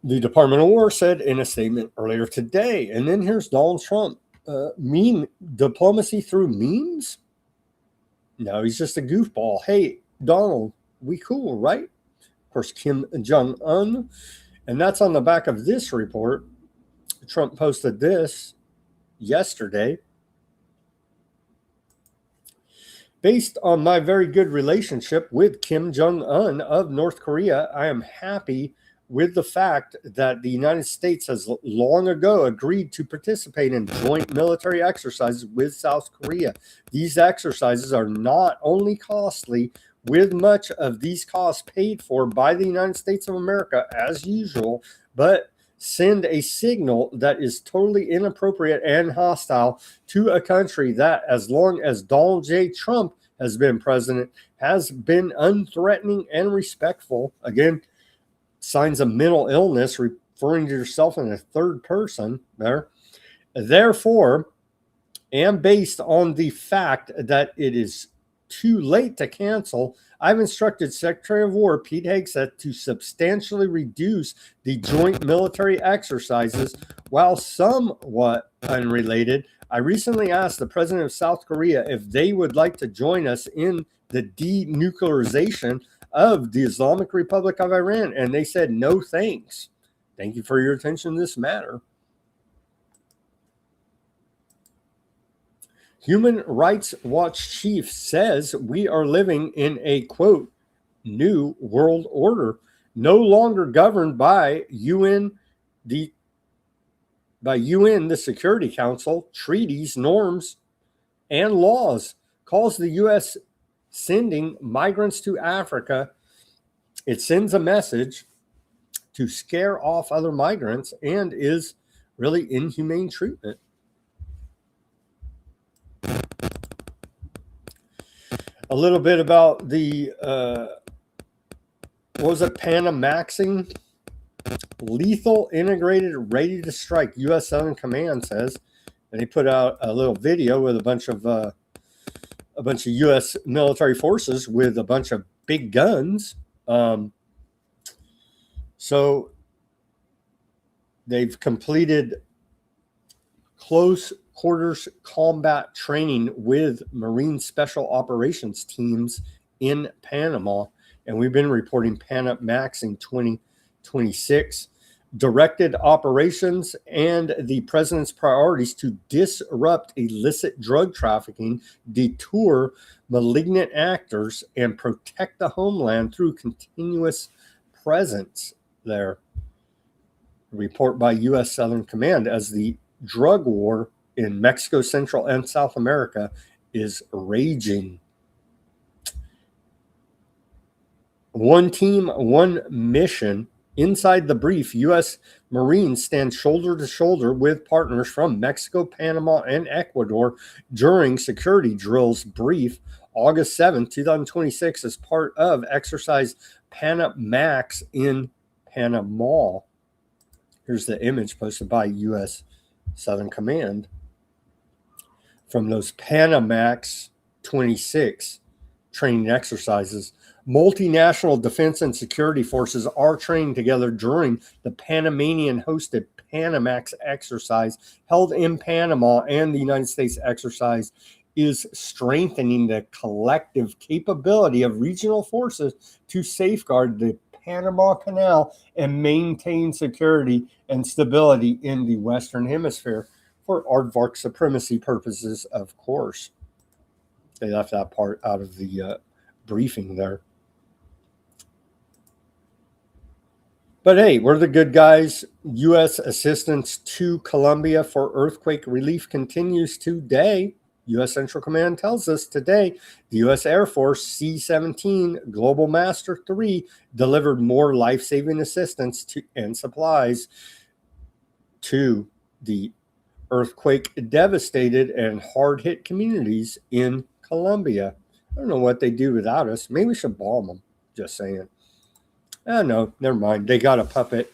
The Department of War said in a statement earlier today. And then here's Donald Trump. Meme diplomacy through memes? No, he's just a goofball. Hey, Donald, we cool, right? Of course, Kim Jong-un. And that's on the back of this report. Trump posted this yesterday. Based on my very good relationship with Kim Jong-un of North Korea, I am happy with the fact that the United States has long ago agreed to participate in joint military exercises with South Korea. These exercises are not only costly, with much of these costs paid for by the United States of America as usual, but send a signal that is totally inappropriate and hostile to a country that, as long as Donald J. Trump has been president, has been unthreatening and respectful. Again, signs of mental illness, referring to yourself in a third person there. Therefore, and based on the fact that it is too late to cancel, I've instructed Secretary of War Pete Hegseth to substantially reduce the joint military exercises. While somewhat unrelated, I recently asked the president of South Korea if they would like to join us in the denuclearization of the Islamic Republic of Iran, and they said no thanks. Thank you for your attention to this matter. Human Rights Watch chief says we are living in a, quote, new world order, no longer governed by UN, the Security Council, treaties, norms, and laws, calls the U.S. sending migrants to Africa. It sends a message to scare off other migrants and is really inhumane treatment. A little bit about the, Panamaxing? Lethal, integrated, ready to strike, U.S. Southern Command says. And he put out a little video with a bunch of U.S. military forces with a bunch of big guns. So they've completed close quarters combat training with Marine Special Operations teams in Panama. And we've been reporting Panamaxing 2026, directed operations and the president's priorities to disrupt illicit drug trafficking, detour malignant actors, and protect the homeland through continuous presence there. Report by U.S. Southern Command as the drug war in Mexico, Central, and South America is raging. One team, one mission. Inside the brief, U.S. Marines stand shoulder to shoulder with partners from Mexico, Panama, and Ecuador during security drills brief August 7, 2026, as part of Exercise Panamax in Panama. Here's the image posted by U.S. Southern Command from those Panamax 26 training exercises. Multinational defense and security forces are trained together during the Panamanian-hosted Panamax exercise held in Panama, and the United States exercise is strengthening the collective capability of regional forces to safeguard the Panama Canal and maintain security and stability in the Western Hemisphere for aardvark supremacy purposes, of course. They left that part out of the briefing there. But hey, we're the good guys. U.S. assistance to Colombia for earthquake relief continues today. U.S. Central Command tells us today the U.S. Air Force C-17 Global Master 3 delivered more life-saving assistance and supplies to the earthquake-devastated and hard-hit communities in Colombia. I don't know what they do without us. Maybe we should bomb them. Just saying. Oh, no, never mind. They got a puppet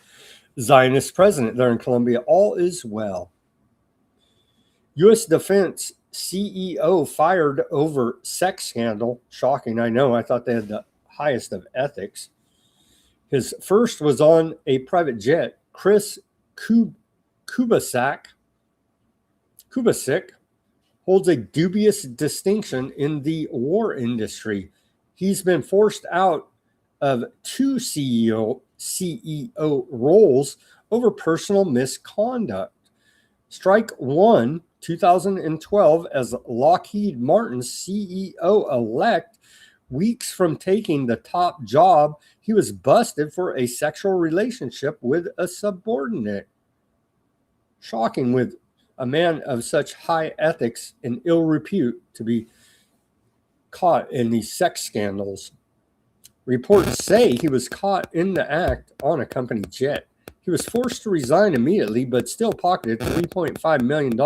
Zionist president there in Colombia. All is well. U.S. Defense CEO fired over sex scandal. Shocking, I know. I thought they had the highest of ethics. His first was on a private jet. Chris Kubasik holds a dubious distinction in the war industry. He's been forced out of 2 CEO roles over personal misconduct. Strike 1, 2012, as Lockheed Martin's CEO-elect. Weeks from taking the top job, he was busted for a sexual relationship with a subordinate. Shocking, with a man of such high ethics and ill repute to be caught in these sex scandals. Reports say he was caught in the act on a company jet. He was forced to resign immediately, but still pocketed $3.5 million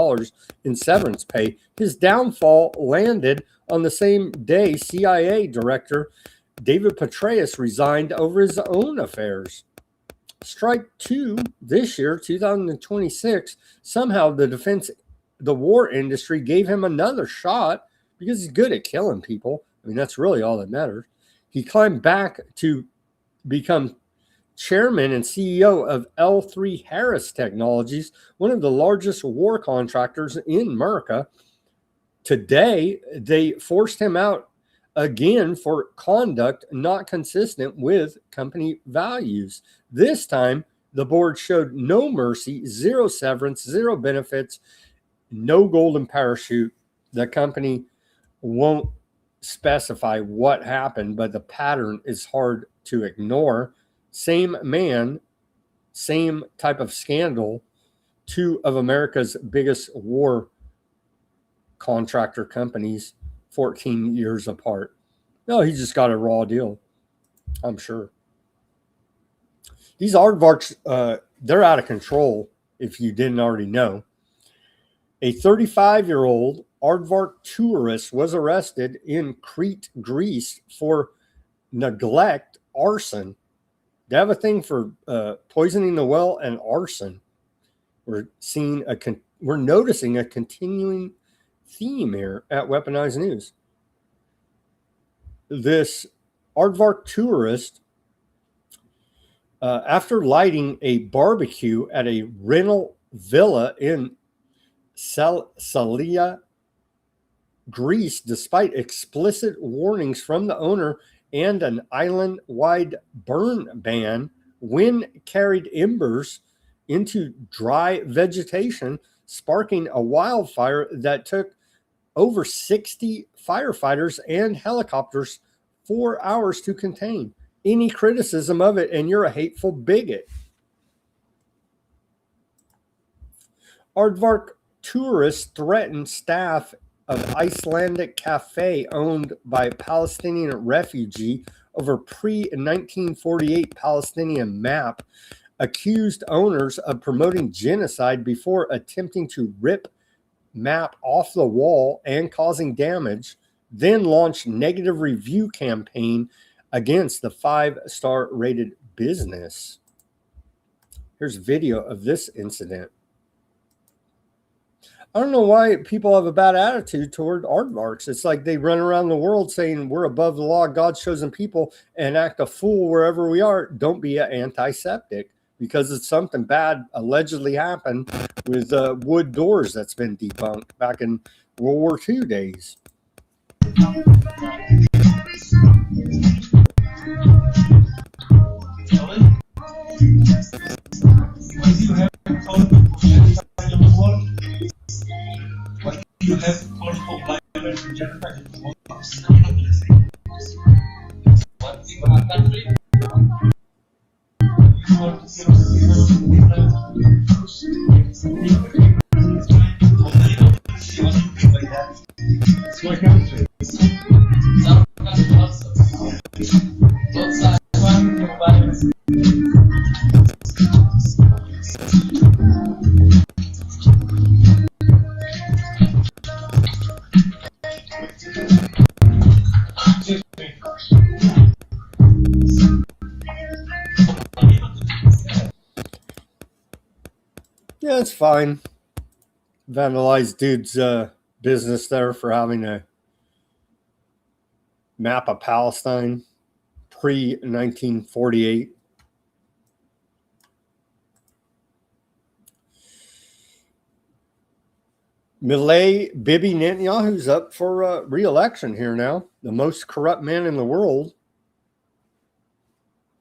in severance pay. His downfall landed on the same day CIA Director David Petraeus resigned over his own affairs. Strike 2 this year, 2026, somehow the war industry gave him another shot because he's good at killing people. I mean, that's really all that matters. He climbed back to become chairman and CEO of L3 Harris Technologies, one of the largest war contractors in America. Today, they forced him out again for conduct not consistent with company values. This time, the board showed no mercy, zero severance, zero benefits, no golden parachute. The company won't specify what happened, but the pattern is hard to ignore. Same man, same type of scandal, two of America's biggest war contractor companies, 14 years apart. No, he just got a raw deal, I'm sure. These aardvarks, they're out of control, if you didn't already know. A 35-year-old aardvark tourist was arrested in Crete, Greece for neglect arson. They have a thing for poisoning the well and arson. We're noticing a continuing theme here at Weaponized News. This aardvark tourist, after lighting a barbecue at a rental villa in Salia, Greece, despite explicit warnings from the owner and an island-wide burn ban, wind carried embers into dry vegetation, sparking a wildfire that took over 60 firefighters and helicopters 4 hours to contain. Any criticism of it, and you're a hateful bigot. Aardvark tourists threatened staff of Icelandic cafe owned by Palestinian refugee over pre-1948 Palestinian map, accused owners of promoting genocide before attempting to rip map off the wall and causing damage, then launched negative review campaign against the 5-star rated business. Here's video of this incident. I don't know why people have a bad attitude toward aardvarks. It's like they run around the world saying we're above the law, God's chosen people, and act a fool wherever we are. Don't be an antiseptic, because it's something bad allegedly happened with wood doors that's been debunked back in World War II days. You have multiple language in genocide. What thing about country? You want to see it's my country. Some country also. Both sides one violence. Yeah, it's fine. Vandalized dude's business there for having a map of Palestine pre-1948. Milei Bibi Netanyahu's up for re-election here now. The most corrupt man in the world.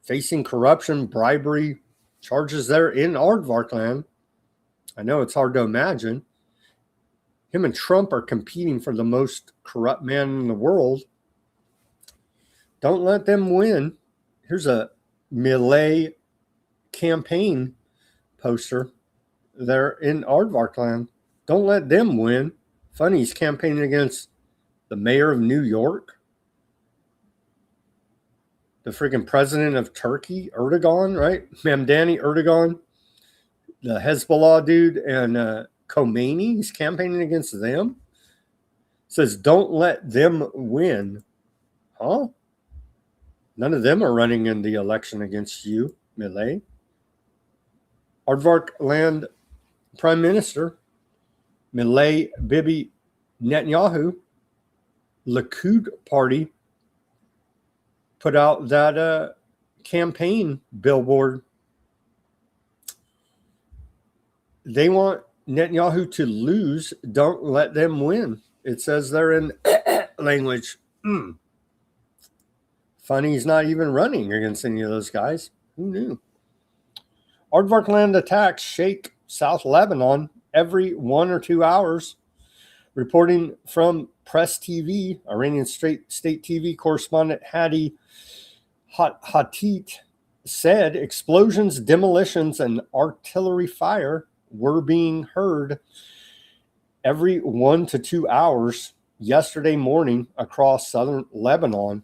Facing corruption, bribery charges there in Aardvark land. I know it's hard to imagine. Him and Trump are competing for the most corrupt man in the world. Don't let them win. Here's a Milei campaign poster there in Aardvark land. Don't let them win. Funny, he's campaigning against the mayor of New York, the freaking president of Turkey, Erdogan, right? Mamdani Erdogan, the Hezbollah dude, and Khomeini. He's campaigning against them. Says, don't let them win. Huh? None of them are running in the election against you, Milei. Aardvark land Prime Minister Milei Bibi Netanyahu, Likud party, put out that campaign billboard. They want Netanyahu to lose. Don't let them win. It says there in language. Funny, he's not even running against any of those guys. Who knew? Aardvark land attacks shake South Lebanon every 1 or 2 hours. Reporting from Press TV, Iranian state TV correspondent Hadi Hatit said explosions, demolitions, and artillery fire were being heard every 1 to 2 hours yesterday morning across southern Lebanon.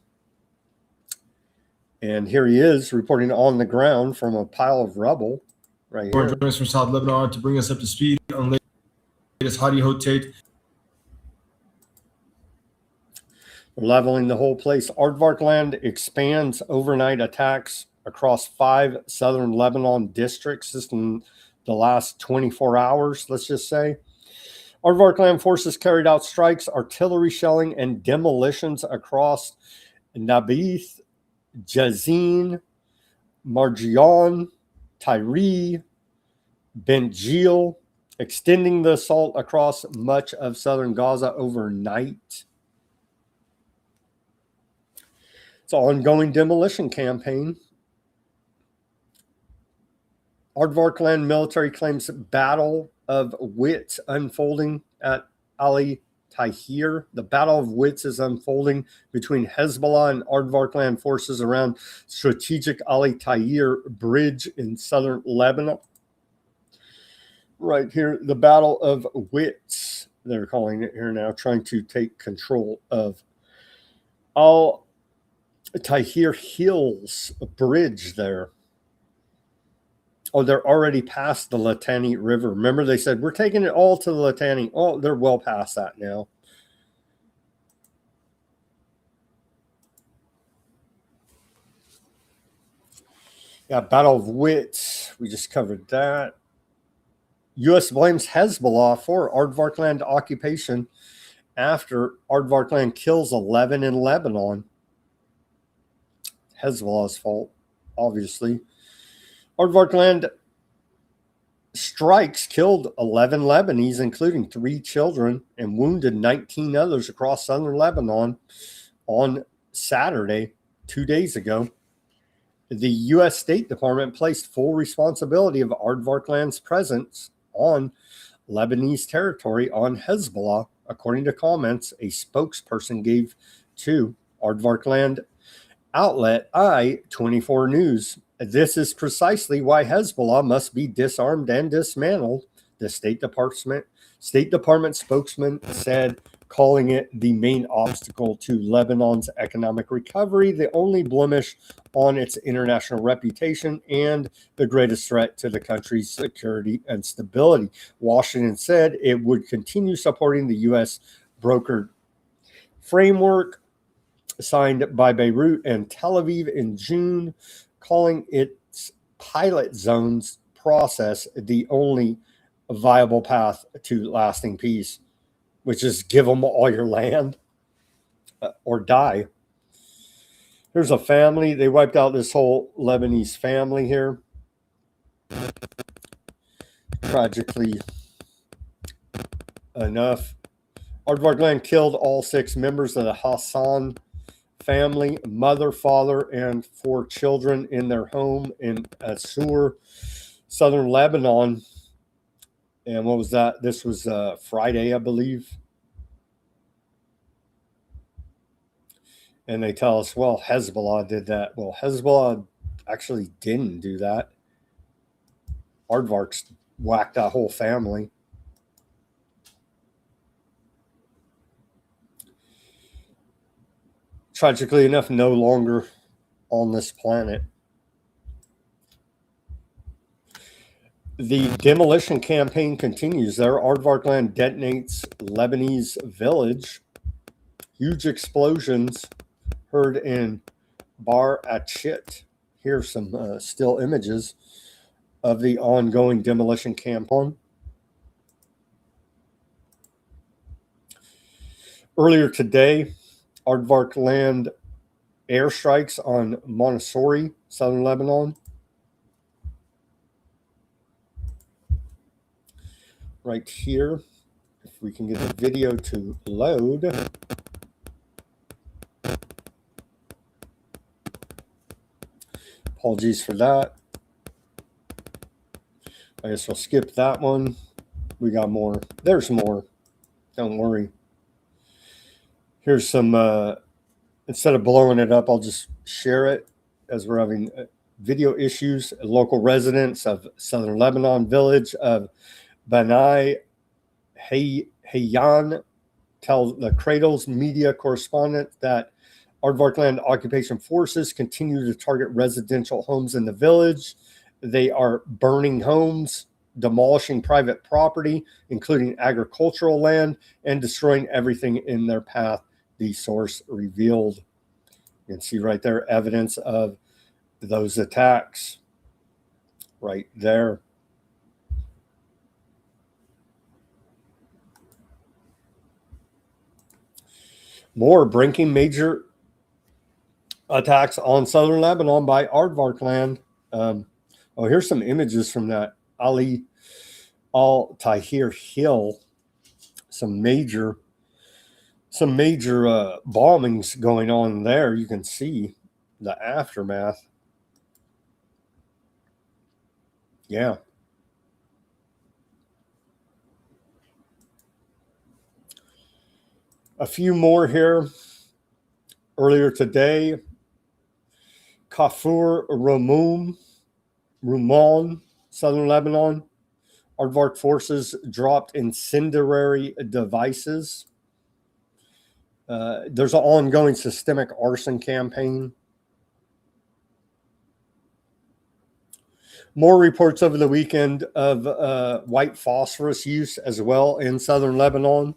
And here he is reporting on the ground from a pile of rubble right here. Joining us from South Lebanon to bring us up to speed on the latest Hadi Hotate. Leveling the whole place. Aardvark land expands overnight attacks across 5 southern Lebanon districts just in the last 24 hours, let's just say. Aardvark land forces carried out strikes, artillery shelling, and demolitions across Nabith, Jazin, Marjian, Tyre, Benjil, extending the assault across much of southern Gaza overnight. It's an ongoing demolition campaign. Aardvark land military claims battle of wits unfolding at Ali Tahir. The battle of wits is unfolding between Hezbollah and Aardvark land forces around strategic Ali Tahir bridge in southern Lebanon. Right here, the battle of wits, they're calling it here now, trying to take control of Al Tahir Hills bridge there. Oh, they're already past the Litani River. Remember, they said, we're taking it all to the Litani. Oh, they're well past that now. Yeah, Battle of Wits. We just covered that. U.S. blames Hezbollah for Aardvark land occupation after Aardvark land kills 11 in Lebanon. Hezbollah's fault, obviously. Aardvark land strikes killed 11 Lebanese, including 3 children, and wounded 19 others across southern Lebanon on Saturday, 2 days ago. The U.S. State Department placed full responsibility of Aardvark land's presence on Lebanese territory on Hezbollah, according to comments a spokesperson gave to Aardvark land outlet I-24 News. This is precisely why Hezbollah must be disarmed and dismantled, the State Department spokesman said, calling it the main obstacle to Lebanon's economic recovery, the only blemish on its international reputation, and the greatest threat to the country's security and stability. Washington said it would continue supporting the U.S. brokered framework signed by Beirut and Tel Aviv in June, calling its pilot zones process the only viable path to lasting peace, which is give them all your land or die. Here's a family. They wiped out this whole Lebanese family here. Tragically enough, Aardvark land killed all 6 members of the Hassan family, mother, father, and 4 children in their home in Assur, southern Lebanon. And what was that? This was Friday, I believe. And they tell us, well, Hezbollah did that. Well, Hezbollah actually didn't do that. Aardvark's whacked that whole family. Tragically enough, no longer on this planet. The demolition campaign continues there. Aardvark land detonates Lebanese village. Huge explosions heard in Bar Achit. Here's some still images of the ongoing demolition campaign. Earlier today, Aardvark land airstrikes on Montessori, southern Lebanon. Right here, if we can get the video to load. Apologies for that. I guess we'll skip that one. We got more. There's more. Don't worry. Here's some, instead of blowing it up, I'll just share it as we're having video issues. Local residents of southern Lebanon village of Banai Hayyan tell the Cradles media correspondent that Aardvark land occupation forces continue to target residential homes in the village. They are burning homes, demolishing private property, including agricultural land, and destroying everything in their path, the source revealed. You can see right there evidence of those attacks right there. More breaking major attacks on southern Lebanon by Aardvark land. Here's some images from that Ali Al-Tahir Hill. Some major bombings going on there. You can see the aftermath. Yeah. A few more here. Earlier today, Kafur Rumon, southern Lebanon. Aardvark forces dropped incendiary devices. There's an ongoing systemic arson campaign. More reports over the weekend of white phosphorus use as well in southern Lebanon.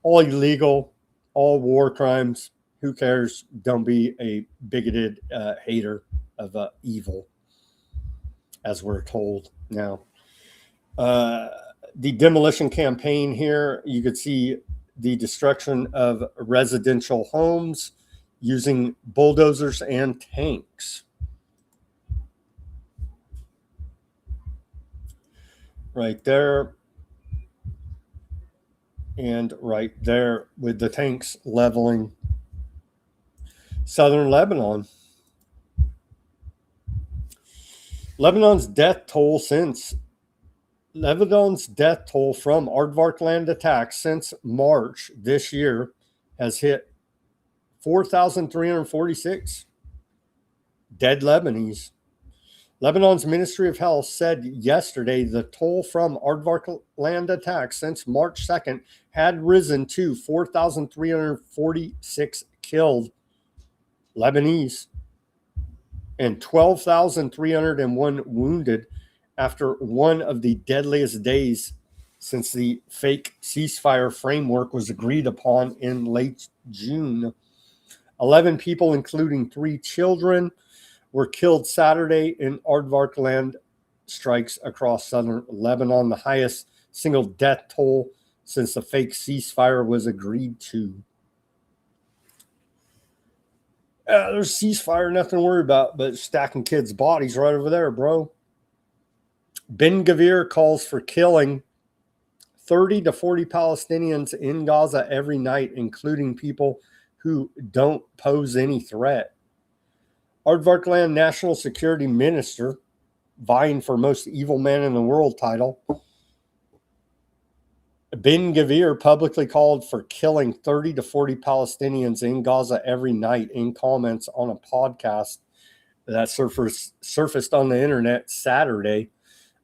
All illegal, all war crimes. Who cares? Don't be a bigoted hater of evil, as we're told now. The demolition campaign here, you could see the destruction of residential homes using bulldozers and tanks. Right there. And right there with the tanks leveling southern Lebanon. Lebanon's death toll from Aardvark land attacks since March this year has hit 4,346 dead Lebanese. Lebanon's Ministry of Health said yesterday the toll from Aardvark land attacks since March 2nd had risen to 4,346 killed Lebanese and 12,301 wounded after one of the deadliest days since the fake ceasefire framework was agreed upon in late June. 11 people, including 3 children, were killed Saturday in Aardvark land strikes across southern Lebanon, the highest single death toll since the fake ceasefire was agreed to. There's ceasefire, nothing to worry about, but stacking kids' bodies right over there, bro. Ben Gvir calls for killing 30 to 40 Palestinians in Gaza every night, including people who don't pose any threat. Aardvark land National Security Minister, vying for most evil man in the world title, Ben Gvir publicly called for killing 30 to 40 Palestinians in Gaza every night in comments on a podcast that surfaced on the internet Saturday.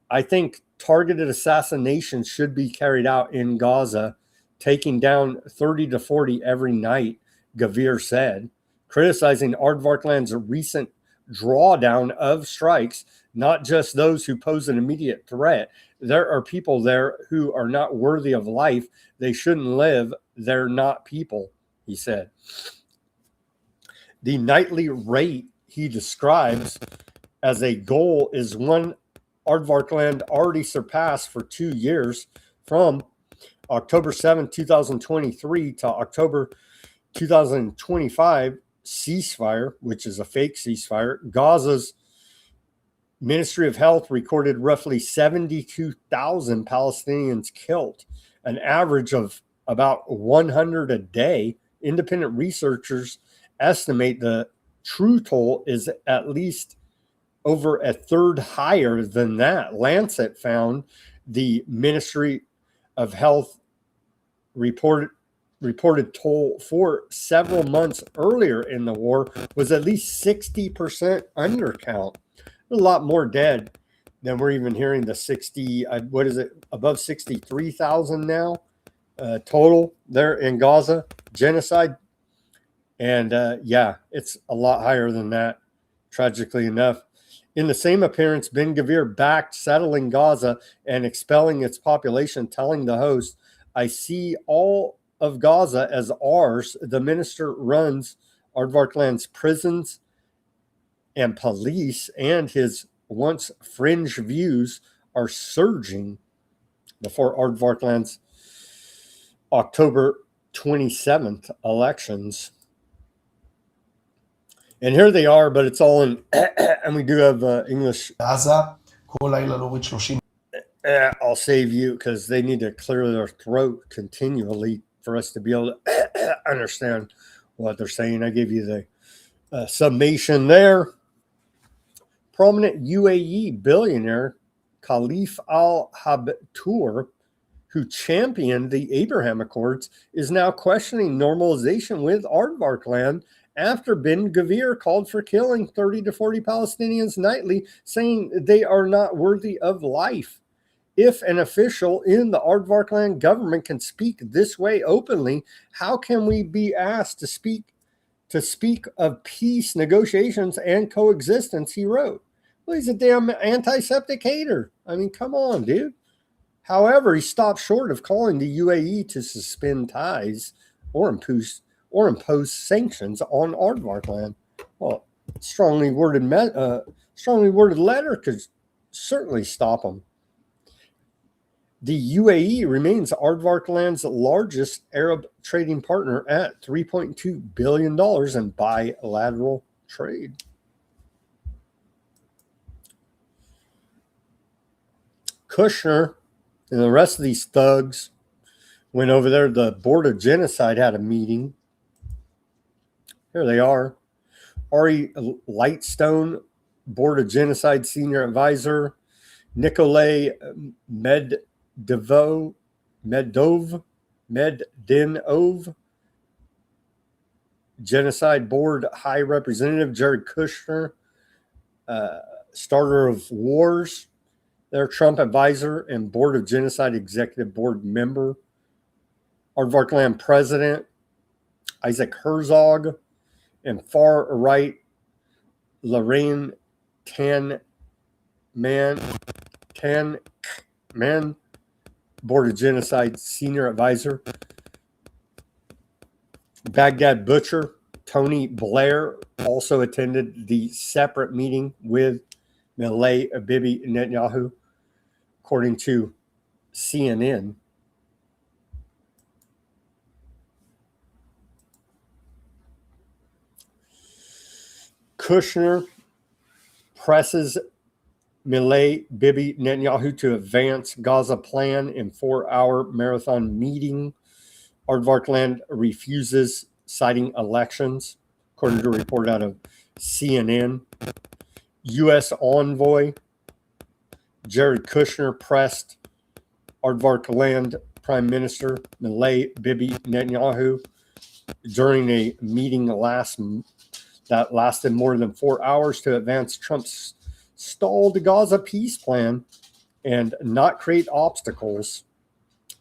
I think targeted assassinations should be carried out in Gaza, taking down 30 to 40 every night, Gvir said, criticizing Aardvark land's recent drawdown of strikes, not just those who pose an immediate threat. There are people there who are not worthy of life. They shouldn't live. They're not people, he said. The nightly rate he describes as a goal is one Aardvark land already surpassed for 2 years, from October 7, 2023 to October 2025 ceasefire, which is a fake ceasefire. Gaza's Ministry of Health recorded roughly 72,000 Palestinians killed, an average of about 100 a day. Independent researchers estimate the true toll is at least over a third higher than that. Lancet found the Ministry of Health reported reported toll for several months earlier in the war was at least 60% undercount. A lot more dead than we're even hearing. The 60, what is it, above 63,000 now total there in Gaza, genocide. And yeah, it's a lot higher than that, tragically enough. In the same appearance, Ben Gvir backed settling Gaza and expelling its population, telling the host, "I see all of Gaza as ours." The minister runs Aardvarkland's prisons and police, and his once fringe views are surging before Aardvarkland's October 27th elections. And here they are, but it's all in, and we do have English. I'll save you because they need to clear their throat continually for us to be able to understand what they're saying. I gave you the summation there. Prominent UAE billionaire Khalif Al Habtour, who championed the Abraham Accords, is now questioning normalization with Aardvarkland after Ben Gvir called for killing 30 to 40 Palestinians nightly, saying they are not worthy of life. If an official in the Aardvarkland government can speak this way openly, how can we be asked to speak of peace, negotiations, and coexistence, he wrote. Well, he's a damn antiseptic hater. I mean, come on, dude. However, he stopped short of calling the UAE to suspend ties or impose sanctions on Aardvarkland. Well, strongly worded letter could certainly stop them. The UAE remains Aardvarkland's largest Arab trading partner at $3.2 billion in bilateral trade. Kushner and the rest of these thugs went over there. The Board of Genocide had a meeting. Here they are. Ari Lightstone, Board of Genocide Senior Advisor. Nikolay Medinov, Genocide Board High Representative. Jared Kushner, starter of wars. Their Trump advisor and Board of Genocide Executive Board member. Aardvarkland President Isaac Herzog, and far right Lorraine Tan Man, Board of Genocide Senior Advisor. Baghdad Butcher Tony Blair also attended the separate meeting with Milei Bibi Netanyahu, according to CNN. Kushner presses Milei Bibi Netanyahu to advance Gaza plan in 4-hour marathon meeting. Aardvarkland refuses, citing elections, according to a report out of CNN. U.S. envoy Jared Kushner pressed Aardvarkland Prime Minister Milei Bibi Netanyahu during a meeting that lasted more than 4 hours to advance Trump's stalled Gaza peace plan and not create obstacles.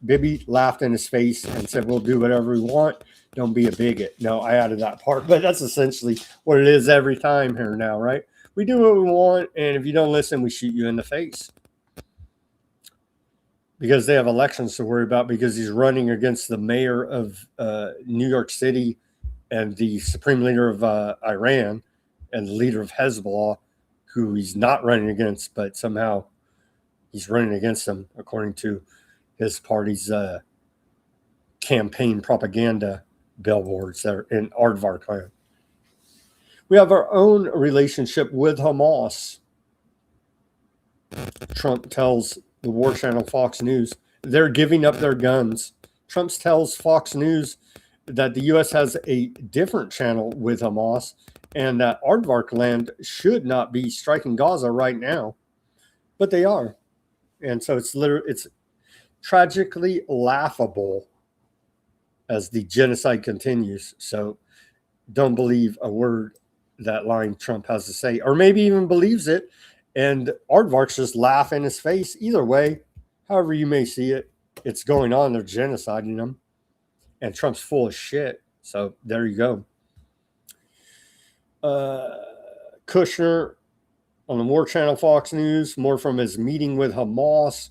Bibi laughed in his face and said, "We'll do whatever we want. Don't be a bigot." No, I added that part, but that's essentially what it is every time here now, right? We do what we want, and if you don't listen, we shoot you in the face. Because they have elections to worry about, because he's running against the mayor of New York City and the supreme leader of Iran and the leader of Hezbollah, who he's not running against, but somehow he's running against them, according to his party's campaign propaganda billboards that are in Aardvarkland. We have our own relationship with Hamas. Trump tells the War Channel Fox News they're giving up their guns. Trump tells Fox News that the U.S. has a different channel with Hamas and that Aardvarkland should not be striking Gaza right now, but they are. And so it's tragically laughable as the genocide continues. So don't believe a word that line Trump has to say, or maybe even believes it. And aardvarks just laugh in his face. Either way, however you may see it, it's going on. They're genociding them. And Trump's full of shit. So there you go. Kushner on the War Channel, Fox News, more from his meeting with Hamas.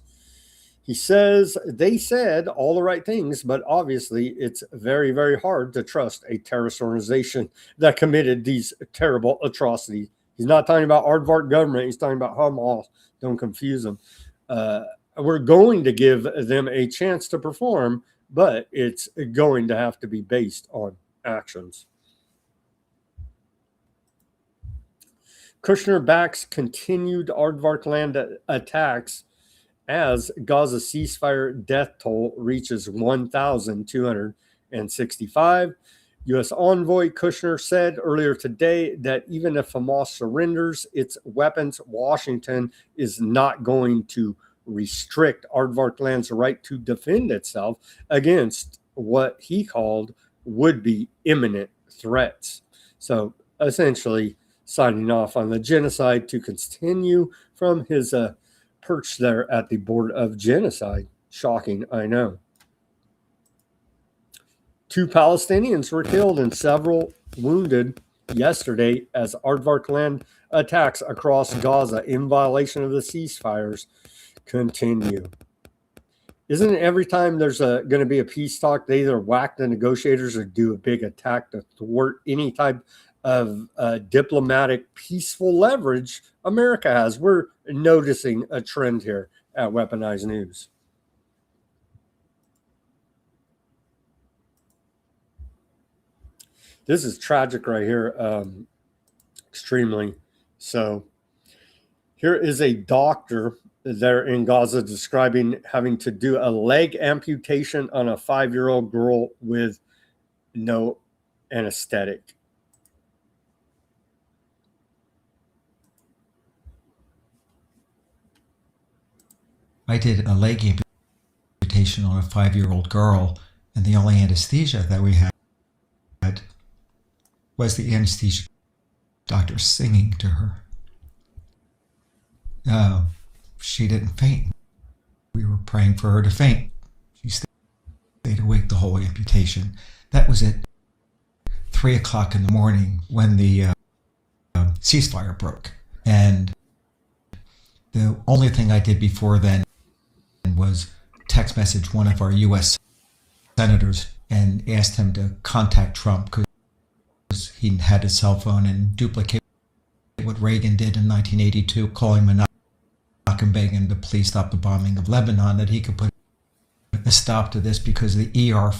He says they said all the right things, but obviously it's very, very hard to trust a terrorist organization that committed these terrible atrocities. He's not talking about aardvark government. He's talking about Hamas. Don't confuse them. We're going to give them a chance to perform, but it's going to have to be based on actions. Kushner backs continued aardvark land attacks as Gaza ceasefire death toll reaches 1,265. U.S. envoy Kushner said earlier today that even if Hamas surrenders its weapons, Washington is not going to restrict aardvark land's right to defend itself against what he called would-be imminent threats. So essentially signing off on the genocide to continue from his perch there at the board of genocide. Shocking, I know. 2 Palestinians were killed and several wounded yesterday as aardvark land attacks across Gaza in violation of the ceasefires continue. Isn't it every time there's going to be a peace talk, they either whack the negotiators or do a big attack to thwart any type of diplomatic peaceful leverage America has? We're noticing a trend here at Weaponized News. This is tragic right here, extremely. So here is a doctor there in Gaza describing having to do a leg amputation on a 5-year-old girl with no anesthetic. I did a leg amputation on a 5-year-old girl, and the only anesthesia that we had was the anesthesia doctor singing to her. She didn't faint. We were praying for her to faint. She stayed awake the whole amputation. That was at 3 o'clock in the morning when the ceasefire broke. And the only thing I did before then was text message one of our U.S. senators and asked him to contact Trump because he had a cell phone and duplicate what Reagan did in 1982, calling Menachem and begging to please stop the bombing of Lebanon, that he could put a stop to this because the ER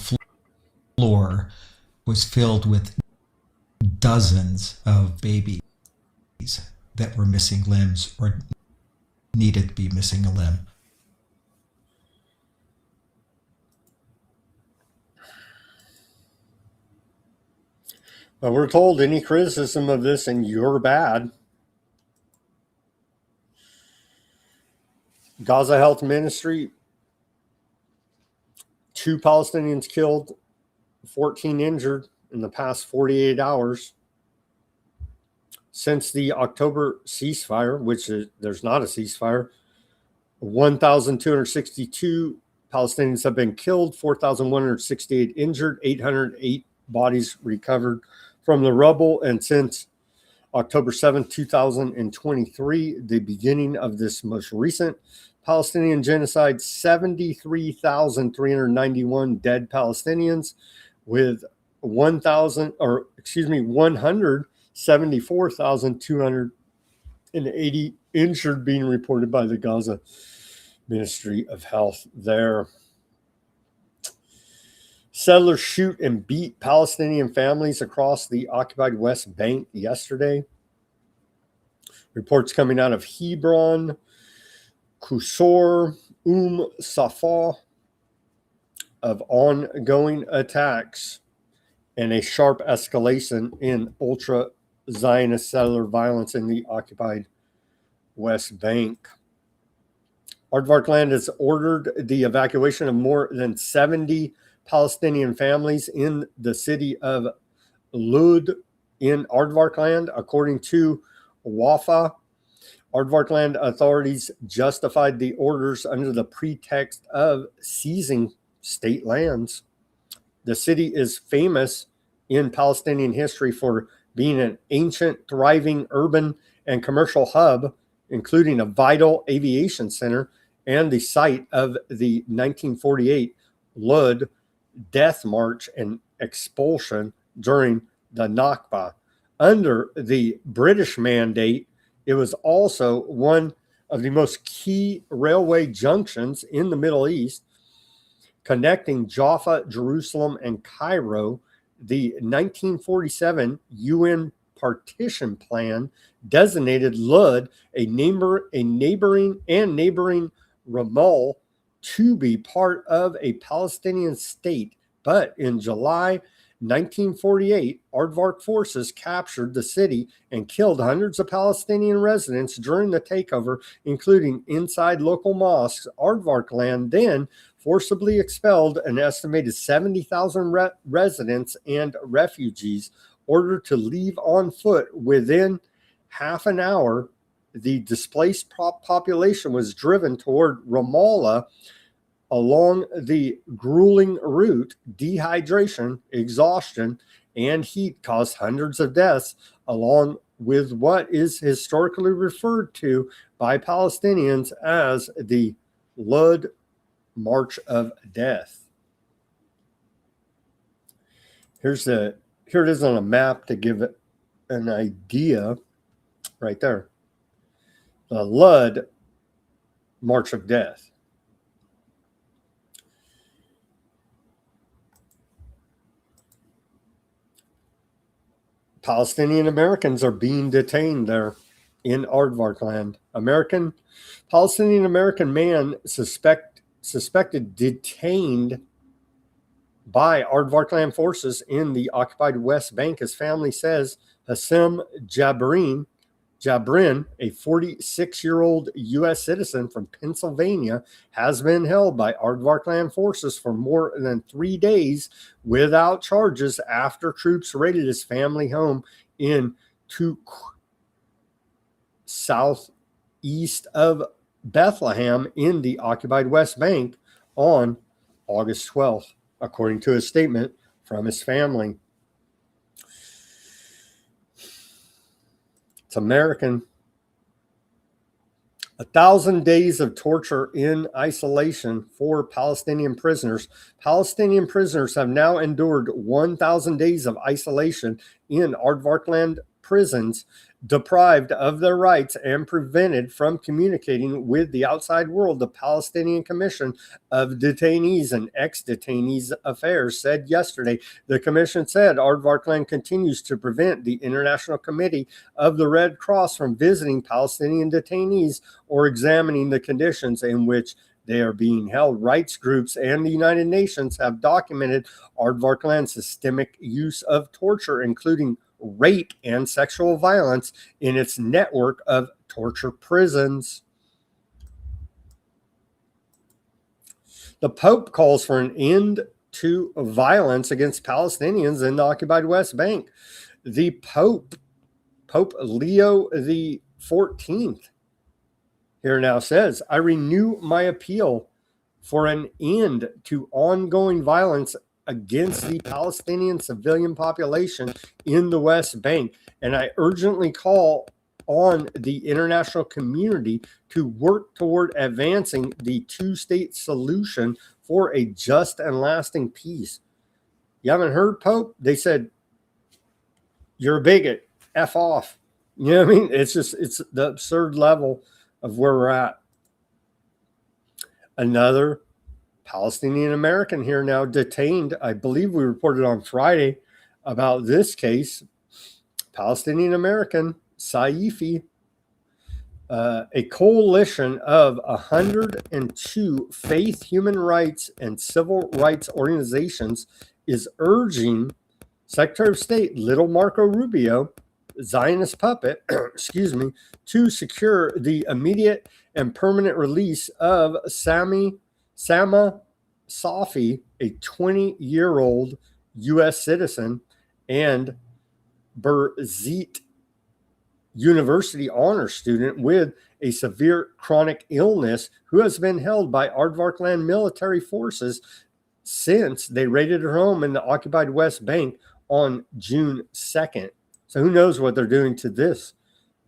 floor was filled with dozens of babies that were missing limbs or needed to be missing a limb. But we're told any criticism of this and you're bad. Gaza Health Ministry, 2 Palestinians killed, 14 injured in the past 48 hours. Since the October ceasefire, which there's not a ceasefire, 1,262 Palestinians have been killed, 4,168 injured, 808 bodies recovered from the rubble. And since October 7, 2023, the beginning of this most recent Palestinian genocide, 73,391 dead Palestinians, with 174,280 injured being reported by the Gaza Ministry of Health there. Settlers shoot and beat Palestinian families across the occupied West Bank yesterday. Reports coming out of Hebron, Qusor, Safa of ongoing attacks and a sharp escalation in ultra-Zionist settler violence in the occupied West Bank. Aardvark Land has ordered the evacuation of more than 70 Palestinian families in the city of Lud in Aardvark land, according to Wafa. Aardvark land authorities justified the orders under the pretext of seizing state lands. The city is famous in Palestinian history for being an ancient, thriving urban and commercial hub, including a vital aviation center and the site of the 1948 Lud death march and expulsion during the Nakba. Under the British mandate, it was also one of the most key railway junctions in the Middle East, connecting Jaffa, Jerusalem, and Cairo. The 1947 UN partition plan designated Lud a neighboring Ramallah to be part of a Palestinian state. But in July 1948, Aardvark forces captured the city and killed hundreds of Palestinian residents during the takeover, including inside local mosques. Aardvark land then forcibly expelled an estimated 70,000 residents and refugees, ordered to leave on foot within half an hour. The displaced population was driven toward Ramallah. Along the grueling route, dehydration, exhaustion, and heat caused hundreds of deaths, along with what is historically referred to by Palestinians as the Lud March of Death. Here it is on a map to give it an idea right there. The Lud March of Death. Palestinian Americans are being detained there in Aardvark land. Palestinian American man suspected detained by Aardvark land forces in the occupied West Bank. His family says Hassem Jabrin, a 46-year-old U.S. citizen from Pennsylvania, has been held by Aardvark land forces for more than 3 days without charges after troops raided his family home in Tuk, southeast of Bethlehem in the occupied West Bank on August 12th, according to a statement from his family. It's American. 1,000 days of torture in isolation for Palestinian prisoners. Palestinian prisoners have now endured 1,000 days of isolation in Aardvark land prisons, deprived of their rights and prevented from communicating with the outside world. The Palestinian Commission of Detainees and Ex-Detainees Affairs said yesterday. The commission said Aardvark land continues to prevent the International Committee of the Red Cross from visiting Palestinian detainees or examining the conditions in which they are being held. Rights groups and the United Nations have documented Aardvark land's systemic use of torture, including rape and sexual violence, in its network of torture prisons. The Pope calls for an end to violence against Palestinians in the occupied West Bank. The Pope Leo the 14th, here now says, I renew my appeal for an end to ongoing violence against the Palestinian civilian population in the West Bank, and I urgently call on the international community to work toward advancing the two-state solution for a just and lasting peace. You haven't heard, Pope? They said, you're a bigot. F off. You know what I mean? It's the absurd level of where we're at. Another Palestinian American here now detained. I believe we reported on Friday about this case. Palestinian American Saifi, a coalition of 102 faith, human rights, and civil rights organizations is urging Secretary of State Little Marco Rubio, Zionist puppet, to secure the immediate and permanent release of Sama Safi, a 20-year-old U.S. citizen and Bitchute University honor student with a severe chronic illness who has been held by Aardvarkland military forces since they raided her home in the occupied West Bank on June 2nd. So who knows what they're doing to this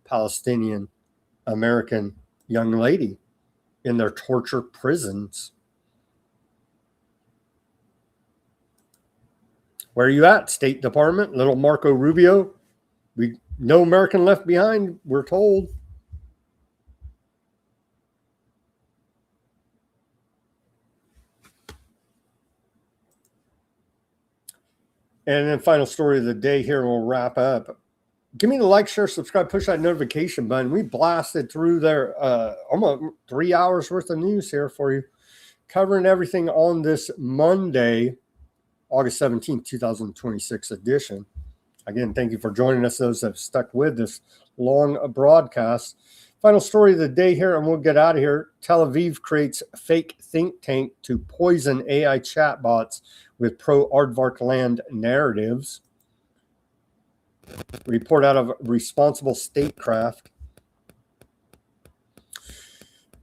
Palestinian American young lady in their torture prisons. Where are you at, State Department? Little Marco Rubio? No American left behind, we're told. And then final story of the day here, and we'll wrap up. Give me the like, share, subscribe, push that notification button. We blasted through there almost 3 hours worth of news here for you, covering everything on this Monday, August 17th, 2026 edition. Again, thank you for joining us, those that have stuck with this long broadcast. Final story of the day here, and we'll get out of here. Tel Aviv creates fake think tank to poison AI chatbots with pro-Aardvarkland narratives. Report out of Responsible Statecraft.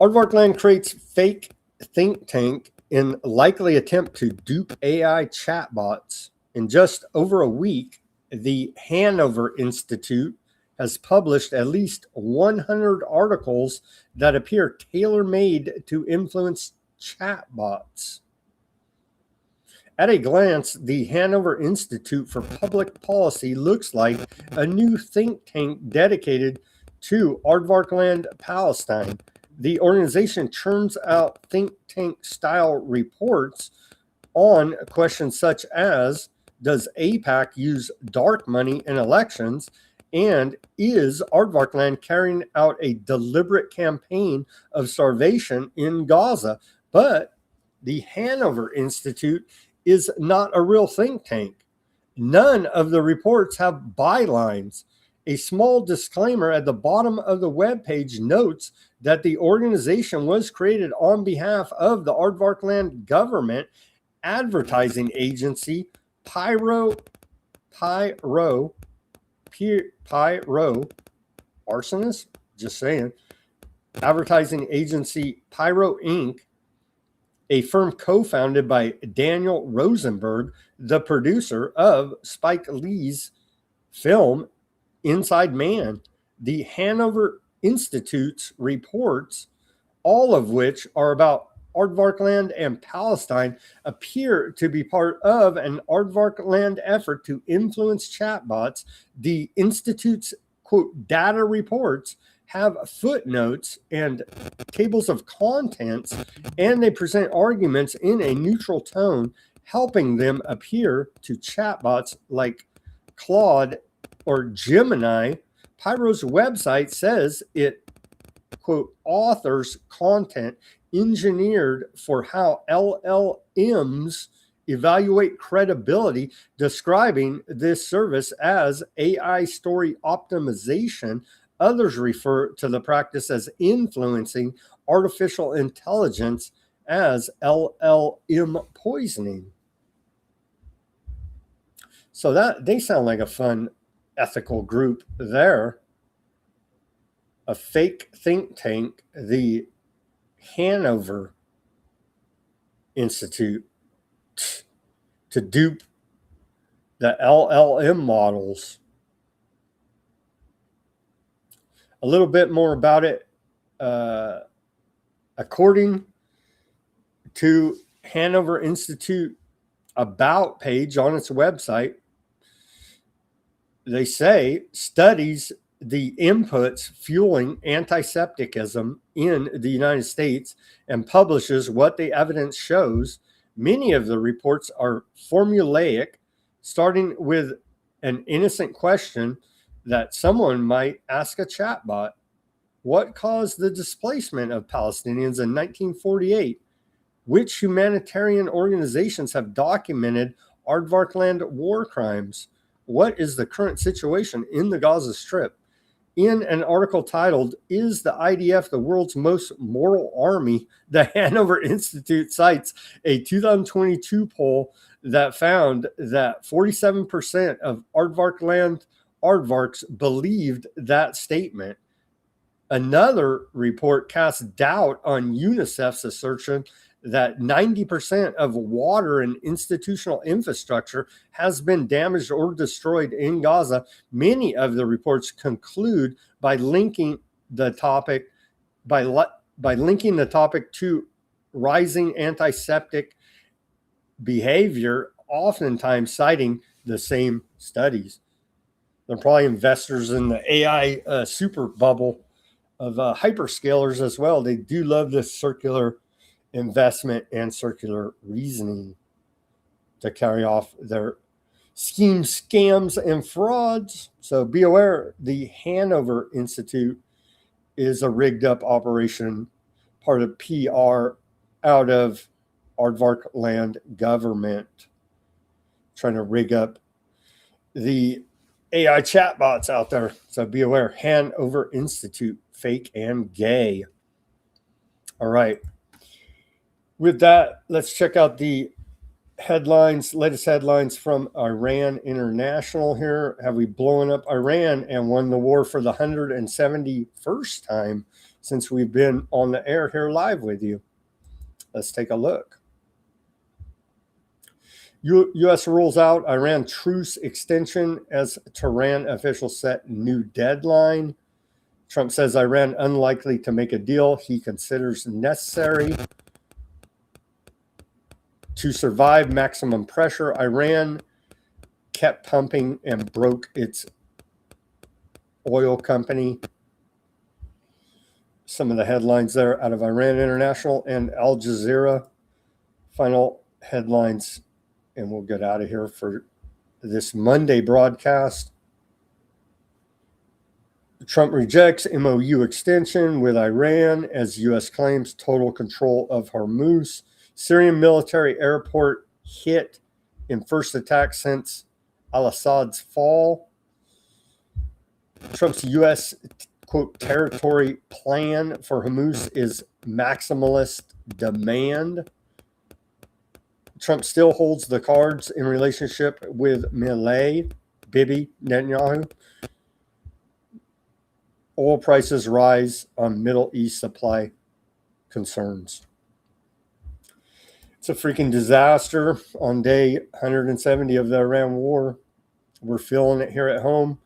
Aardvarkland creates fake think tank in likely attempt to dupe AI chatbots. In just over a week, the Hanover Institute has published at least 100 articles that appear tailor-made to influence chatbots. At a glance, the Hanover Institute for Public Policy looks like a new think tank dedicated to Aardvarkland, Palestine. The organization churns out think tank style reports on questions such as, does AIPAC use dark money in elections? And is Aardvarkland carrying out a deliberate campaign of starvation in Gaza? But the Hanover Institute is not a real think tank. None of the reports have bylines. A small disclaimer at the bottom of the webpage notes that the organization was created on behalf of the Aardvarkland government advertising agency Pyro Arsonist, just saying, advertising agency Pyro Inc., a firm co-founded by Daniel Rosenberg, the producer of Spike Lee's film Inside Man. The Hanover Institute's reports, all of which are about Aardvarkland and Palestine, appear to be part of an Aardvarkland effort to influence chatbots. The Institute's, quote, data reports have footnotes and tables of contents, and they present arguments in a neutral tone, helping them appear to chatbots like Claude or Gemini. Pyro's website says it, quote, authors content engineered for how LLMs evaluate credibility, describing this service as AI story optimization. Others refer to the practice as influencing artificial intelligence as LLM poisoning. So that they sound like a fun ethical group there. A fake think tank, the Hanover Institute, to dupe the LLM models. A little bit more about it. According to Hanover Institute about page on its website, they say studies the inputs fueling anti-Semitism in the United States and publishes what the evidence shows. Many of the reports are formulaic, starting with an innocent question that someone might ask a chatbot. What caused the displacement of Palestinians in 1948? Which humanitarian organizations have documented Aardvarkland war crimes? What is the current situation in the Gaza Strip? in an article titled, "Is the IDF the World's Most Moral Army?" The Hanover Institute cites a 2022 poll that found that 47% of Aardvark land aardvarks believed that statement. Another report casts doubt on UNICEF's assertion that 90% of water and institutional infrastructure has been damaged or destroyed in Gaza. Many of the reports conclude by linking the topic to rising antiseptic behavior, oftentimes citing the same studies. They're probably investors in the AI super bubble of hyperscalers as well. They do love this circular investment and circular reasoning to carry off their schemes, scams, and frauds. So be aware, the Hanover Institute is a rigged up operation, part of PR out of Aardvark land government, trying to rig up the AI chatbots out there. So be aware, Hanover Institute, fake and gay. All right. With that, let's check out the headlines, latest headlines from Iran International here. Have we blown up Iran and won the war for the 171st time since we've been on the air here live with you? Let's take a look. U.S. rules out Iran truce extension as Tehran officials set new deadline. Trump says Iran unlikely to make a deal he considers necessary to survive maximum pressure. Iran kept pumping and broke its oil company. Some of the headlines there out of Iran International and Al Jazeera. Final headlines, and we'll get out of here for this Monday broadcast. Trump rejects MOU extension with Iran as U.S. claims total control of Hormuz. Syrian military airport hit in first attack since al-Assad's fall. Trump's U.S. quote territory plan for Hormuz is maximalist demand. Trump still holds the cards in relationship with Milei, Bibi Netanyahu. Oil prices rise on Middle East supply concerns. It's a freaking disaster on day 170 of the Iran war. We're feeling it here at home.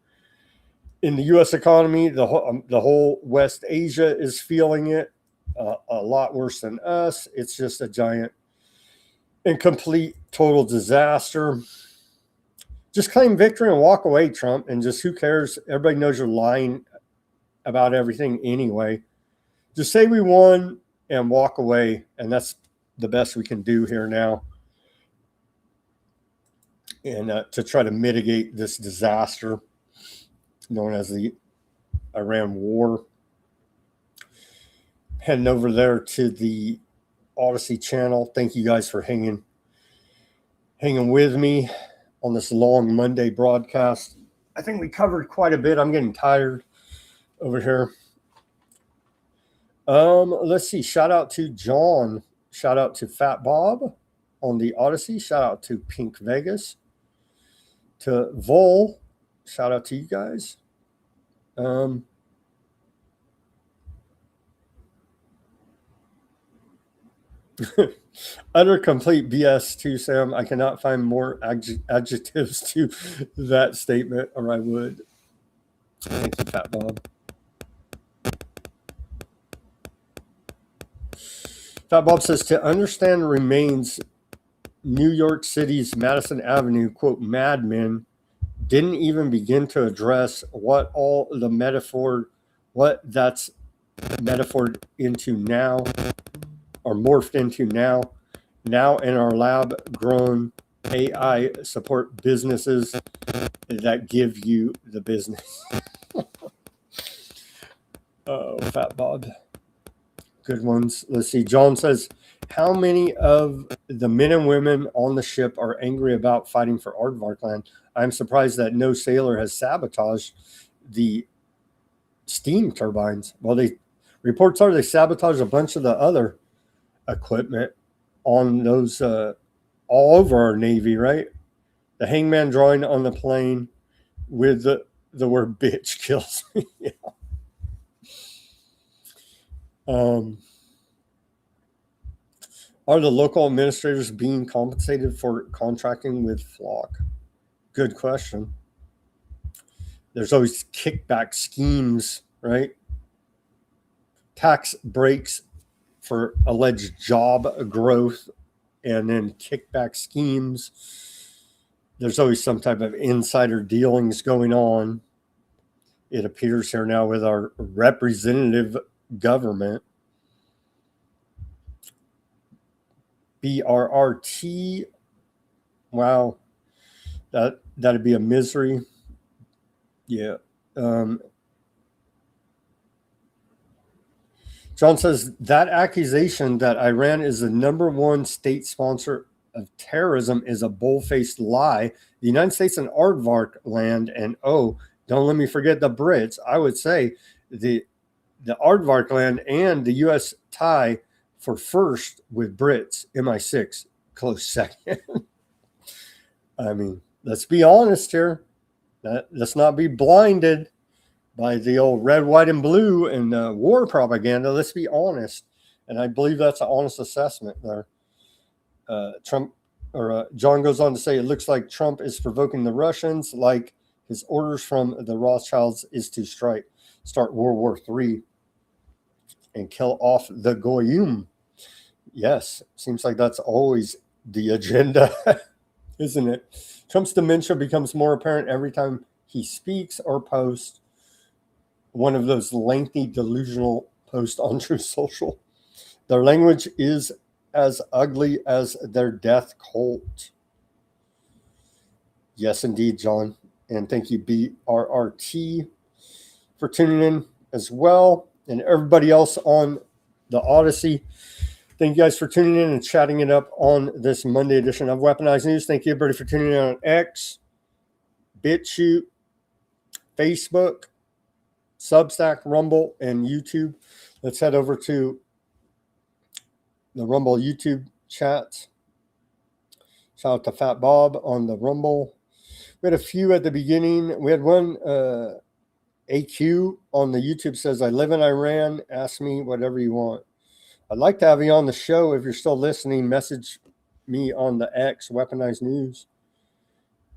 In the U.S. economy, the whole West Asia is feeling it a lot worse than us. It's just a giant and complete total disaster. Just claim victory and walk away, Trump, and just who cares? Everybody knows you're lying about everything anyway. Just say we won and walk away, and that's the best we can do here now, and to try to mitigate this disaster known as the Iran war. Heading over there to the Odysee channel. Thank you guys for hanging with me on this long Monday broadcast. I think we covered quite a bit. I'm getting tired over here. Let's see. Shout out to John. Shout out to Fat Bob on the Odysee. Shout out to Pink Vegas. To Vol. Shout out to you guys. Utter complete BS too, Sam. I cannot find more adjectives to that statement, or I would. Thank you, Fat Bob. Fat Bob says, to understand remains New York City's Madison Avenue, quote, madmen didn't even begin to address what that's metaphored into now, or morphed into now. Now in our lab grown AI support businesses that give you the business. Oh, Fat Bob. Good ones. Let's see. John says, how many of the men and women on the ship are angry about fighting for Aardvark land? I'm surprised that no sailor has sabotaged the steam turbines. Well, reports are they sabotaged a bunch of the other equipment on those all over our Navy, right? The hangman drawing on the plane with the word bitch kills me. Yeah. Are the local administrators being compensated for contracting with Flock? Good question. There's always kickback schemes, right? Tax breaks for alleged job growth, and then kickback schemes. There's always some type of insider dealings going on. It appears here now with our representative government. BRRT. Wow. That'd be a misery. Yeah. John says that accusation that Iran is the #1 state sponsor of terrorism is a bull-faced lie. The United States and Aardvark land, and don't let me forget the Brits. I would say the Aardvark land and the U.S. tie for first with Brits. MI6 close second. I mean, let's be honest here. Let's not be blinded by the old red, white, and blue and war propaganda. Let's be honest. And I believe that's an honest assessment there. John goes on to say, it looks like Trump is provoking the Russians, like his orders from the Rothschilds is to start World War III and kill off the Goyim. Yes, seems like that's always the agenda, isn't it? Trump's dementia becomes more apparent every time he speaks or posts one of those lengthy delusional posts on Truth Social. Their language is as ugly as their death cult. Yes, indeed, John. And thank you, BRRT, for tuning in as well. And everybody else on the Odysee. Thank you guys for tuning in and chatting it up on this Monday edition of Weaponized News. Thank you, everybody, for tuning in on X, Bitchute, Facebook, Substack, Rumble, and YouTube. Let's head over to the Rumble YouTube chat. Shout out to Fat Bob on the Rumble. We had a few at the beginning. We had one AQ on the YouTube says, I live in Iran. Ask me whatever you want. I'd like to have you on the show. If you're still listening, message me on the X, Weaponized News.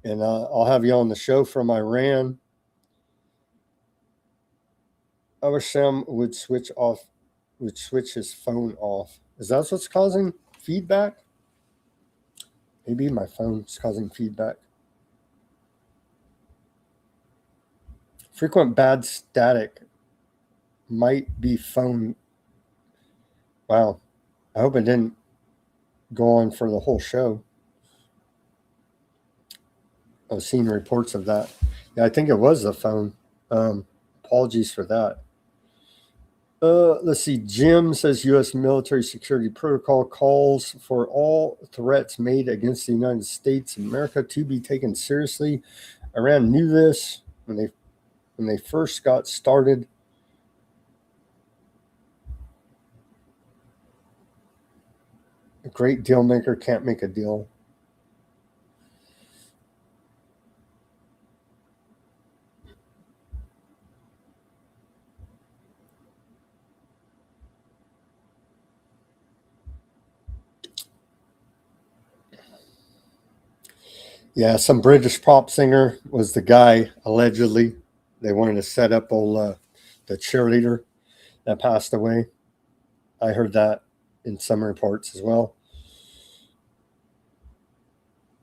And I'll have you on the show from Iran. I wish Sam would switch his phone off. Is that what's causing feedback? Maybe my phone's causing feedback. Frequent bad static might be phone. Wow. I hope it didn't go on for the whole show. I've seen reports of that. Yeah, I think it was the phone. Apologies for that. Let's see. Jim says U.S. military security protocol calls for all threats made against the United States of America to be taken seriously. Iran knew this when they first got started. A great deal maker can't make a deal. Yeah, some British pop singer was the guy, allegedly. They wanted to set up the cheerleader that passed away. I heard that in some reports as well.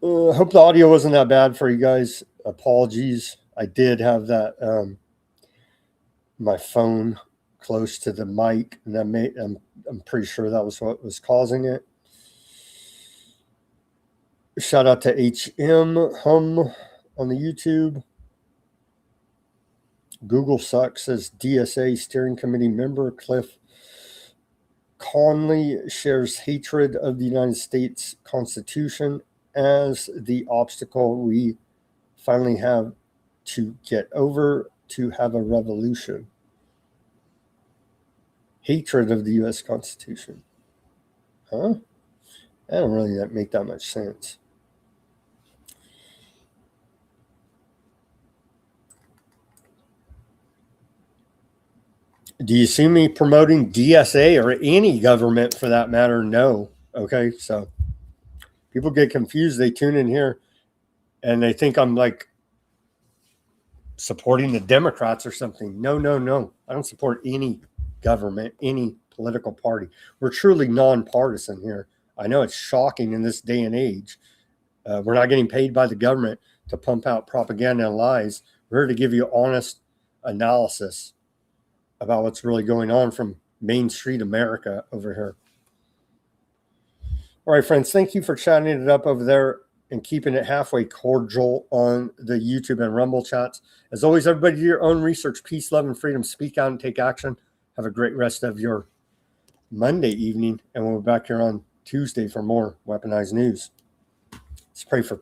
I hope the audio wasn't that bad for you guys. Apologies. I did have that my phone close to the mic, and I'm pretty sure that was what was causing it. Shout out to HM Hum on the YouTube. Google sucks, says DSA steering committee member Cliff Conley shares hatred of the United States Constitution as the obstacle we finally have to get over to have a revolution. hatred of the U.S. Constitution. Huh? That don't really make that much sense. Do you see me promoting DSA or any government for that matter? No. Okay, so people get confused. They tune in here and they think I'm like supporting the Democrats or something. No, no, no. I don't support any government, any political party. We're truly nonpartisan here. I know it's shocking in this day and age. We're not getting paid by the government to pump out propaganda and lies. We're here to give you honest analysis about what's really going on from Main Street America over here. All right, friends, thank you for chatting it up over there and keeping it halfway cordial on the YouTube and Rumble chats. As always, everybody do your own research. Peace, love, and freedom. Speak out and take action. Have a great rest of your Monday evening, and we'll be back here on Tuesday for more Weaponized News. Let's pray for